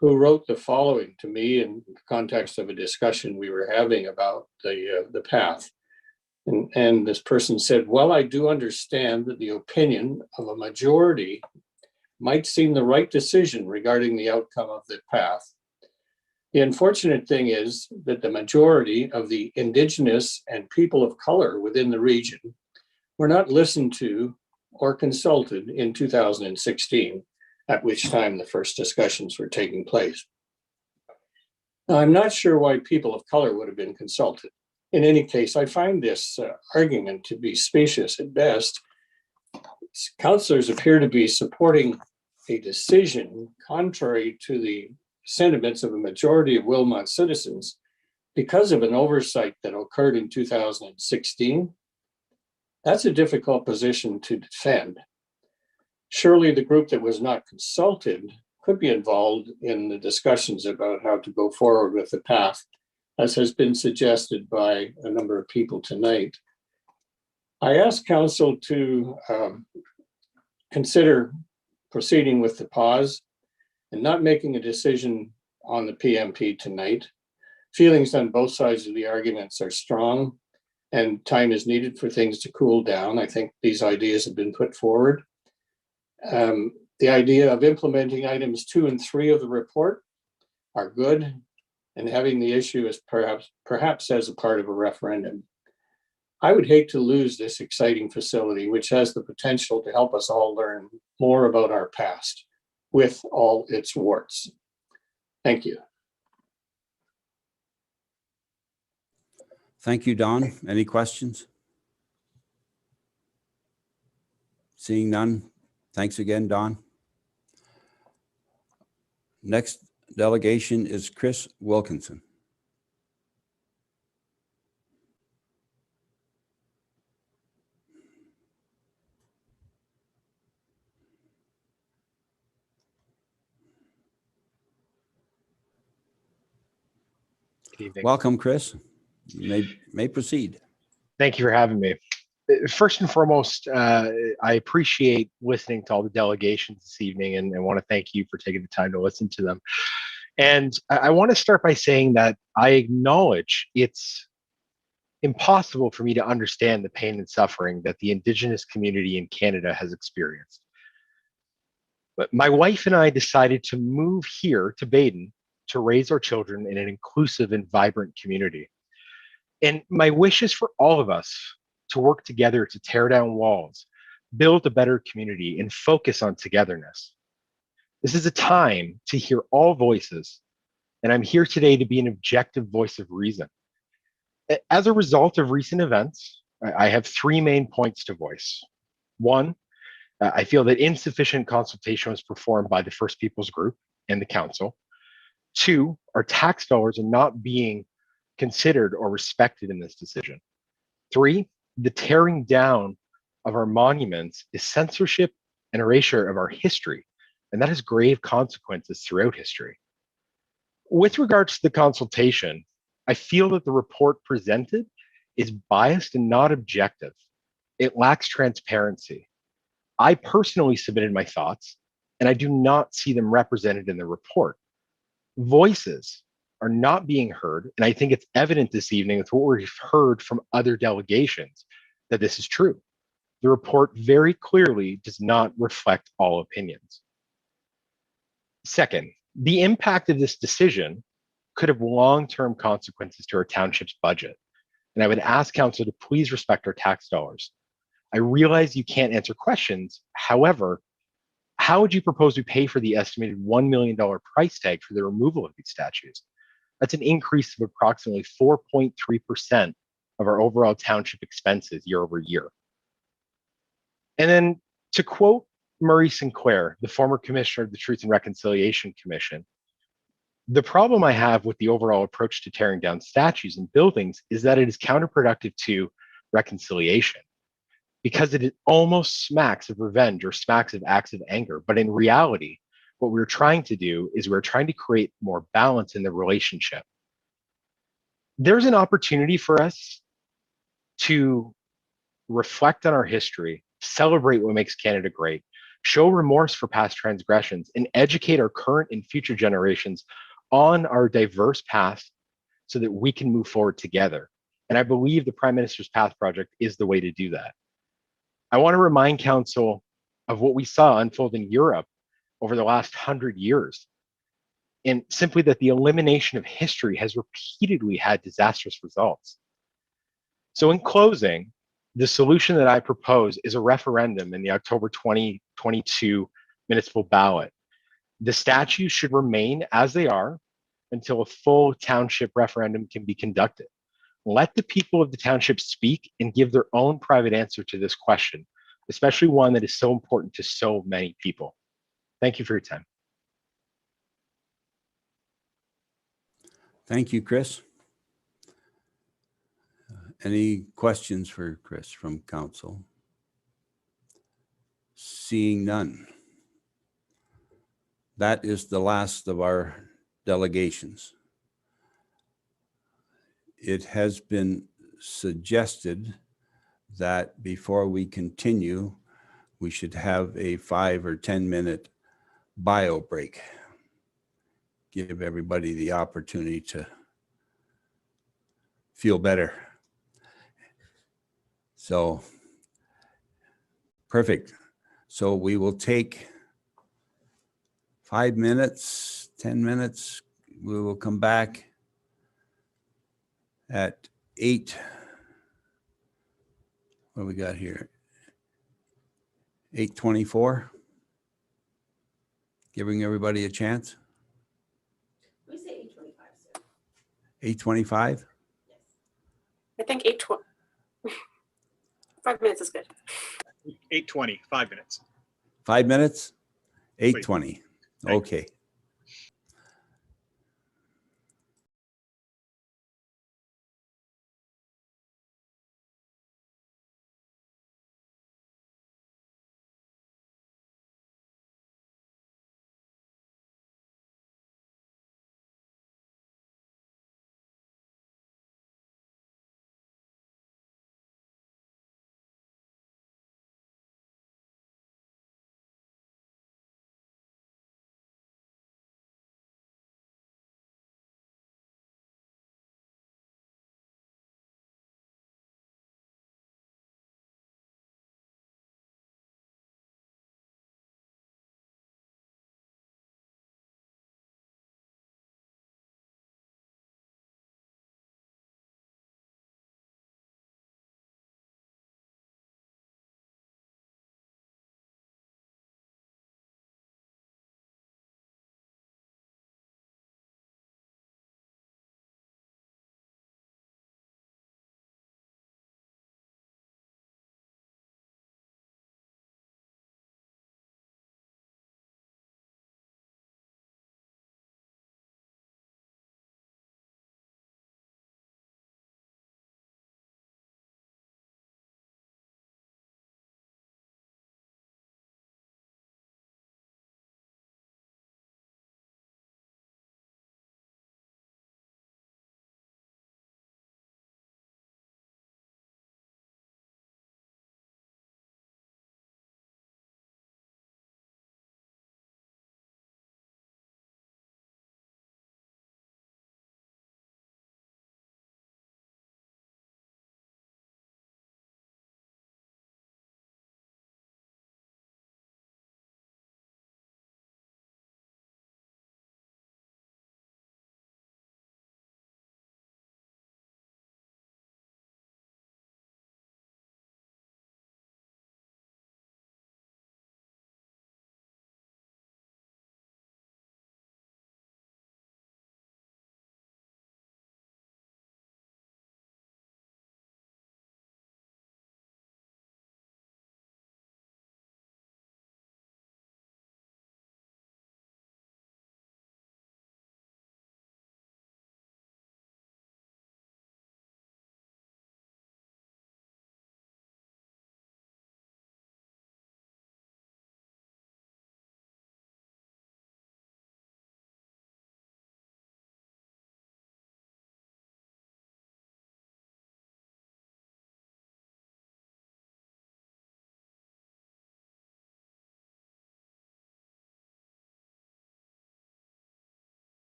who wrote the following to me in the context of a discussion we were having about the path. And this person said, "Well, I do understand that the opinion of a majority might seem the right decision regarding the outcome of the path. The unfortunate thing is that the majority of the Indigenous and people of color within the region were not listened to or consulted in 2016, at which time the first discussions were taking place. Now, I'm not sure why people of color would have been consulted. In any case, I find this argument to be specious at best. Councillors appear to be supporting a decision contrary to the sentiments of a majority of Wilmot citizens because of an oversight that occurred in 2016. That's a difficult position to defend. Surely the group that was not consulted could be involved in the discussions about how to go forward with the path, as has been suggested by a number of people tonight. I ask council to consider proceeding with the pause and not making a decision on the PMP tonight. Feelings on both sides of the arguments are strong and time is needed for things to cool down. I think these ideas have been put forward. The idea of implementing items 2 and 3 of the report are good, and having the issue as perhaps as a part of a referendum. I would hate to lose this exciting facility, which has the potential to help us all learn more about our past with all its warts. Thank you. Thank you, Don. Any questions? Seeing none. Thanks again, Don. Next delegation is Chris Wilkinson. Good evening. Welcome, Chris. You may proceed. Thank you for having me. First and foremost, I appreciate listening to all the delegations this evening, and I want to thank you for taking the time to listen to them. And I want to start by saying that I acknowledge it's impossible for me to understand the pain and suffering that the Indigenous community in Canada has experienced. But my wife and I decided to move here to Baden to raise our children in an inclusive and vibrant community. And my wish is for all of us to work together to tear down walls, build a better community, and focus on togetherness. This is a time to hear all voices, and I'm here today to be an objective voice of reason. As a result of recent events, I have three main points to voice. One, I feel that insufficient consultation was performed by the First Peoples Group and the Council. Two, our tax dollars are not being considered or respected in this decision. Three, the tearing down of our monuments is censorship and erasure of our history, and that has grave consequences throughout history. With regards to the consultation, I feel that the report presented is biased and not objective. It lacks transparency. I personally submitted my thoughts, and I do not see them represented in the report. Voices are not being heard, and I think it's evident this evening with what we've heard from other delegations that this is true. The report very clearly does not reflect all opinions. Second, the impact of this decision could have long-term consequences to our township's budget, and I would ask council to please respect our tax dollars. I realize you can't answer questions. However, how would you propose we pay for the estimated $1 million price tag for the removal of these statues? That's an increase of approximately 4.3% of our overall township expenses year over year. And then to quote Murray Sinclair, the former commissioner of the Truth and Reconciliation Commission, the problem I have with the overall approach to tearing down statues and buildings is that it is counterproductive to reconciliation, because it almost smacks of revenge or smacks of acts of anger. But in reality, what we're trying to do is we're trying to create more balance in the relationship. There's an opportunity for us to reflect on our history, celebrate what makes Canada great, show remorse for past transgressions, and educate our current and future generations on our diverse past so that we can move forward together. And I believe the Prime Minister's Path Project is the way to do that. I want to remind Council of what we saw unfold in Europe over the last 100 years, and simply that the elimination of history has repeatedly had disastrous results. So in closing, the solution that I propose is a referendum in the October 2022 municipal ballot. The statues should remain as they are until a full township referendum can be conducted. Let the people of the township speak and give their own private answer to this question, especially one that is so important to so many people. Thank you for your time. Thank you, Chris. Any questions for Chris from council? Seeing none. That is the last of our delegations. It has been suggested that before we continue, we should have a 5 or 10 minute bio break. Give everybody the opportunity to feel better. So, perfect. So we will take 5 minutes, 10 minutes. We will come back at 8. What do we got here? 8:24. Giving everybody a chance. We say 8:25, sir. 8:25. I think 8:20. 5 minutes is good. 8:20, 5 minutes. 5 minutes? 8:20. Okay.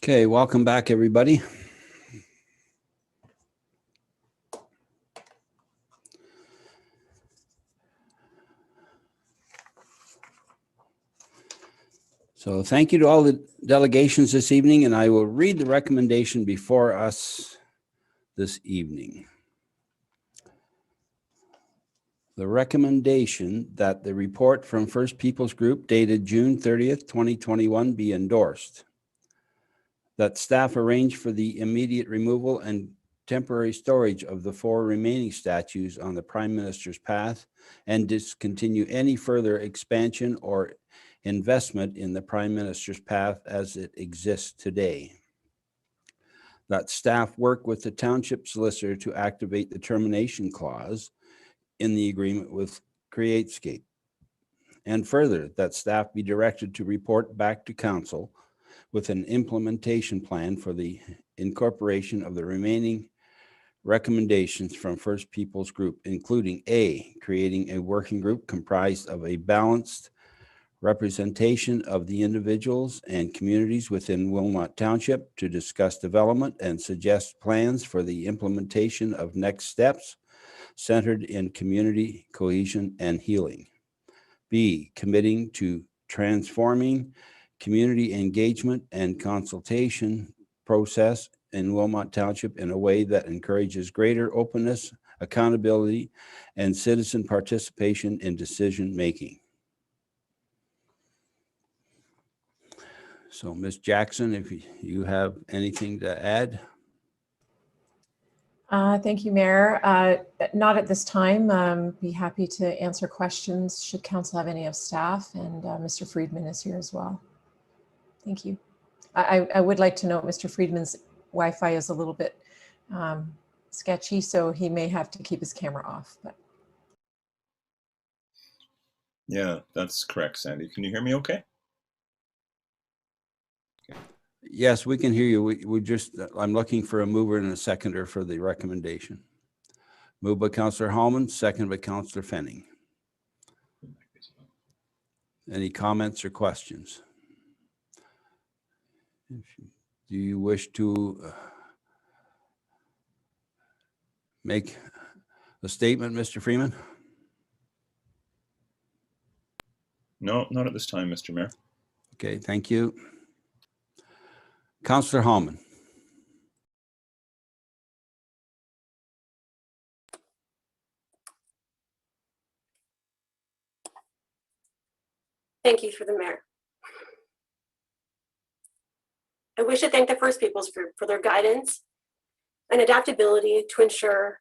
Okay, welcome back, everybody. So thank you to all the delegations this evening, and I will read the recommendation before us this evening. The recommendation that the report from First Peoples Group dated June 30th, 2021 be endorsed. That staff arrange for the immediate removal and temporary storage of the 4 remaining statues on the Prime Minister's path and discontinue any further expansion or investment in the Prime Minister's path as it exists today. That staff work with the township solicitor to activate the termination clause in the agreement with CreateScape. And further, that staff be directed to report back to council with an implementation plan for the incorporation of the remaining recommendations from First Peoples Group, including A, creating a working group comprised of a balanced representation of the individuals and communities within Wilmot Township to discuss development and suggest plans for the implementation of next steps centered in community cohesion and healing. B, committing to transforming community engagement and consultation process in Wilmot Township in a way that encourages greater openness, accountability, and citizen participation in decision-making. So, Ms. Jackson, if you have anything to add. Thank you, Mayor. Not at this time. Be happy to answer questions should council have any of staff, and Mr. Friedman is here as well. Thank you. I would like to note Mr. Friedman's Wi-Fi is a little bit sketchy, so he may have to keep his camera off. But. Yeah, that's correct, Sandy. Can you hear me okay? Yes, we can hear you. We just, I'm looking for a mover and a seconder for the recommendation. Moved by Councillor Hallman, second by Councillor Fenning. Any comments or questions? Do you wish to make a statement, Mr. Freeman? No, not at this time, Mr. Mayor. Okay, thank you. Councillor Hallman. Thank you for the mayor. I wish to thank the First Peoples Group for their guidance and adaptability to ensure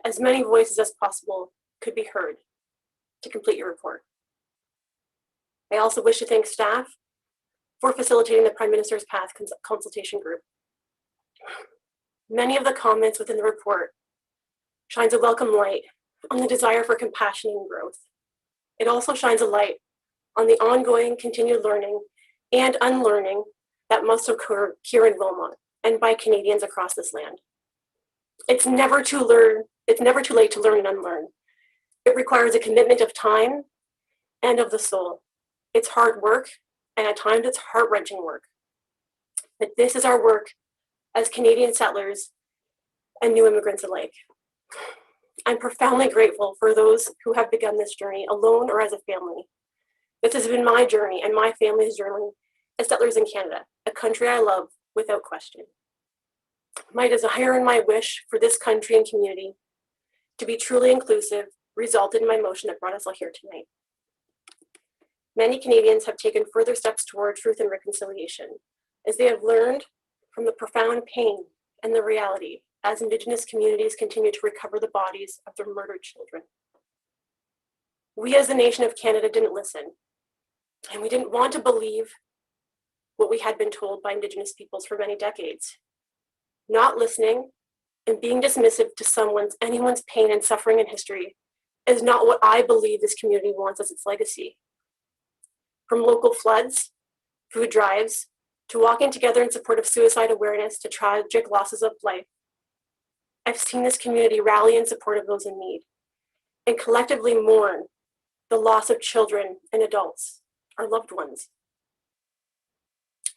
as many voices as possible could be heard to complete your report. I also wish to thank staff for facilitating the Prime Minister's Path consultation group. Many of the comments within the report shines a welcome light on the desire for compassion and growth. It also shines a light on the ongoing continued learning and unlearning that must occur here in Wilmot and by Canadians across this land. It's never too late to learn and unlearn. It requires a commitment of time and of the soul. It's hard work, and at times it's heart-wrenching work. But this is our work as Canadian settlers and new immigrants alike. I'm profoundly grateful for those who have begun this journey alone or as a family. This has been my journey and my family's journey as settlers in Canada, a country I love without question. My desire and my wish for this country and community to be truly inclusive resulted in my motion that brought us all here tonight. Many Canadians have taken further steps toward truth and reconciliation as they have learned from the profound pain and the reality as Indigenous communities continue to recover the bodies of their murdered children. We as the nation of Canada didn't listen, and we didn't want to believe what we had been told by Indigenous peoples for many decades. Not listening and being dismissive to anyone's pain and suffering in history is not what I believe this community wants as its legacy. From local floods, food drives, to walking together in support of suicide awareness, to tragic losses of life, I've seen this community rally in support of those in need and collectively mourn the loss of children and adults, our loved ones.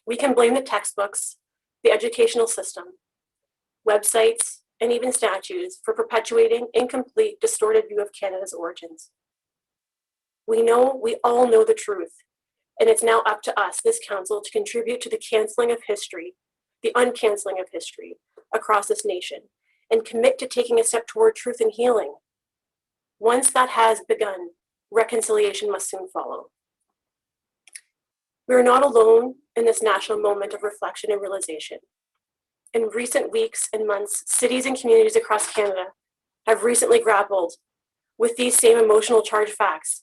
We can blame the textbooks, the educational system, websites, and even statues for perpetuating incomplete, distorted view of Canada's origins. We all know the truth, and it's now up to us, this council, to contribute to the canceling of history, the uncanceling of history across this nation, and commit to taking a step toward truth and healing. Once that has begun, reconciliation must soon follow. We are not alone in this national moment of reflection and realization. In recent weeks and months, cities and communities across Canada have recently grappled with these same emotional charged facts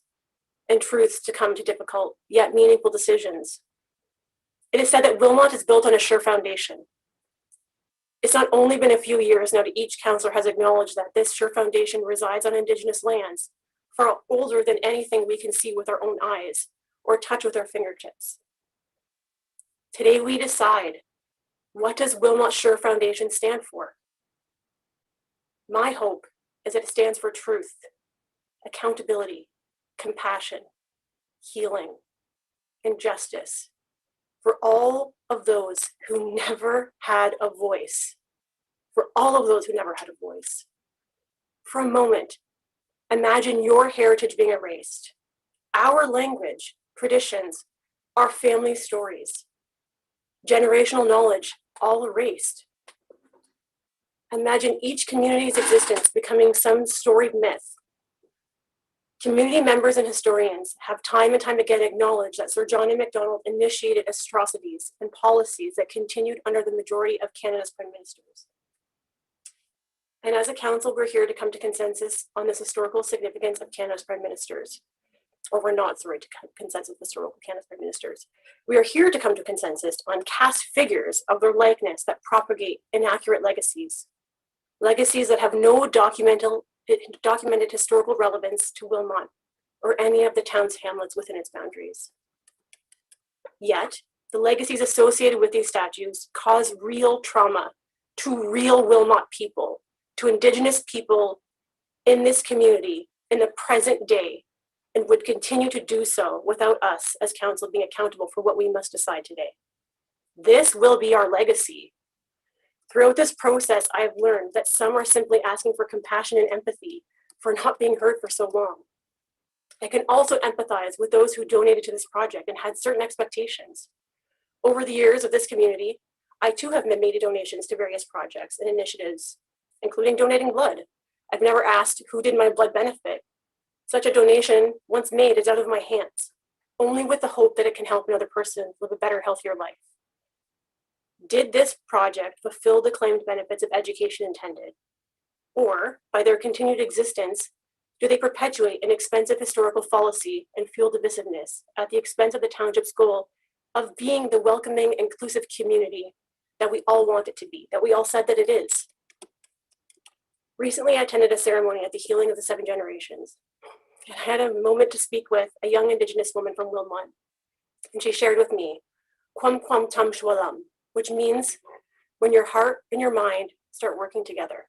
and truths to come to difficult yet meaningful decisions. It is said that Wilmot is built on a sure foundation. It's not only been a few years now that each councillor has acknowledged that this sure foundation resides on Indigenous lands, far older than anything we can see with our own eyes or touch with our fingertips. Today we decide, what does Wilmot Sure Foundation stand for? My hope is that it stands for truth, accountability, compassion, healing, and justice for all of those who never had a voice. For all of those who never had a voice. For a moment, imagine your heritage being erased. Our language, traditions, our family stories, generational knowledge, all erased. Imagine each community's existence becoming some storied myth. Community members and historians have time and time again acknowledged that Sir John A. Macdonald initiated atrocities and policies that continued under the majority of Canada's prime ministers. And as a council, we're here to come to consensus on this historical significance of Canada's prime ministers. Or we're not, sorry, to consensus of historical Canada's prime ministers. We are here to come to consensus on cast figures of their likeness that propagate inaccurate legacies. Legacies that have no documented historical relevance to Wilmot or any of the town's hamlets within its boundaries. Yet, the legacies associated with these statues cause real trauma to real Wilmot people, to Indigenous people in this community in the present day, and would continue to do so without us as council being accountable for what we must decide today. This will be our legacy. Throughout this process, I have learned that some are simply asking for compassion and empathy for not being heard for so long. I can also empathize with those who donated to this project and had certain expectations. Over the years of this community, I too have made donations to various projects and initiatives, including donating blood. I've never asked who did my blood benefit. Such a donation, once made, is out of my hands, only with the hope that it can help another person live a better, healthier life. Did this project fulfill the claimed benefits of education intended? Or, by their continued existence, do they perpetuate an expensive historical fallacy and fuel divisiveness at the expense of the township's goal of being the welcoming, inclusive community that we all want it to be, that we all said that it is? Recently, I attended a ceremony at the healing of the 7 generations. And I had a moment to speak with a young Indigenous woman from Wilmot. And she shared with me, Kwam Kwam Tam Shwalam, which means when your heart and your mind start working together.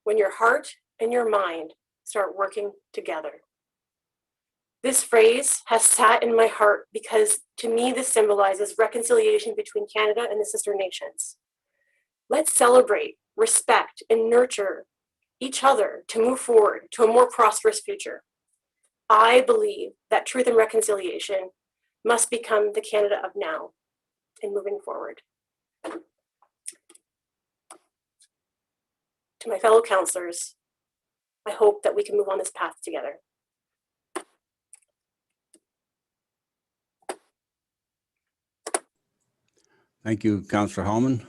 When your heart and your mind start working together. This phrase has sat in my heart because to me this symbolizes reconciliation between Canada and the sister nations. Let's celebrate, respect, and nurture each other to move forward to a more prosperous future. I believe that truth and reconciliation must become the Canada of now and moving forward. To my fellow councillors, I hope that we can move on this path together. Thank you, Councillor Hallman.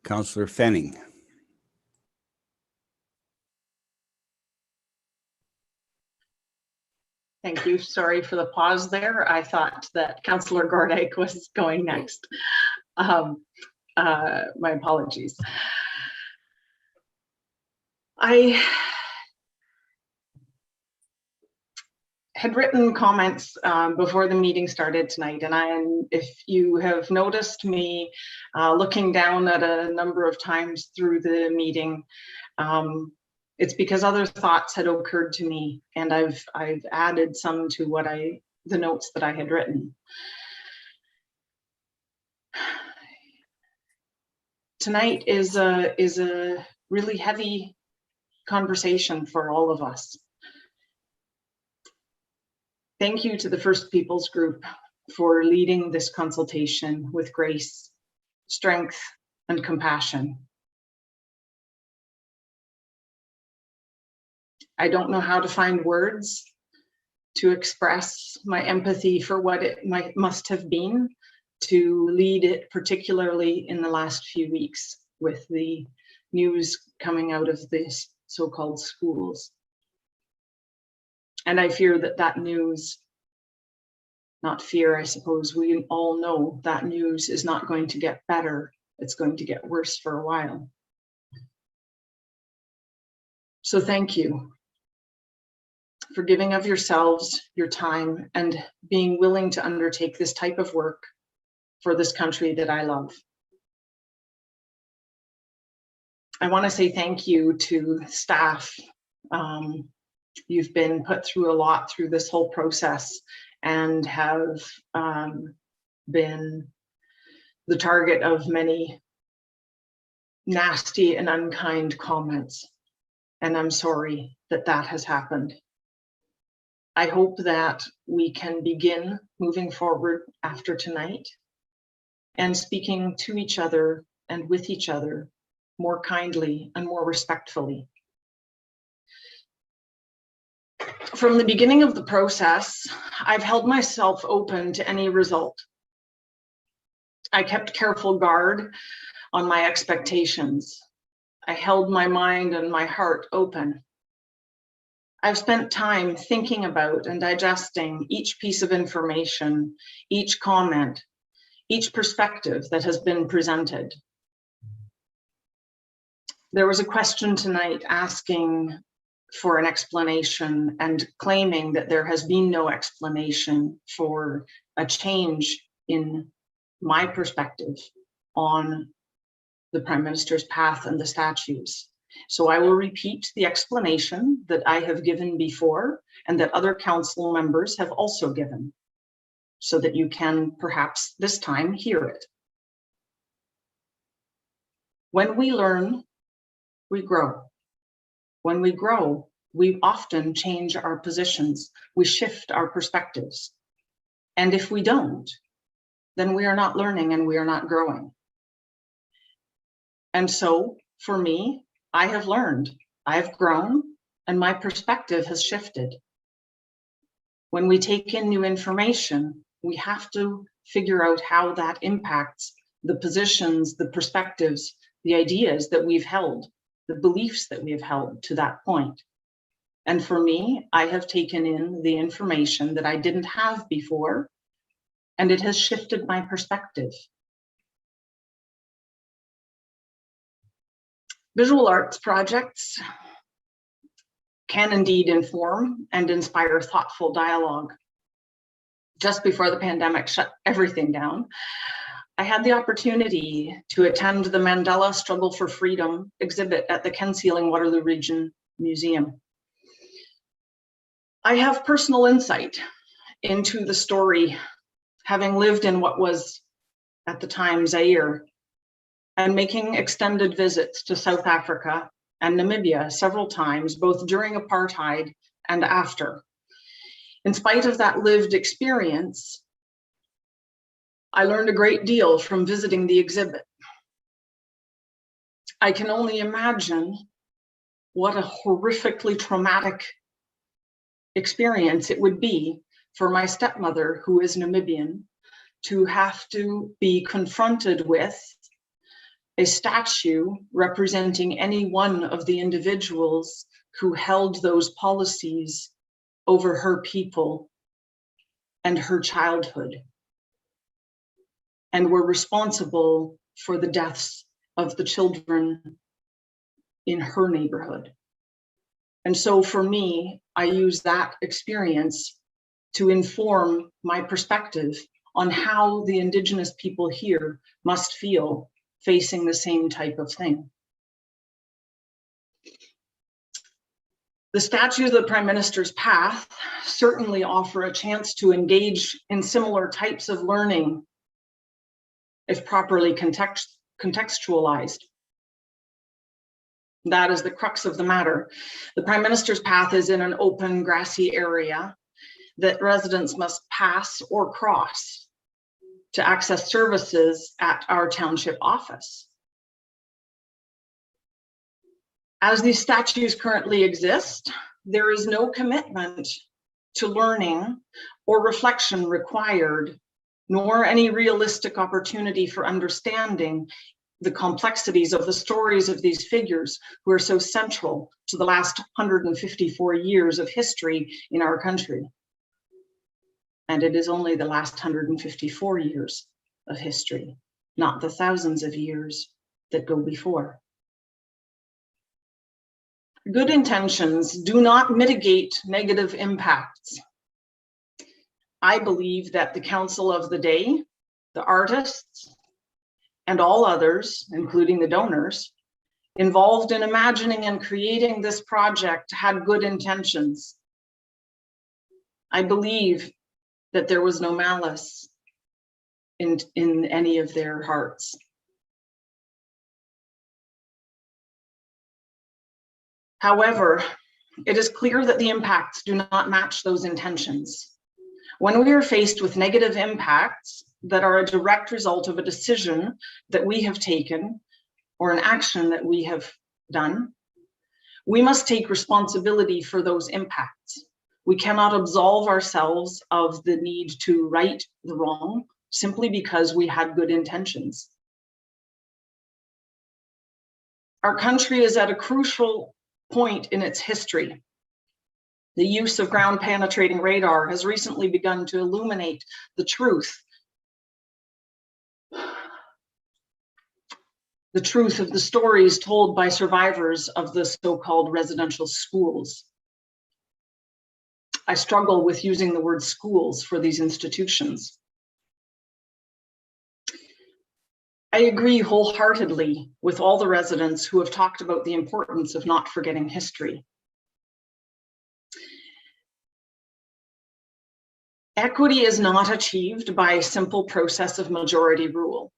Councillor Fenning. Thank you. Sorry for the pause there. I thought that Councillor Gordake was going next. My apologies. I had written comments before the meeting started tonight, and if you have noticed me looking down at a number of times through the meeting, it's because other thoughts had occurred to me, and I've added some to the notes that I had written. tonight is a really heavy conversation for all of us. Thank you to the First Peoples Group for leading this consultation with grace, strength, and compassion. I don't know how to find words to express my empathy for what it must have been to lead it, particularly in the last few weeks with the news coming out of these so-called schools. And I fear that that news, not fear, I suppose we all know that news is not going to get better. It's going to get worse for a while. So thank you for giving of yourselves, your time, and being willing to undertake this type of work for this country that I love. I want to say thank you to staff. You've been put through a lot through this whole process and have been the target of many nasty and unkind comments. And I'm sorry that that has happened. I hope that we can begin moving forward after tonight and speaking to each other and with each other more kindly and more respectfully. From the beginning of the process, I've held myself open to any result. I kept careful guard on my expectations. I held my mind and my heart open. I've spent time thinking about and digesting each piece of information, each comment, each perspective that has been presented. There was a question tonight asking for an explanation and claiming that there has been no explanation for a change in my perspective on the Prime Minister's path and the statutes. So I will repeat the explanation that I have given before and that other council members have also given, so that you can perhaps this time hear it. When we learn, we grow. When we grow, we often change our positions. We shift our perspectives. And if we don't, then we are not learning and we are not growing. And so for me, I have learned, I've grown, and my perspective has shifted. When we take in new information, we have to figure out how that impacts the positions, the perspectives, the ideas that we've held, the beliefs that we have held to that point. And for me, I have taken in the information that I didn't have before, and it has shifted my perspective. Visual arts projects can indeed inform and inspire thoughtful dialogue. Just before the pandemic shut everything down, I had the opportunity to attend the Mandela Struggle for Freedom exhibit at the Kensealing Waterloo Region Museum. I have personal insight into the story, having lived in what was at the time Zaire, and making extended visits to South Africa and Namibia several times, both during apartheid and after. In spite of that lived experience, I learned a great deal from visiting the exhibit. I can only imagine what a horrifically traumatic experience it would be for my stepmother, who is Namibian, to have to be confronted with a statue representing any one of the individuals who held those policies over her people and her childhood, and were responsible for the deaths of the children in her neighborhood. And so for me, I use that experience to inform my perspective on how the Indigenous people here must feel facing the same type of thing. The statues of the Prime Minister's path certainly offer a chance to engage in similar types of learning if properly contextualized. That is the crux of the matter. The Prime Minister's path is in an open, grassy area that residents must pass or cross to access services at our township office. As these statues currently exist, there is no commitment to learning or reflection required, nor any realistic opportunity for understanding the complexities of the stories of these figures who are so central to the last 154 years of history in our country. And it is only the last 154 years of history, not the thousands of years that go before. Good intentions do not mitigate negative impacts. I believe that the council of the day, the artists, and all others, including the donors, involved in imagining and creating this project had good intentions. I believe that there was no malice in any of their hearts. However, it is clear that the impacts do not match those intentions. When we are faced with negative impacts that are a direct result of a decision that we have taken or an action that we have done, we must take responsibility for those impacts. We cannot absolve ourselves of the need to right the wrong simply because we had good intentions. Our country is at a crucial point in its history. The use of ground penetrating radar has recently begun to illuminate the truth of the stories told by survivors of the so-called residential schools. I struggle with using the word schools for these institutions. I agree wholeheartedly with all the residents who have talked about the importance of not forgetting history. Equity is not achieved by a simple process of majority rule.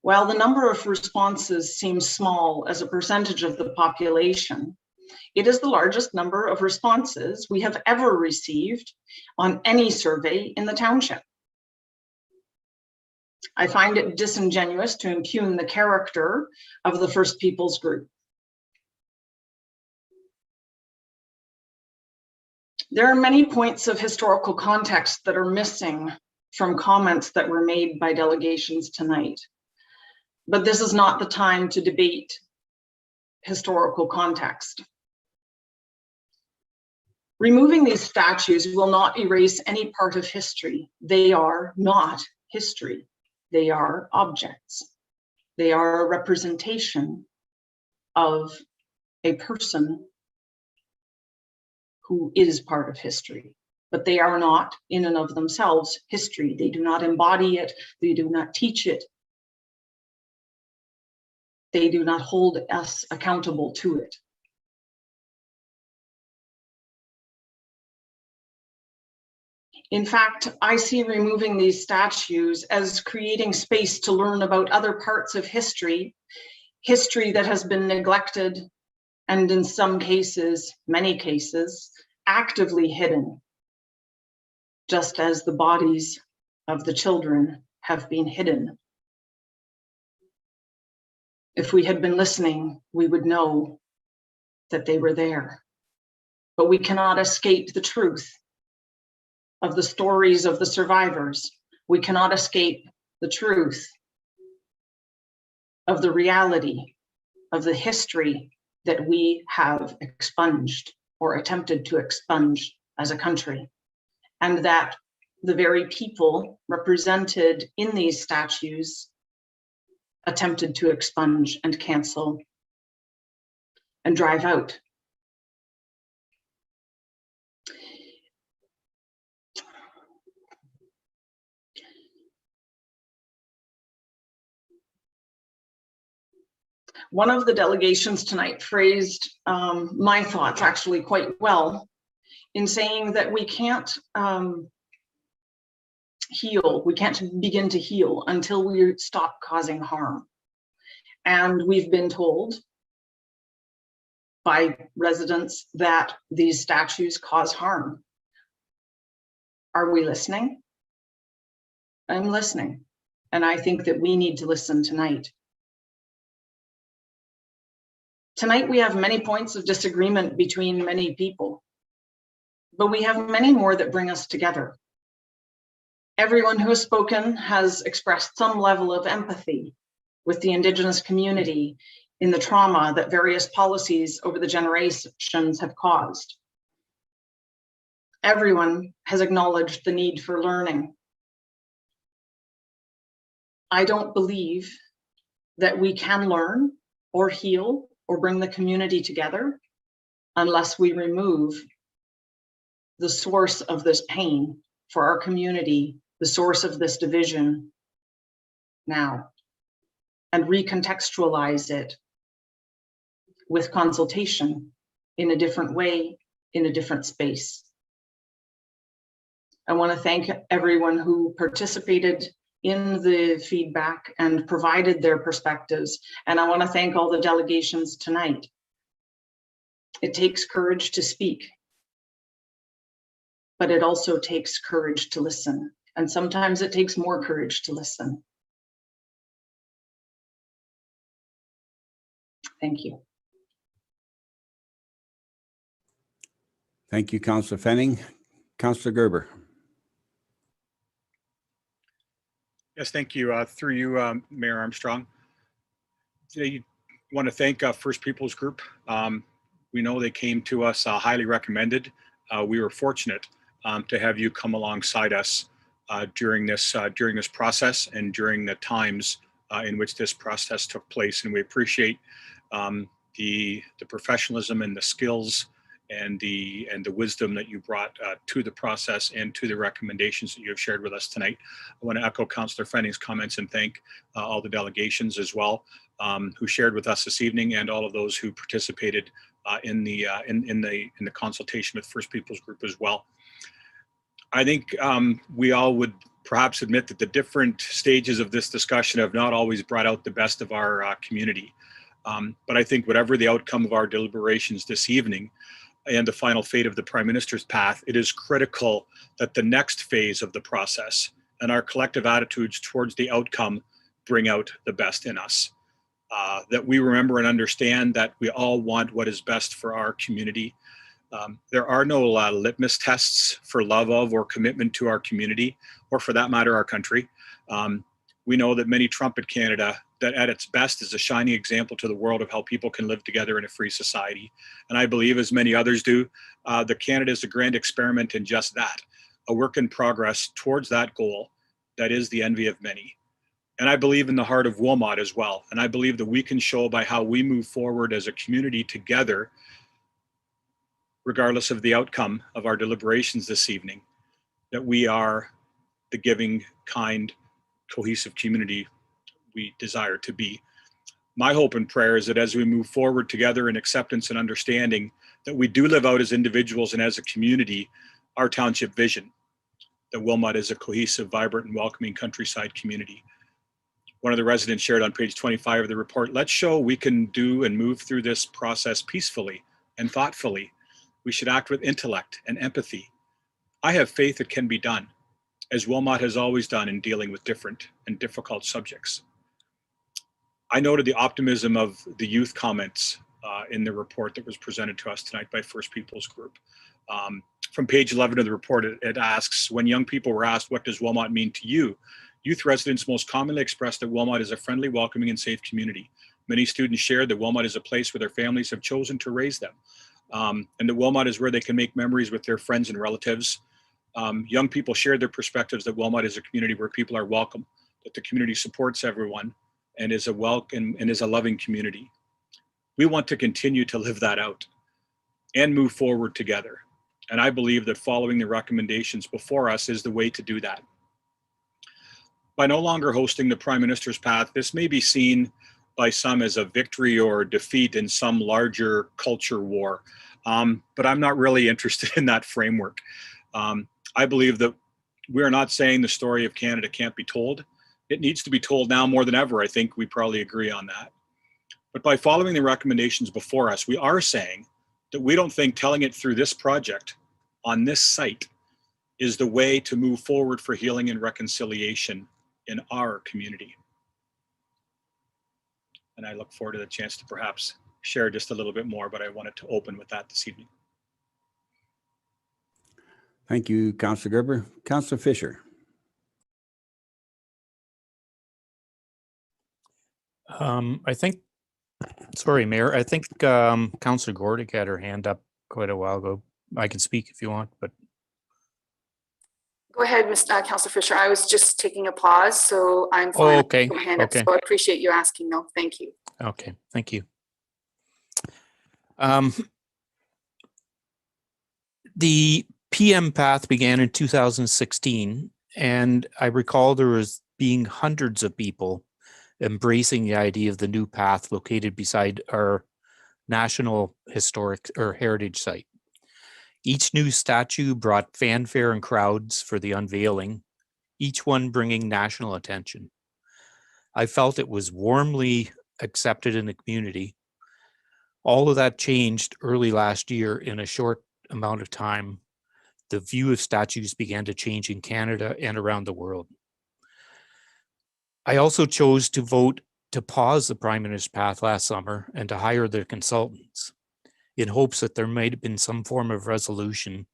While the number of responses seems small as a percentage of the population, it is the largest number of responses we have ever received on any survey in the township. I find it disingenuous to impugn the character of the First Peoples group. There are many points of historical context that are missing from comments that were made by delegations tonight. But this is not the time to debate historical context. Removing these statues will not erase any part of history. They are not history. They are objects. They are a representation of a person who is part of history, but they are not in and of themselves history. They do not embody it. They do not teach it. They do not hold us accountable to it. In fact, I see removing these statues as creating space to learn about other parts of history, history that has been neglected and in some cases, many cases, actively hidden, just as the bodies of the children have been hidden. If we had been listening, we would know that they were there. But we cannot escape the truth of the stories of the survivors. We cannot escape the truth of the reality of the history that we have expunged or attempted to expunge as a country, and that the very people represented in these statues attempted to expunge and cancel and drive out. One of the delegations tonight phrased my thoughts actually quite well in saying that we can't heal, we can't begin to heal until we stop causing harm. And we've been told by residents that these statues cause harm. Are we listening? I'm listening. And I think that we need to listen tonight. Tonight, we have many points of disagreement between many people, but we have many more that bring us together. Everyone who has spoken has expressed some level of empathy with the Indigenous community in the trauma that various policies over the generations have caused. Everyone has acknowledged the need for learning. I don't believe that we can learn or heal or bring the community together unless we remove the source of this pain for our community, the source of this division now, and recontextualize it with consultation in a different way, in a different space. I want to thank everyone who participated in the feedback and provided their perspectives. And I want to thank all the delegations tonight. It takes courage to speak, but it also takes courage to listen. And sometimes it takes more courage to listen. Thank you. Thank you, Councillor Fenning. Councillor Gerber. Yes, thank you. Through you, Mayor Armstrong. I want to thank First Peoples Group. We know they came to us highly recommended. We were fortunate to have you come alongside us during this process and during the times in which this process took place. And we appreciate the professionalism and the skills and the wisdom that you brought to the process and to the recommendations that you have shared with us tonight. I want to echo Councillor Fenning's comments and thank all the delegations as well who shared with us this evening, and all of those who participated in the consultation with First Peoples Group as well. I think we all would perhaps admit that the different stages of this discussion have not always brought out the best of our community. But I think whatever the outcome of our deliberations this evening and the final fate of the Prime Minister's path, it is critical that the next phase of the process and our collective attitudes towards the outcome bring out the best in us. That we remember and understand that we all want what is best for our community. There are no litmus tests for love of or commitment to our community, or for that matter, our country. We know that many trumpet Canada that at its best is a shining example to the world of how people can live together in a free society. And I believe, as many others do, that Canada is a grand experiment in just that, a work in progress towards that goal that is the envy of many. And I believe in the heart of Wilmot as well. And I believe that we can show by how we move forward as a community together, regardless of the outcome of our deliberations this evening, that we are the giving, kind, cohesive community we desire to be. My hope and prayer is that as we move forward together in acceptance and understanding, that we do live out as individuals and as a community our township vision, that Wilmot is a cohesive, vibrant, and welcoming countryside community. One of the residents shared on page 25 of the report, let's show we can do and move through this process peacefully and thoughtfully. We should act with intellect and empathy. I have faith it can be done, as Wilmot has always done in dealing with different and difficult subjects. I noted the optimism of the youth comments in the report that was presented to us tonight by First Peoples Group. From page 11 of the report, it asks, when young people were asked, what does Wilmot mean to you? Youth residents most commonly expressed that Wilmot is a friendly, welcoming, and safe community. Many students shared that Wilmot is a place where their families have chosen to raise them, and that Wilmot is where they can make memories with their friends and relatives. Young people shared their perspectives that Wilmot is a community where people are welcome, that the community supports everyone, and is a welcome and is a loving community. We want to continue to live that out and move forward together. And I believe that following the recommendations before us is the way to do that. By no longer hosting the Prime Minister's path, this may be seen by some as a victory or defeat in some larger culture war. But I'm not really interested in that framework. I believe that we are not saying the story of Canada can't be told. It needs to be told now more than ever. I think we probably agree on that. But by following the recommendations before us, we are saying that we don't think telling it through this project on this site is the way to move forward for healing and reconciliation in our community. And I look forward to the chance to perhaps share just a little bit more, but I wanted to open with that this evening. Thank you, Councillor Gerber. Councillor Fisher. I think, sorry, Mayor, I think Councillor Gordick had her hand up quite a while ago. I can speak if you want, but. Go ahead, Councillor Fisher. I was just taking a pause, so I'm fine. Oh, okay. With my hand up, Okay. so I appreciate you asking. No, thank you. Okay, thank you. The PM path began in 2016, and I recall there was being hundreds of people embracing the idea of the new path located beside our national historic or heritage site. Each new statue brought fanfare and crowds for the unveiling, each one bringing national attention. I felt it was warmly accepted in the community. All of that changed early last year. In a short amount of time, the view of statues began to change in Canada and around the world. I also chose to vote to pause the Prime Minister's path last summer and to hire their consultants in hopes that there might have been some form of resolution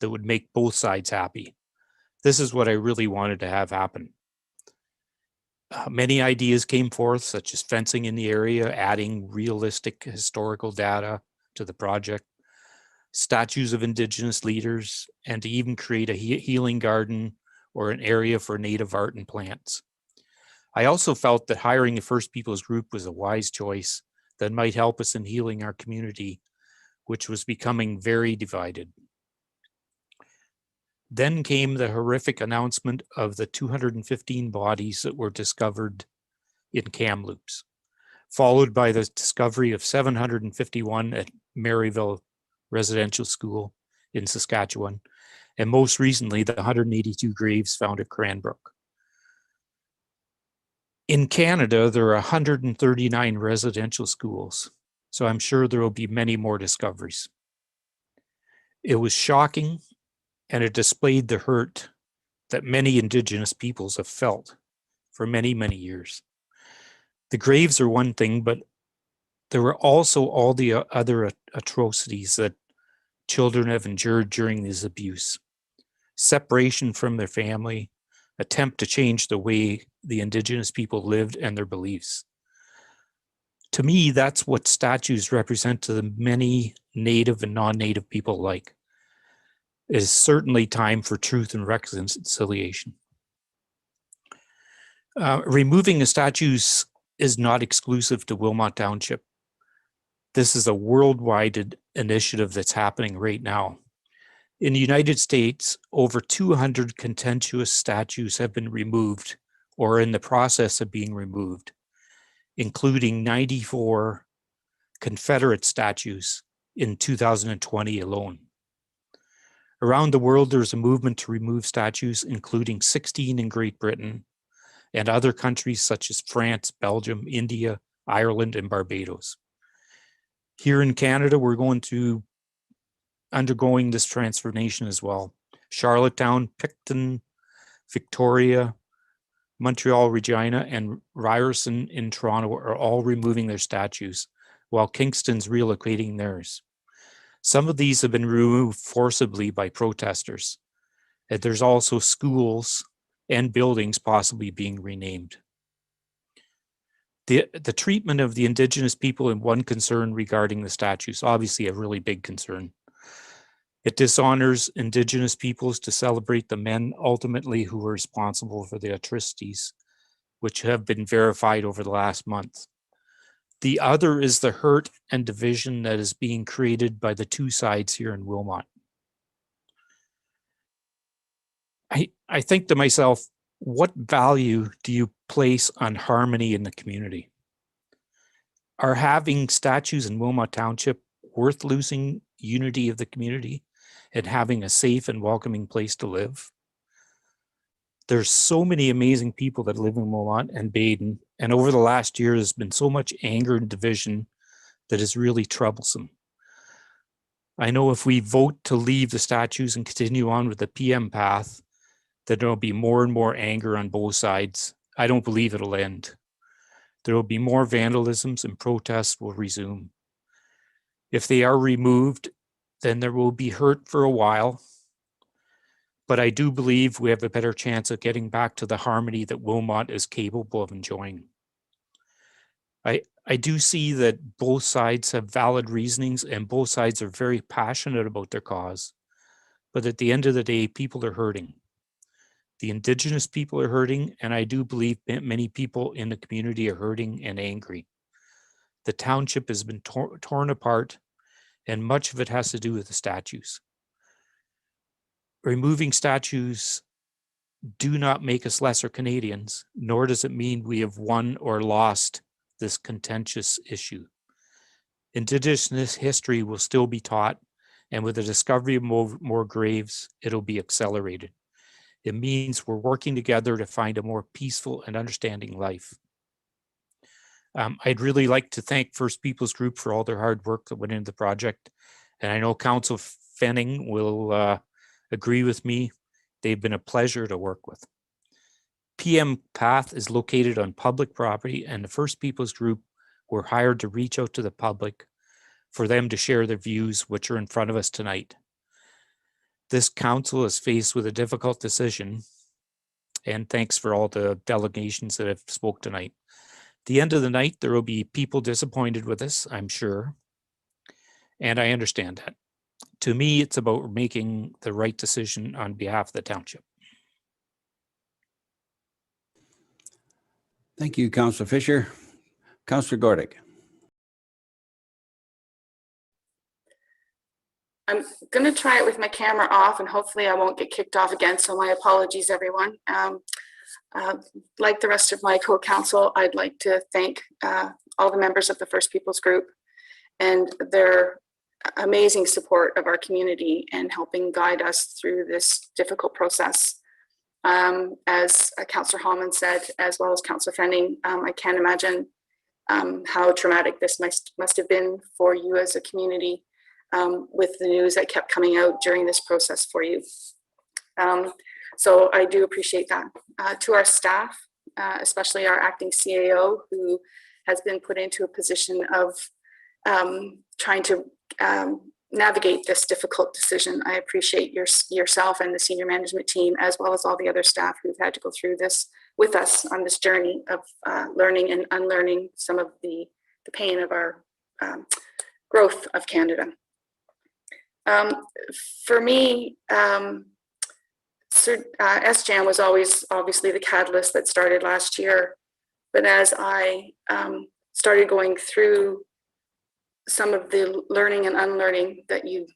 that would make both sides happy. This is what I really wanted to have happen. Many ideas came forth, such as fencing in the area, adding realistic historical data to the project, statues of Indigenous leaders, and to even create a healing garden or an area for native art and plants. I also felt that hiring a First Peoples group was a wise choice that might help us in healing our community, which was becoming very divided. Then came the horrific announcement of the 215 bodies that were discovered in Kamloops, followed by the discovery of 751 at Maryville Residential School in Saskatchewan, and most recently, the 182 graves found at Cranbrook. In Canada, there are 139 residential schools, so I'm sure there will be many more discoveries. It was shocking, and it displayed the hurt that many Indigenous peoples have felt for many, many years. The graves are one thing, but there were also all the other atrocities that children have endured during this abuse. Separation from their family, attempt to change the way the Indigenous people lived and their beliefs. To me, that's what statues represent to the many Native and non-Native people alike. It is certainly time for truth and reconciliation. Removing the statues is not exclusive to Wilmot Township. This is a worldwide initiative that's happening right now. In the United States, over 200 contentious statues have been removed or are in the process of being removed, including 94 Confederate statues in 2020 alone. Around the world, there's a movement to remove statues, including 16 in Great Britain and other countries such as France, Belgium, India, Ireland, and Barbados. Here in Canada, we're undergoing this transformation as well. Charlottetown, Picton, Victoria, Montreal, Regina, and Ryerson in Toronto are all removing their statues, while Kingston's relocating theirs. Some of these have been removed forcibly by protesters, and there's also schools and buildings possibly being renamed. The treatment of the Indigenous people is one concern regarding the statues, obviously a really big concern. It dishonors Indigenous peoples to celebrate the men ultimately who were responsible for the atrocities, which have been verified over the last month. The other is the hurt and division that is being created by the two sides here in Wilmot. I think to myself, what value do you place on harmony in the community? Are having statues in Wilmot Township worth losing unity of the community and having a safe and welcoming place to live? There's so many amazing people that live in Wilmot and Baden, and over the last year, there's been so much anger and division that is really troublesome. I know if we vote to leave the statues and continue on with the PM path, that there'll be more and more anger on both sides. I don't believe it'll end. There will be more vandalisms and protests will resume. If they are removed, then there will be hurt for a while. But I do believe we have a better chance of getting back to the harmony that Wilmot is capable of enjoying. I do see that both sides have valid reasonings and both sides are very passionate about their cause. But at the end of the day, people are hurting. The Indigenous people are hurting, and I do believe many people in the community are hurting and angry. The township has been torn apart, and much of it has to do with the statues. Removing statues do not make us lesser Canadians, nor does it mean we have won or lost this contentious issue. Indigenous history will still be taught, and with the discovery of more graves, it'll be accelerated. It means we're working together to find a more peaceful and understanding life. I'd really like to thank First Peoples Group for all their hard work that went into the project. And I know Council Fenning will agree with me. They've been a pleasure to work with. PM Path is located on public property, and the First Peoples Group were hired to reach out to the public for them to share their views, which are in front of us tonight. This council is faced with a difficult decision, and thanks for all the delegations that have spoke tonight. At the end of the night, there will be people disappointed with us, I'm sure, and I understand that. To me, it's about making the right decision on behalf of the township. Thank you, Councillor Fisher. Councillor Gordick. I'm going to try it with my camera off and hopefully I won't get kicked off again. So my apologies, everyone. Like the rest of my co-counsel, I'd like to thank all the members of the First Peoples Group and their amazing support of our community and helping guide us through this difficult process. As Councillor Hallman said, as well as Councillor Fenning, I can't imagine how traumatic this must have been for you as a community with the news that kept coming out during this process for you. So I do appreciate that. To our staff, especially our acting CAO, who has been put into a position of trying to navigate this difficult decision. I appreciate yourself and the senior management team, as well as all the other staff who've had to go through this with us on this journey of learning and unlearning some of the pain of our growth of Canada. For me, SJAM was always obviously the catalyst that started last year, but as I started going through some of the learning and unlearning that you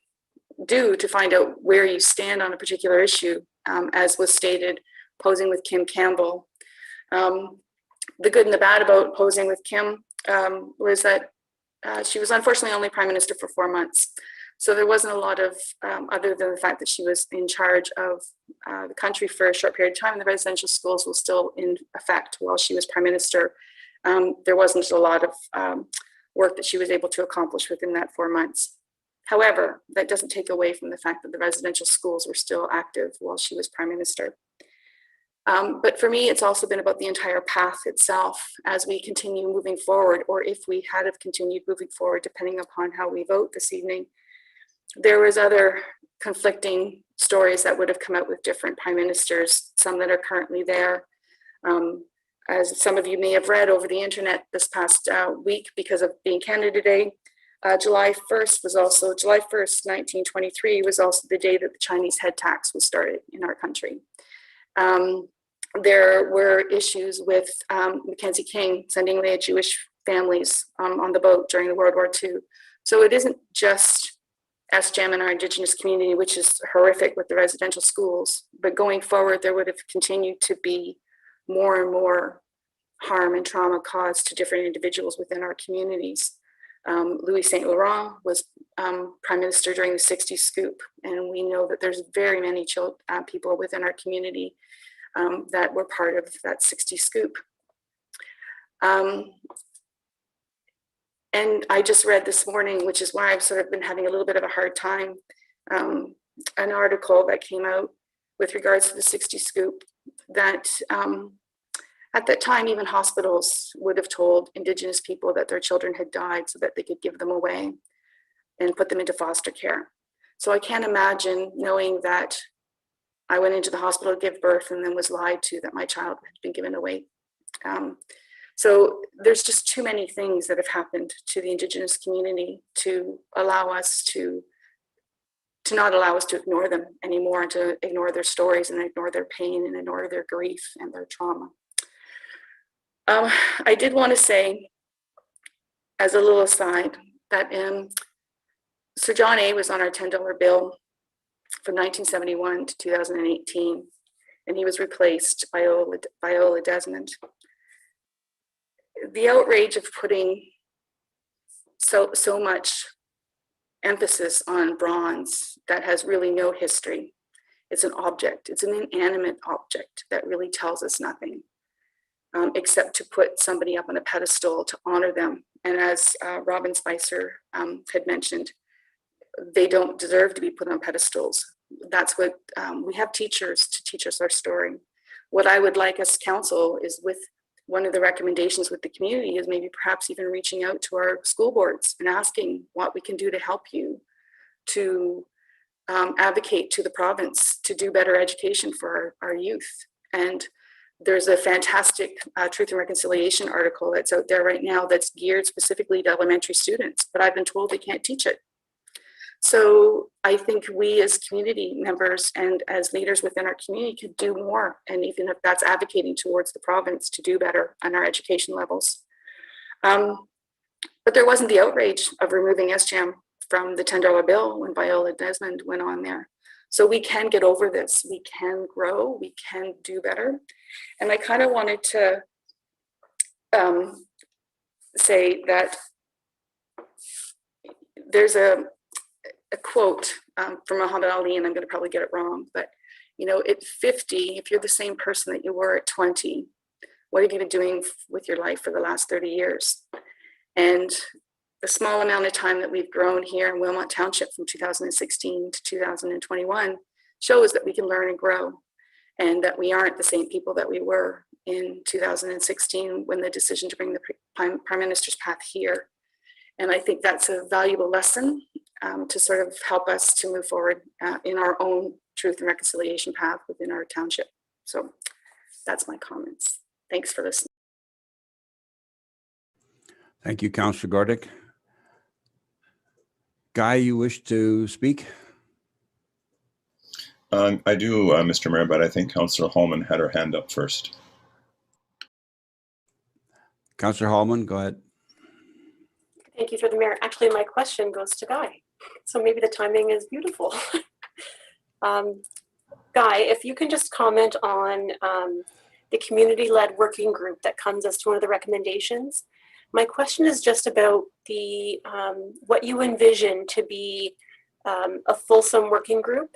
do to find out where you stand on a particular issue, as was stated, posing with Kim Campbell. The good and the bad about posing with Kim was that she was unfortunately only Prime Minister for 4 months. So there wasn't a lot of, other than the fact that she was in charge of the country for a short period of time, and the residential schools were still in effect while she was Prime Minister. There wasn't a lot of work that she was able to accomplish within that 4 months. However, that doesn't take away from the fact that the residential schools were still active while she was Prime Minister. But for me, it's also been about the entire path itself as we continue moving forward, or if we had have continued moving forward, depending upon how we vote this evening. There was other conflicting stories that would have come out with different prime ministers, some that are currently there. As some of you may have read over the internet this past week, because of being Canada Day, July 1st, 1923 was also the day that the Chinese head tax was started in our country. There were issues with Mackenzie King sending away Jewish families on the boat during the World War II. So it isn't just SJAM and our Indigenous community, which is horrific with the residential schools, but going forward, there would have continued to be more and more harm and trauma caused to different individuals within our communities. Louis St. Laurent was Prime Minister during the 60s scoop, and we know that there's very many people within our community that were part of that 60 scoop. And I just read this morning, which is why I've sort of been having a little bit of a hard time, an article that came out with regards to the 60 scoop that at that time, even hospitals would have told Indigenous people that their children had died so that they could give them away and put them into foster care. So I can't imagine knowing that I went into the hospital to give birth and then was lied to that my child had been given away. So there's just too many things that have happened to the Indigenous community to allow us to not allow us to ignore them anymore, and to ignore their stories and ignore their pain and ignore their grief and their trauma. I did want to say, as a little aside, that Sir John A. was on our $10 bill from 1971 to 2018, and he was replaced by Viola Desmond. The outrage of putting so much emphasis on bronze that has really no history. It's an object, it's an inanimate object that really tells us nothing, except to put somebody up on a pedestal to honor them. And as Robin Spicer had mentioned, they don't deserve to be put on pedestals. That's what, we have teachers to teach us our story. What I would like as council is, with one of the recommendations with the community, is maybe perhaps even reaching out to our school boards and asking what we can do to help you to advocate to the province to do better education for our youth. And there's a fantastic Truth and Reconciliation article that's out there right now that's geared specifically to elementary students, but I've been told they can't teach it. So I think we as community members and as leaders within our community could do more. And even if that's advocating towards the province to do better on our education levels. But there wasn't the outrage of removing SGM from the $10 bill when Viola Desmond went on there. So we can get over this, we can grow, we can do better. And I kind of wanted to say that there's a quote from Muhammad Ali, and I'm going to probably get it wrong, but you know, at 50, if you're the same person that you were at 20, what have you been doing with your life for the last 30 years? And the small amount of time that we've grown here in Wilmot Township from 2016 to 2021 shows that we can learn and grow, and that we aren't the same people that we were in 2016 when the decision to bring the Prime Minister's path here. And I think that's a valuable lesson to sort of help us to move forward in our own truth and reconciliation path within our township. So that's my comments. Thanks for listening. Thank you, Councillor Gordick. Guy, you wish to speak? I do, Mr. Mayor, but I think Councillor Holman had her hand up first. Councillor Holman, go ahead. Thank you, through the mayor. Actually, my question goes to Guy. So maybe the timing is beautiful. Guy, if you can just comment on the community-led working group that comes as to one of the recommendations. My question is just about the what you envision to be a fulsome working group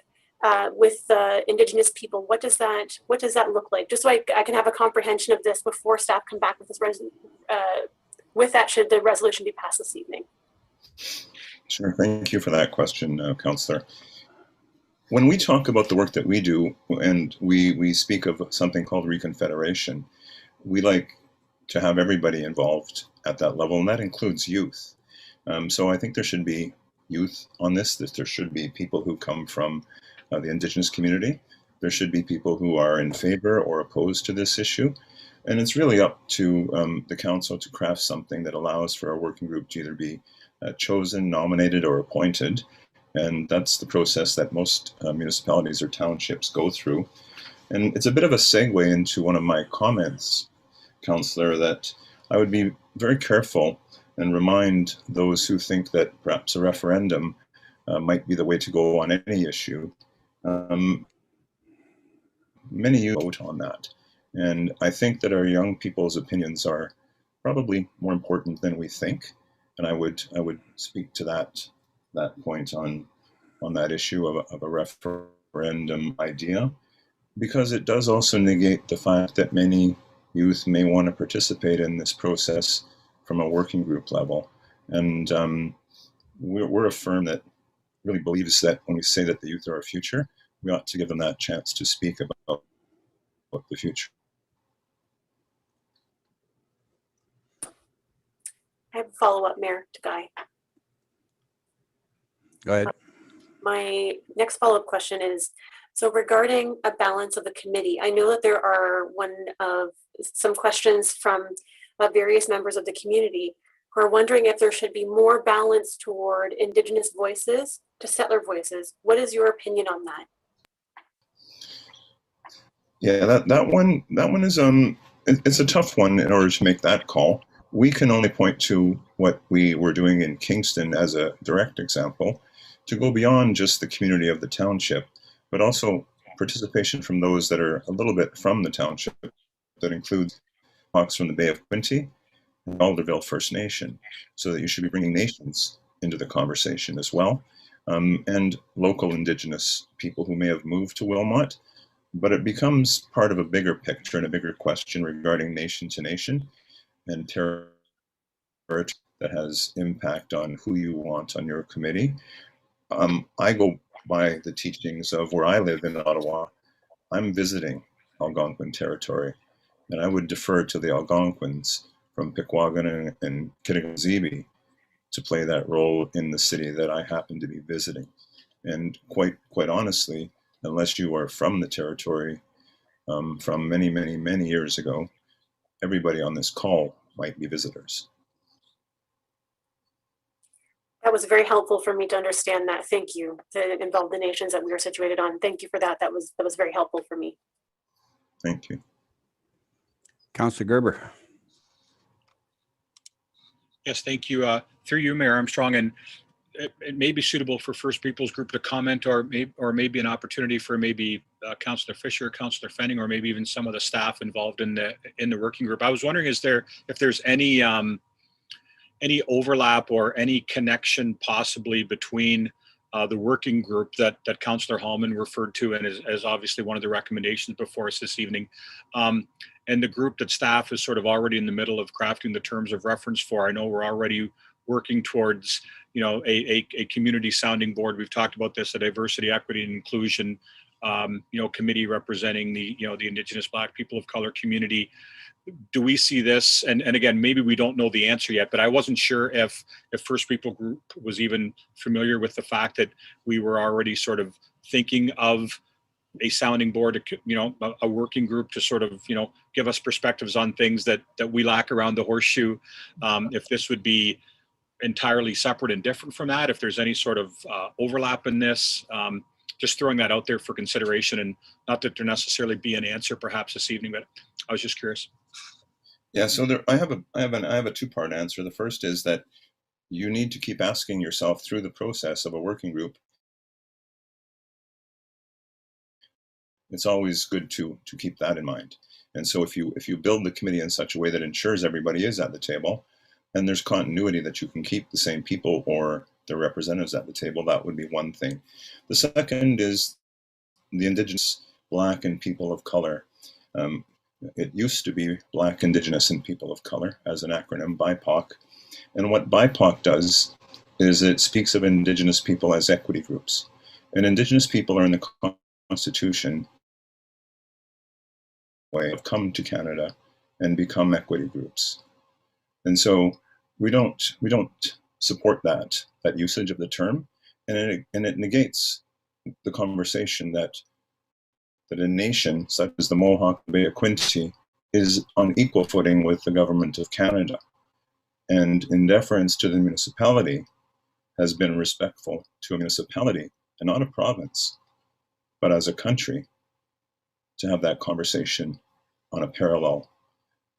with Indigenous people. What does that look like? Just so I can have a comprehension of this before staff come back with this with that, should the resolution be passed this evening. Sure, thank you for that question, Councillor. When we talk about the work that we do, and we speak of something called reconfederation, we like to have everybody involved at that level, and that includes youth. So I think there should be youth on this, that there should be people who come from the Indigenous community. There should be people who are in favor or opposed to this issue. And it's really up to the council to craft something that allows for our working group to either be chosen, nominated, or appointed. And that's the process that most municipalities or townships go through. And it's a bit of a segue into one of my comments, Councillor, that I would be very careful and remind those who think that perhaps a referendum might be the way to go on any issue. Many youth vote on that. And I think that our young people's opinions are probably more important than we think. And I would speak to that point on that issue of a referendum idea. because it does also negate the fact that many youth may want to participate in this process from a working group level. And we're a firm that really believes that when we say that the youth are our future, we ought to give them that chance to speak about the future. I have a follow-up, Mayor, to Guy. Go ahead. My next follow-up question is, so regarding a balance of the committee, I know that there are some questions from various members of the community who are wondering if there should be more balance toward Indigenous voices to settler voices. What is your opinion on that? Yeah, that one is it's a tough one in order to make that call. We can only point to what we were doing in Kingston as a direct example, to go beyond just the community of the township, but also participation from those that are a little bit from the township. That includes folks from the Bay of Quinte and Alderville First Nation, so that you should be bringing nations into the conversation as well, and local Indigenous people who may have moved to Wilmot. But it becomes part of a bigger picture and a bigger question regarding nation to nation and territory that has impact on who you want on your committee. I go by the teachings of where I live in Ottawa. I'm visiting Algonquin territory, and I would defer to the Algonquins from Pikwaugan and Kittigazibi to play that role in the city that I happen to be visiting. And quite honestly, unless you are from the territory from many, many, many years ago, everybody on this call might be visitors. That was very helpful for me to understand that. Thank you. To involve the nations that we are situated on. Thank you for that. That was very helpful for me. Thank you. Councillor Gerber. Yes, thank you. Through you, Mayor Armstrong, and it may be suitable for First Peoples Group to comment, or maybe an opportunity for maybe Councillor Fisher, Councillor Fenning, or maybe even some of the staff involved in the working group. I was wondering, if there's any overlap or any connection possibly between the working group that Councillor Hallman referred to and as obviously one of the recommendations before us this evening, and the group that staff is sort of already in the middle of crafting the terms of reference for. I know we're already working towards, a community sounding board. We've talked about this, a diversity, equity, and inclusion, committee representing the Indigenous Black people of color community. Do we see this? And again, maybe we don't know the answer yet, but I wasn't sure if First People Group was even familiar with the fact that we were already sort of thinking of a sounding board, a working group to sort of, give us perspectives on things that we lack around the horseshoe. If this would be entirely separate and different from that, if there's any sort of overlap in this, just throwing that out there for consideration, and not that there necessarily be an answer perhaps this evening, but I was just curious. Yeah, so I have a two-part answer. The first is that you need to keep asking yourself through the process of a working group. It's always good to keep that in mind. And so if you build the committee in such a way that ensures everybody is at the table, and there's continuity that you can keep the same people or the representatives at the table, that would be one thing. The second is the Indigenous, Black, and people of color. It used to be Black, Indigenous, and people of color as an acronym, BIPOC. And what BIPOC does is it speaks of Indigenous people as equity groups. And Indigenous people are in the Constitution way have come to Canada and become equity groups. And so we don't support that usage of the term, and it negates the conversation that a nation such as the Mohawk Bay of Quinte is on equal footing with the government of Canada, and in deference to the municipality has been respectful to a municipality and not a province, but as a country, to have that conversation on a parallel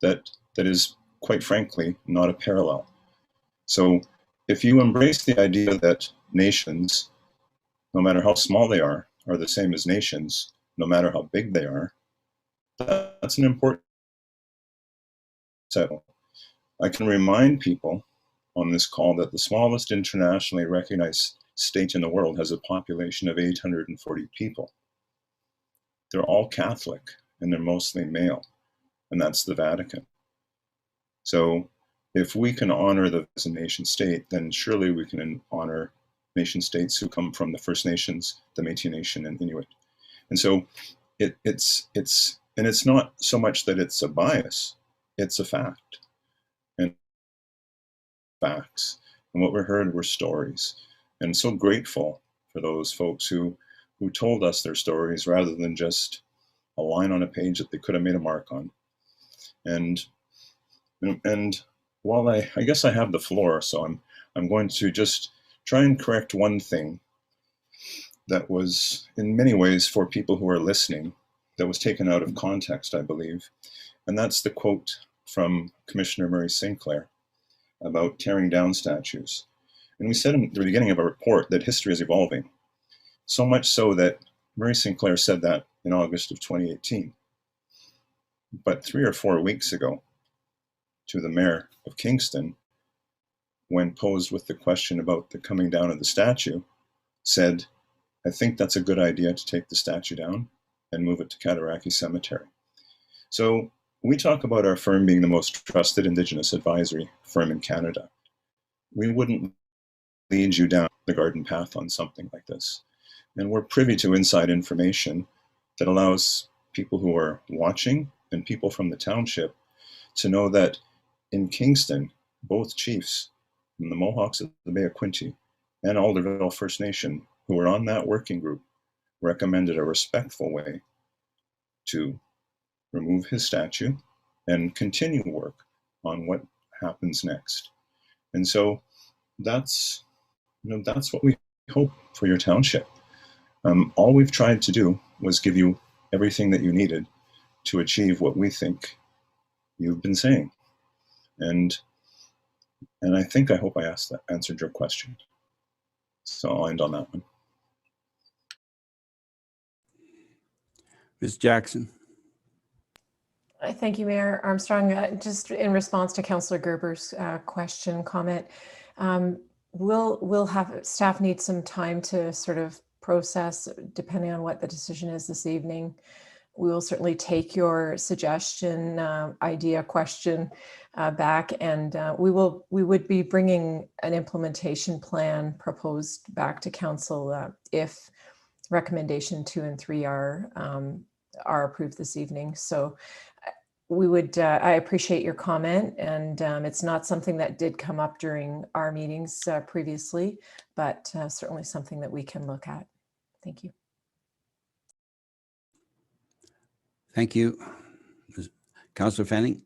that is, quite frankly, not a parallel. So if you embrace the idea that nations, no matter how small they are the same as nations, no matter how big they are, that's an important settle. I can remind people on this call that the smallest internationally recognized state in the world has a population of 840 people. they're all Catholic and they're mostly male, and that's the Vatican. So if we can honor the as a nation state, then surely we can honor nation states who come from the First Nations, the Métis Nation, and Inuit. And so it's not so much that it's a bias, it's a fact. And facts. And what we heard were stories. And so grateful for those folks who told us their stories rather than just a line on a page that they could have made a mark on. And while I guess I have the floor, so I'm going to just try and correct one thing that was in many ways, for people who are listening, that was taken out of context, I believe. And that's the quote from Commissioner Murray Sinclair about tearing down statues. And we said in the beginning of our report that history is evolving, so much so that Murray Sinclair said that in August of 2018. But 3 or 4 weeks ago, to the mayor of Kingston, when posed with the question about the coming down of the statue, said, "I think that's a good idea to take the statue down and move it to Cataraqui Cemetery." So we talk about our firm being the most trusted Indigenous advisory firm in Canada. We wouldn't lead you down the garden path on something like this. And we're privy to inside information that allows people who are watching and people from the township to know that in Kingston, both chiefs from the Mohawks of the Bay of Quinte and Alderville First Nation who were on that working group recommended a respectful way to remove his statue and continue work on what happens next. And so that's what we hope for your township. All we've tried to do was give you everything that you needed to achieve what we think you've been saying. And I hope I answered your question. So I'll end on that one. Ms. Jackson. Thank you, Mayor Armstrong. Just in response to Councillor Gerber's comment, we'll have staff need some time to sort of process, depending on what the decision is this evening. We will certainly take your suggestion, idea, question back, and we would be bringing an implementation plan proposed back to Council if recommendation 2 and 3 are approved this evening. So we would, I appreciate your comment, and it's not something that did come up during our meetings previously, but certainly something that we can look at. Thank you. Thank you. Councillor Fanning.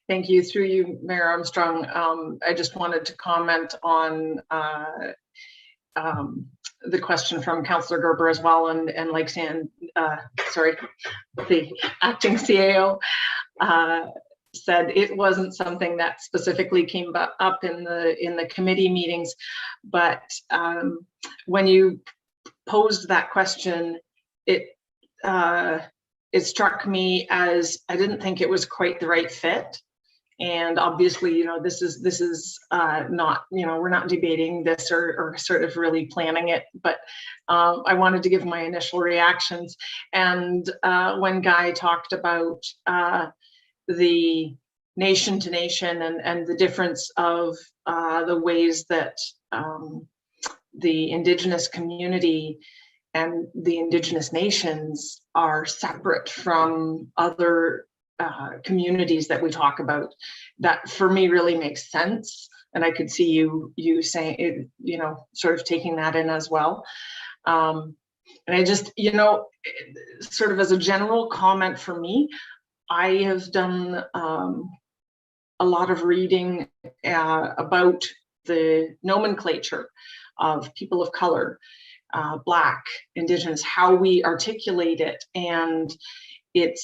Thank you. Through you, Mayor Armstrong, I just wanted to comment on the question from Councillor Gerber as well, and like the acting CAO said it wasn't something that specifically came up in the committee meetings, but when you posed that question, it struck me as I didn't think it was quite the right fit. And obviously, this is not, we're not debating this or sort of really planning it, but I wanted to give my initial reactions. And when Guy talked about the nation to nation and the difference of the ways that the Indigenous community and the Indigenous nations are separate from other communities that we talk about, that for me really makes sense. And I could see you saying it, sort of taking that in as well. And I just, sort of as a general comment for me, I have done a lot of reading about the nomenclature of people of color, Black, Indigenous, how we articulate it. And it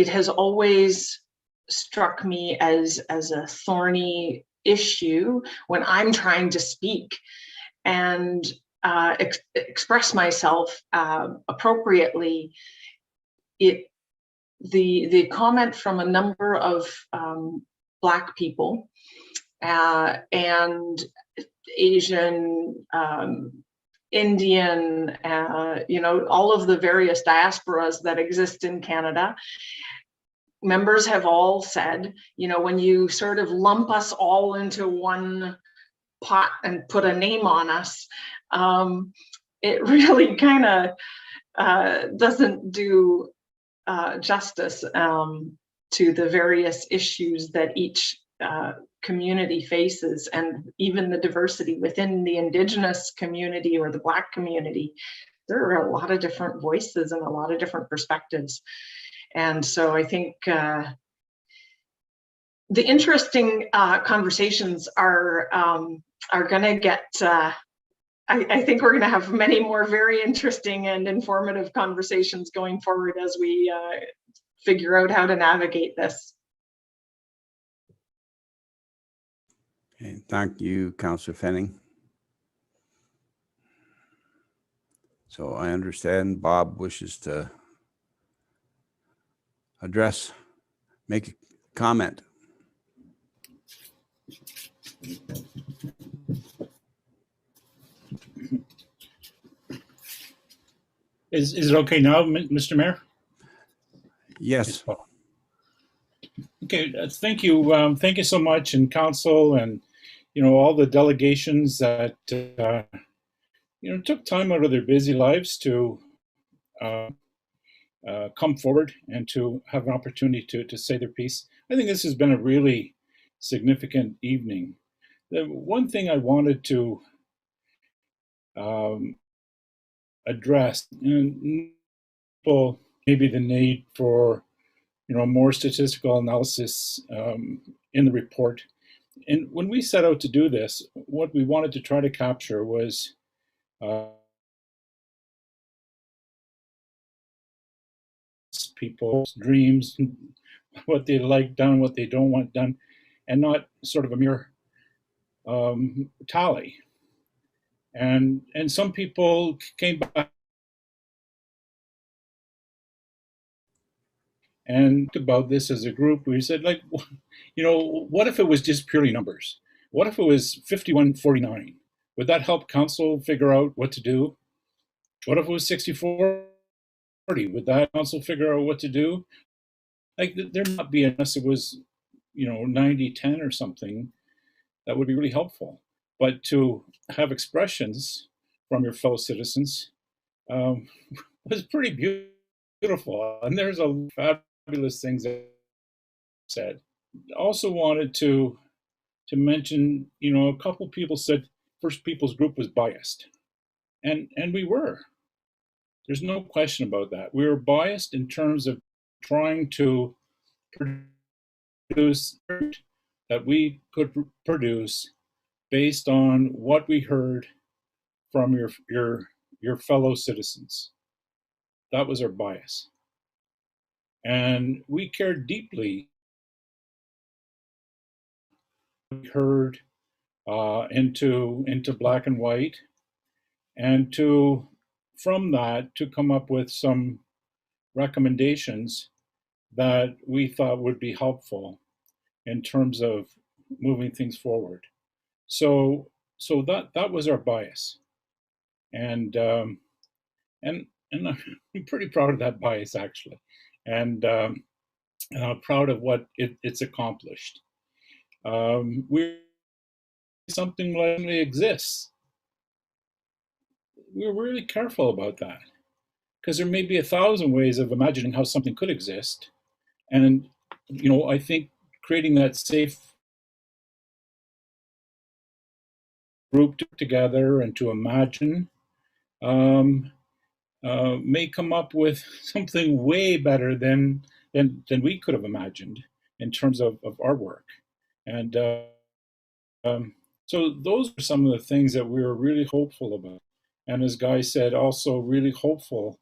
has always struck me as a thorny issue when I'm trying to speak and express myself appropriately. The comment from a number of Black people and Asian Indian, all of the various diasporas that exist in Canada. Members have all said, when you sort of lump us all into one pot and put a name on us, it really kind of doesn't do justice to the various issues that each community faces, and even the diversity within the Indigenous community or the Black community. There are a lot of different voices and a lot of different perspectives. And so I think the interesting conversations are going to get, I think we're going to have many more very interesting and informative conversations going forward as we figure out how to navigate this. Okay, thank you, Councillor Fenning. So I understand Bob wishes to make a comment. Is it okay now, Mr. Mayor? Yes. Okay, thank you. Thank you so much, and council, and all the delegations that took time out of their busy lives to come forward and to have an opportunity to say their piece. I think this has been a really significant evening. The one thing I wanted to address, and maybe the need for more statistical analysis in the report. And when we set out to do this, what we wanted to try to capture was people's dreams, what they like done, what they don't want done, and not sort of a mere tally. And some people came back and about this as a group. We said, like, what if it was just purely numbers? What if it was 51-49? Would that help council figure out what to do? What if it was 60-40? Would that council figure out what to do? Like, there might be, unless it was, 90-10 or something, that would be really helpful. But to have expressions from your fellow citizens was pretty beautiful. And there's a fabulous things that said. Also wanted to mention, a couple people said First Peoples Group was biased. And we were. There's no question about that. We were biased in terms of trying to produce that we could produce based on what we heard from your fellow citizens. That was our bias. And we cared deeply. We heard into black and white, and from that to come up with some recommendations that we thought would be helpful in terms of moving things forward. So that was our bias, and I'm pretty proud of that bias, actually, and proud of what it's accomplished. Something likely exists. We're really careful about that, because there may be 1,000 ways of imagining how something could exist. And, I think creating that safe group together and to imagine may come up with something way better than we could have imagined in terms of our work. And so those are some of the things that we were really hopeful about. And as Guy said, also really hopeful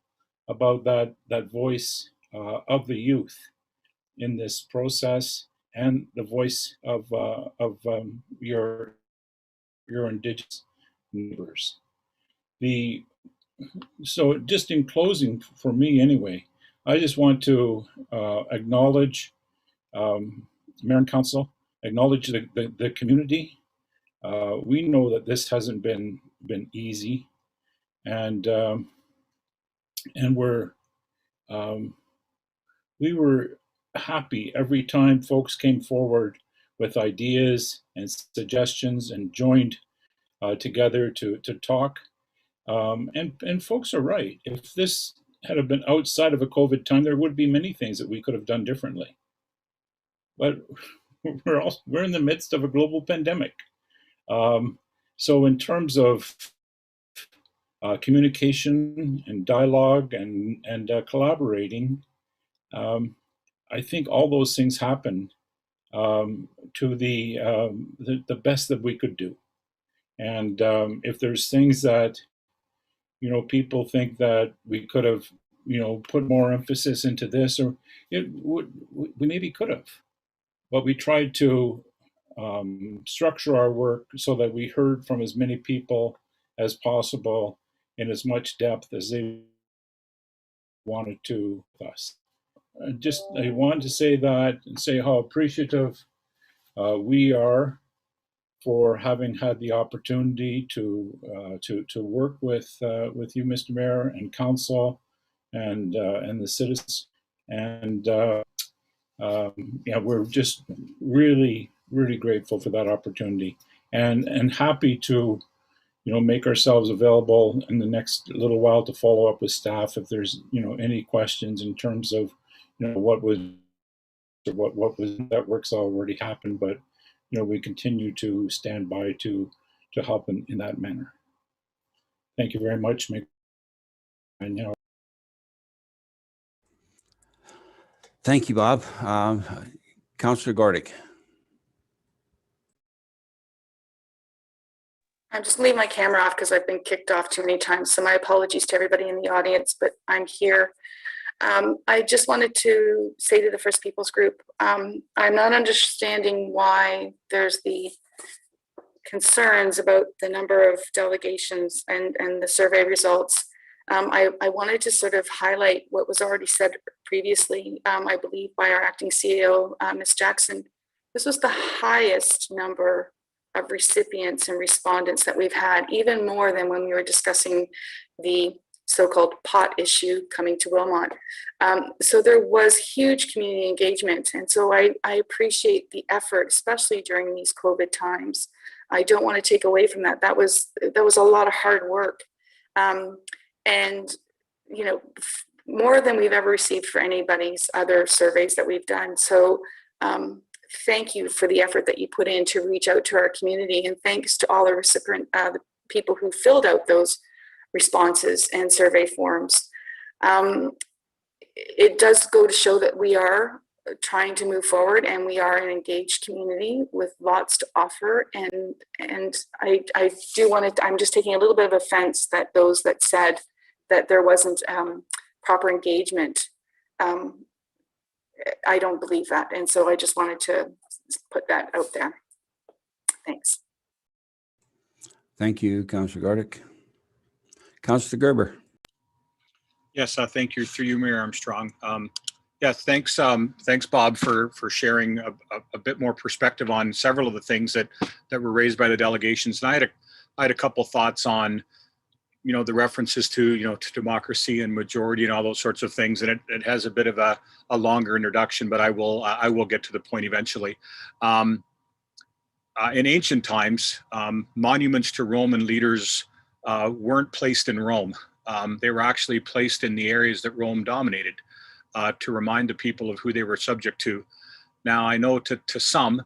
about that voice of the youth in this process, and the voice of your Indigenous neighbors. So just in closing, for me anyway, I just want to acknowledge Mayor and Council, acknowledge the community. We know that this hasn't been easy. and we were happy every time folks came forward with ideas and suggestions and joined together to talk. And folks are right. If this had been outside of a COVID time, there would be many things that we could have done differently. But we're in the midst of a global pandemic. So in terms of communication and dialogue and collaborating, I think all those things happen to the best that we could do. And if there's things that, you know, people think that we could have, you know, put more emphasis into this, or we maybe could have, but we tried to structure our work so that we heard from as many people as possible in as much depth as they wanted to with us. I wanted to say that and say how appreciative we are for having had the opportunity to work with you, Mr. Mayor, and Council, and the citizens, and yeah, we're just really grateful for that opportunity, and happy to, you know, make ourselves available in the next little while to follow up with staff if there's, you know, any questions in terms of, you know, what was that work's already happened, but you know, we continue to stand by to help in that manner. Thank you very much. Thank you, Bob. Councillor Gordick. I'm just leaving my camera off because I've been kicked off too many times. So my apologies to everybody in the audience, but I'm here. I just wanted to say to the First Peoples group, I'm not understanding why there's the concerns about the number of delegations and the survey results. I wanted to sort of highlight what was already said previously, I believe by our acting CEO, Ms. Jackson. This was the highest number of recipients and respondents that we've had, even more than when we were discussing the so-called pot issue coming to Wilmot. So there was huge community engagement. And so I appreciate the effort, especially during these COVID times. I don't want to take away from that. That was a lot of hard work. And, you know, more than we've ever received for anybody's other surveys that we've done. So thank you for the effort that you put in to reach out to our community. And thanks to all the the people who filled out those responses and survey forms. It does go to show that we are trying to move forward, and we are an engaged community with lots to offer. And I do want to, I'm just taking a little bit of offense that those that said that there wasn't proper engagement. I don't believe that. And so I just wanted to put that out there. Thanks. Thank you, Councillor Gordick. Councillor Gerber. Yes, thank you. Through you, Mayor Armstrong. Yes, thanks, Bob, for sharing a bit more perspective on several of the things that were raised by the delegations. And I had a couple thoughts on, you know, the references to, you know, to democracy and majority and all those sorts of things. And it has a bit of a longer introduction, but I will get to the point eventually. In ancient times, monuments to Roman leaders weren't placed in Rome. They were actually placed in the areas that Rome dominated to remind the people of who they were subject to. Now, I know to some,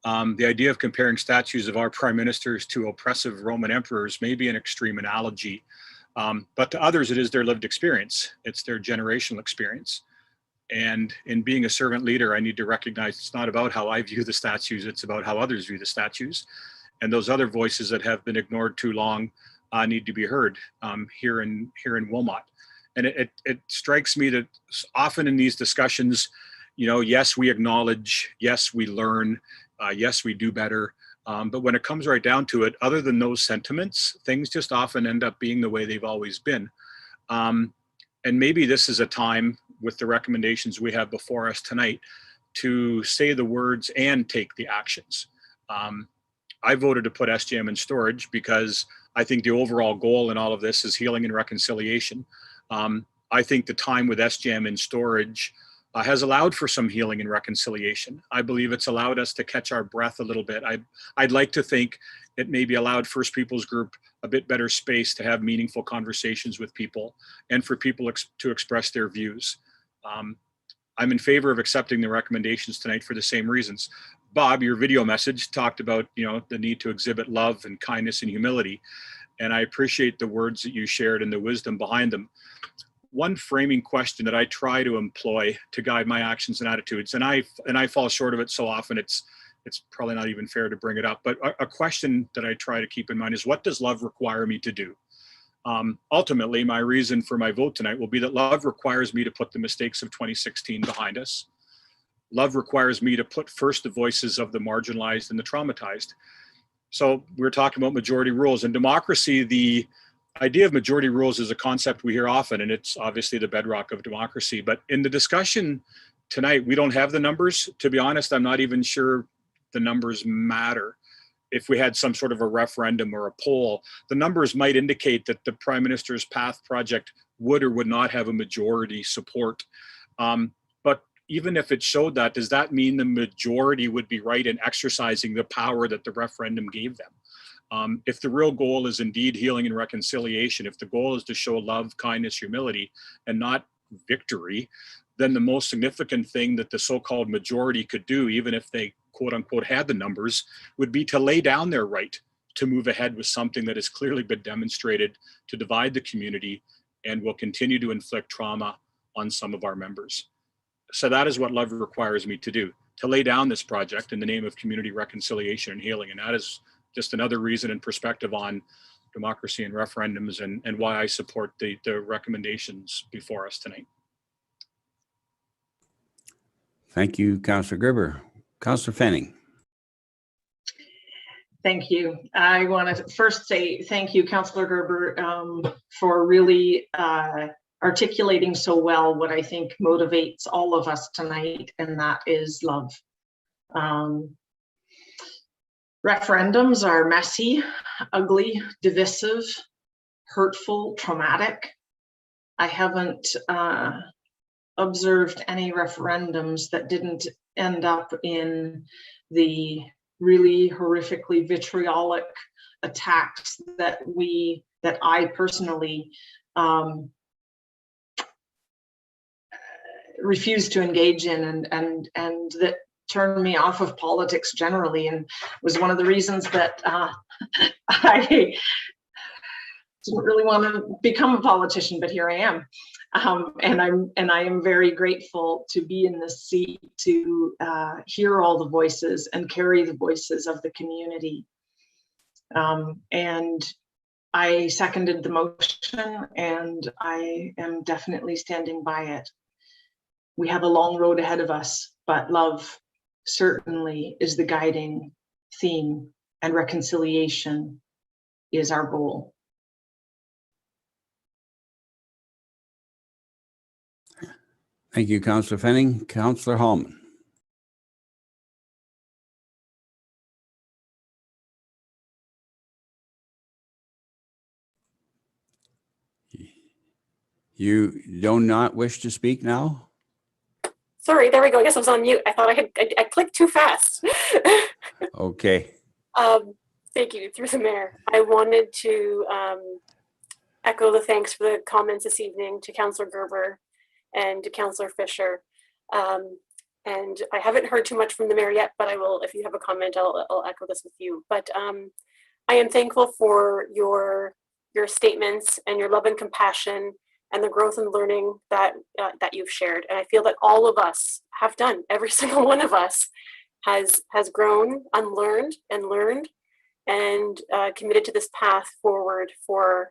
the idea of comparing statues of our prime ministers to oppressive Roman emperors may be an extreme analogy, but to others, it is their lived experience. It's their generational experience. And in being a servant leader, I need to recognize it's not about how I view the statues, it's about how others view the statues. And those other voices that have been ignored too long need to be heard here in Wilmot. And it strikes me that often in these discussions, you know, yes, we acknowledge, yes, we learn, yes, we do better. But when it comes right down to it, other than those sentiments, things just often end up being the way they've always been. And maybe this is a time with the recommendations we have before us tonight to say the words and take the actions. I voted to put SGM in storage because I think the overall goal in all of this is healing and reconciliation. I think the time with SJAM in storage has allowed for some healing and reconciliation. I believe it's allowed us to catch our breath a little bit. I'd like to think it maybe allowed First Peoples Group a bit better space to have meaningful conversations with people and for people to express their views. I'm in favor of accepting the recommendations tonight for the same reasons. Bob, your video message talked about, the need to exhibit love and kindness and humility. And I appreciate the words that you shared and the wisdom behind them. One framing question that I try to employ to guide my actions and attitudes, and I fall short of it so often, it's probably not even fair to bring it up, but a question that I try to keep in mind is, what does love require me to do? Ultimately, my reason for my vote tonight will be that love requires me to put the mistakes of 2016 behind us. Love requires me to put first the voices of the marginalized and the traumatized. So we're talking about majority rules. In democracy, the idea of majority rules is a concept we hear often, and it's obviously the bedrock of democracy. But in the discussion tonight, we don't have the numbers. To be honest, I'm not even sure the numbers matter. If we had some sort of a referendum or a poll, the numbers might indicate that the Prime Minister's Path project would or would not have a majority support. But even if it showed that, does that mean the majority would be right in exercising the power that the referendum gave them? If the real goal is indeed healing and reconciliation, if the goal is to show love, kindness, humility, and not victory, then the most significant thing that the so-called majority could do, even if they quote unquote had the numbers, would be to lay down their right to move ahead with something that has clearly been demonstrated to divide the community and will continue to inflict trauma on some of our members. So that is what love requires me to do, to lay down this project in the name of community reconciliation and healing. And that is just another reason and perspective on democracy and referendums and why I support the recommendations before us tonight. Thank you, Councillor Gerber. Councillor Fanning. Thank you. I want to first say thank you, Councillor Gerber, for really articulating so well what I think motivates all of us tonight, and that is love. Referendums are messy, ugly, divisive, hurtful, traumatic. I haven't observed any referendums that didn't end up in the really horrifically vitriolic attacks that I personally refuse to engage in, and that turned me off of politics generally, and was one of the reasons that I didn't really want to become a politician, but here I am. And I am very grateful to be in this seat to hear all the voices and carry the voices of the community. And I seconded the motion, and I am definitely standing by it. We have a long road ahead of us, but love certainly is the guiding theme, and reconciliation is our goal. Thank you, Councillor Fanning. Councillor Hallman. You do not wish to speak now? Sorry, there we go. I guess I was on mute. I thought I clicked too fast. Okay. Thank you, through the mayor. I wanted to echo the thanks for the comments this evening to Councillor Gerber and to Councillor Fisher. And I haven't heard too much from the mayor yet, but I will, if you have a comment, I'll echo this with you. But I am thankful for your statements and your love and compassion and the growth and learning that you've shared. And I feel that all of us have done. Every single one of us has grown, unlearned, and learned, and committed to this path forward for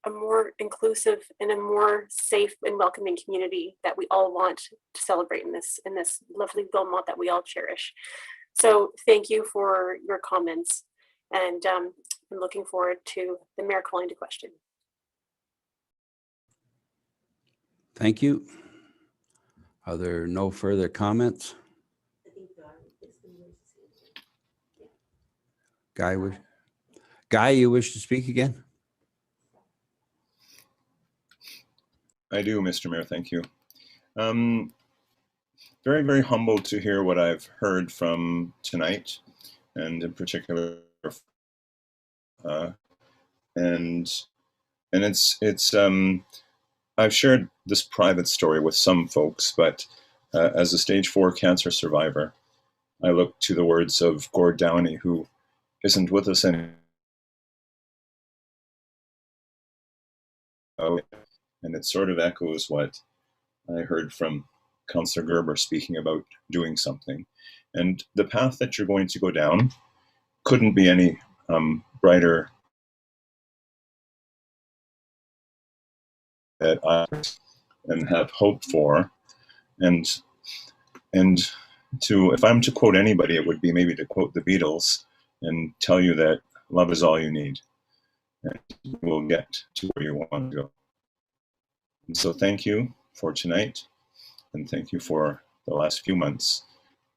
a more inclusive and a more safe and welcoming community that we all want to celebrate in this lovely Wilmot that we all cherish. So thank you for your comments, and I'm looking forward to the mayor calling to question. Thank you. Are there no further comments? Guy, Guy, you wish to speak again? I do, Mr. Mayor, thank you. Very, very humbled to hear what I've heard from tonight, and in particular, and it's I've shared this private story with some folks, but as a stage 4 cancer survivor, I look to the words of Gord Downey, who isn't with us anymore. And it sort of echoes what I heard from Councillor Gerber speaking about doing something. And the path that you're going to go down couldn't be any brighter that I and have hope for. And to, if I'm to quote anybody, it would be maybe to quote the Beatles and tell you that love is all you need, and you will get to where you want to go. And so thank you for tonight, and thank you for the last few months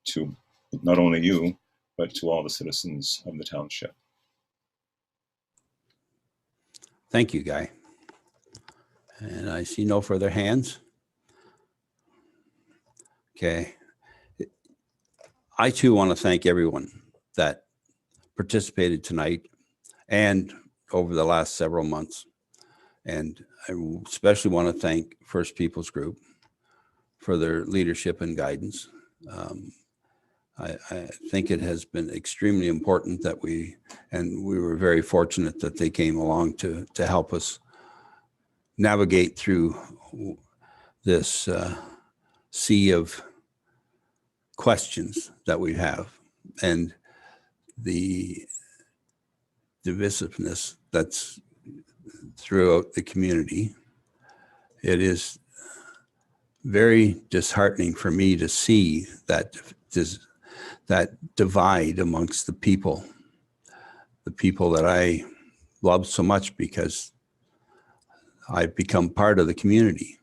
to not only you, but to all the citizens of the township. Thank you, Guy. And I see no further hands. Okay. I too want to thank everyone that participated tonight and over the last several months. And I especially want to thank First Peoples Group for their leadership and guidance. I think it has been extremely important that we were very fortunate that they came along to help us navigate through this sea of questions that we have and the divisiveness that's throughout the community. It is very disheartening for me to see that divide amongst the people that I love so much, because I've become part of the community,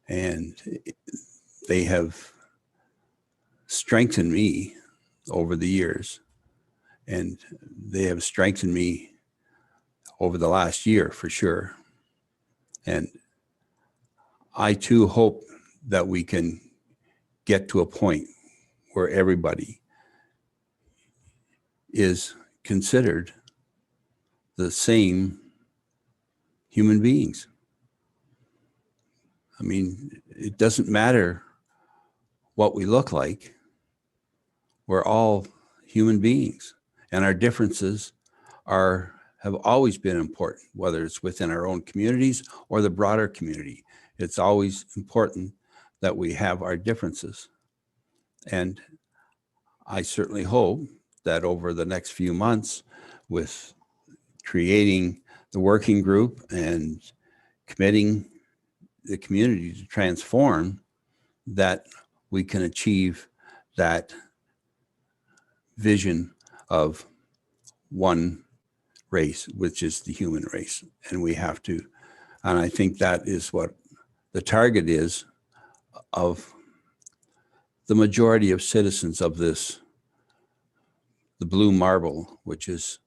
and they have strengthened me over the years, and they have strengthened me over the last year for sure. And I too hope that we can get to a point where everybody is considered the same human beings. I mean, it doesn't matter what we look like. We're all human beings, and our differences have always been important, whether it's within our own communities or the broader community. It's always important that we have our differences. And I certainly hope that over the next few months, with creating the working group and committing the community to transform, that we can achieve that vision of one race, which is the human race. And we have to, and I think that is what the target is of the majority of citizens of this, the blue marble, which is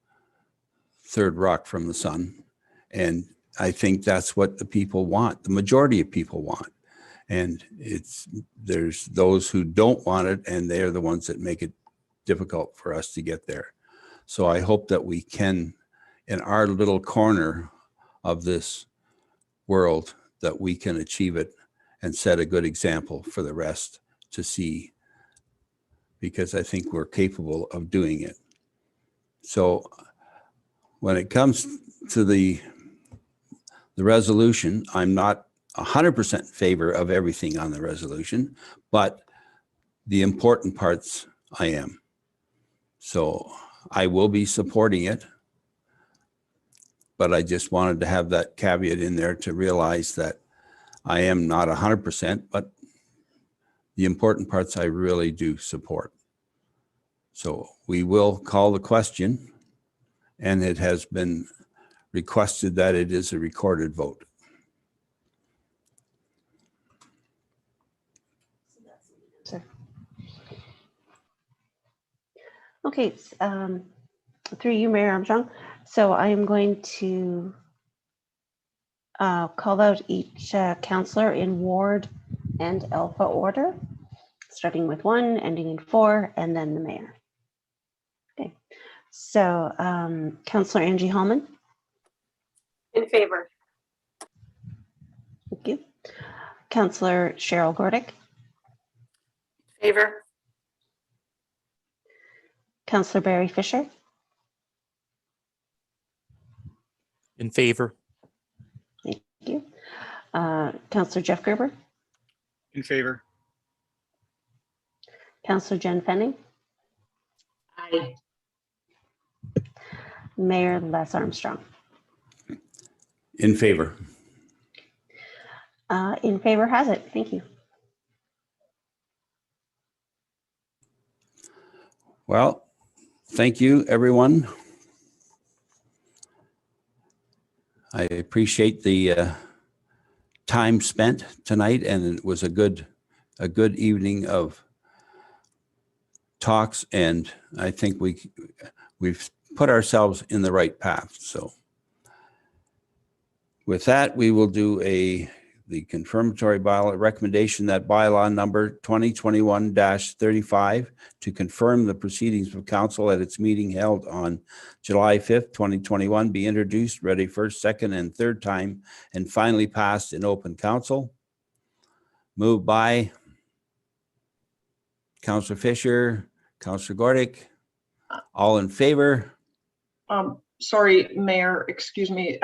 third rock from the sun. And I think that's what the people want, the majority of people want. And there's those who don't want it, and they're the ones that make it difficult for us to get there. So I hope that we can, in our little corner of this world, that we can achieve it and set a good example for the rest to see, because I think we're capable of doing it. So when it comes to the resolution, I'm not 100% in favor of everything on the resolution, but the important parts I am. So I will be supporting it, but I just wanted to have that caveat in there to realize that I am not 100%, but the important parts I really do support. So we will call the question, and it has been requested that it is a recorded vote. Okay, through you, Mayor Armstrong. So I am going to call out each councillor in ward and alpha order, starting with 1, ending in 4, and then the mayor. Okay. So Councillor Angie Hallman. In favor. Thank you. Councillor Cheryl Gordick. Favor. Councillor Barry Fisher. In favor. Thank you. Councillor Jeff Gerber. In favor. Councillor Jen Fenning. Aye. Mayor Les Armstrong. In favor. In favor has it. Thank you. Well, thank you, everyone. I appreciate the time spent tonight, and it was a good evening of talks, and I think we've put ourselves in the right path. So with that, we will do the confirmatory bylaw recommendation that bylaw number 2021-35 to confirm the proceedings of council at its meeting held on July 5th, 2021 be introduced, read a first, second, and third time, and finally passed in open council. Moved by Councillor Fisher, Councillor Gordick. All in favor? Sorry, Mayor, excuse me.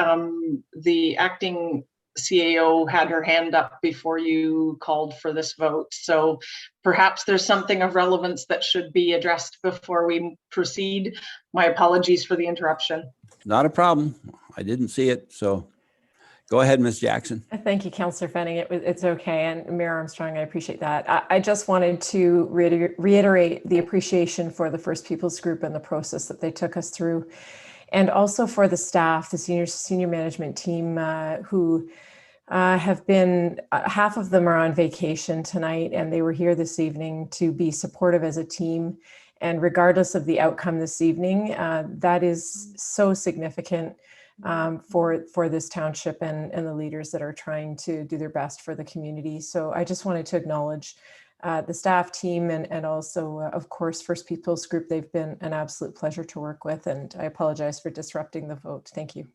The acting CAO had her hand up before you called for this vote. So perhaps there's something of relevance that should be addressed before we proceed. My apologies for the interruption. Not a problem. I didn't see it. So go ahead, Ms. Jackson. Thank you, Councillor Fenning. It's okay. And Mayor Armstrong, I appreciate that. I just wanted to reiterate the appreciation for the First Peoples Group and the process that they took us through. And also for the staff, the senior management team who have been, half of them are on vacation tonight, and they were here this evening to be supportive as a team. And regardless of the outcome this evening, that is so significant for this township and the leaders that are trying to do their best for the community. So I just wanted to acknowledge the staff team and also, of course, First Peoples Group. They've been an absolute pleasure to work with, and I apologize for disrupting the vote. Thank you.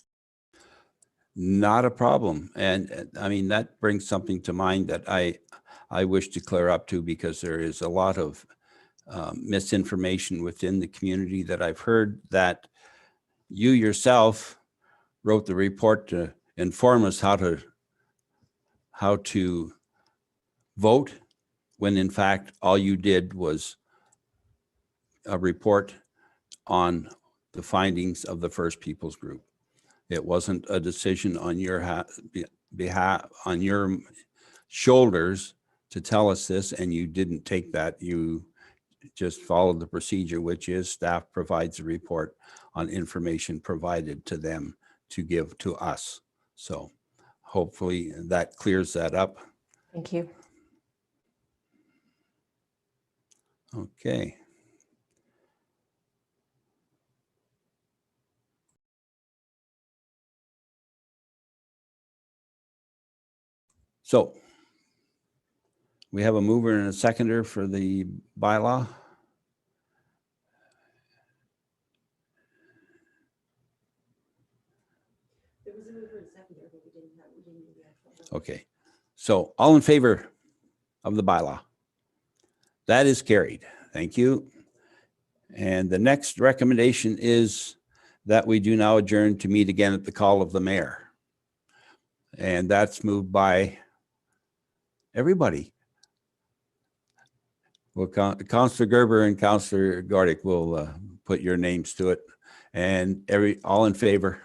Not a problem. And I mean, that brings something to mind that I wish to clear up too, because there is a lot of misinformation within the community that I've heard, that you yourself wrote the report to inform us how to vote, when in fact all you did was a report on the findings of the First Peoples Group. It wasn't a decision on your behalf, on your shoulders to tell us this, and you didn't take that. You just followed the procedure, which is staff provides a report on information provided to them to give to us. So hopefully that clears that up. Thank you. Okay. So we have a mover and a seconder for the bylaw. There was a mover and seconder, but we didn't do the actual vote. Okay, so all in favor of the bylaw? That is carried. Thank you. And the next recommendation is that we do now adjourn to meet again at the call of the mayor. And that's moved by everybody. Well, Councillor Gerber and Councillor Gordick will put your names to it. And all in favor?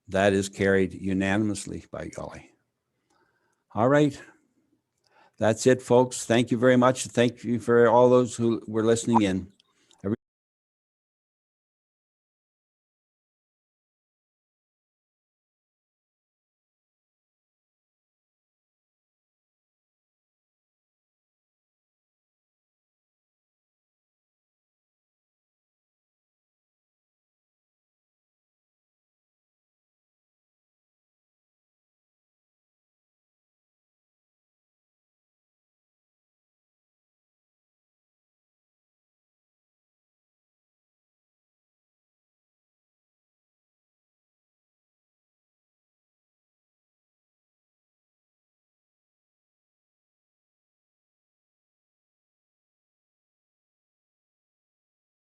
That is carried unanimously, by golly. All right. That's it, folks. Thank you very much. Thank you for all those who were listening in.